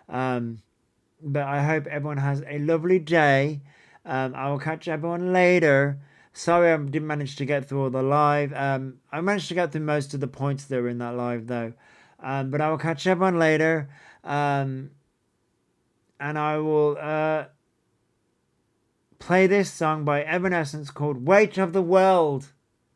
Speaker 1: But I hope everyone has a lovely day. I will catch everyone later. Sorry I didn't manage to get through all the live. I managed to get through most of the points that were in that live though. But I will catch everyone later. And I will play this song by Evanescence called Weight of the World.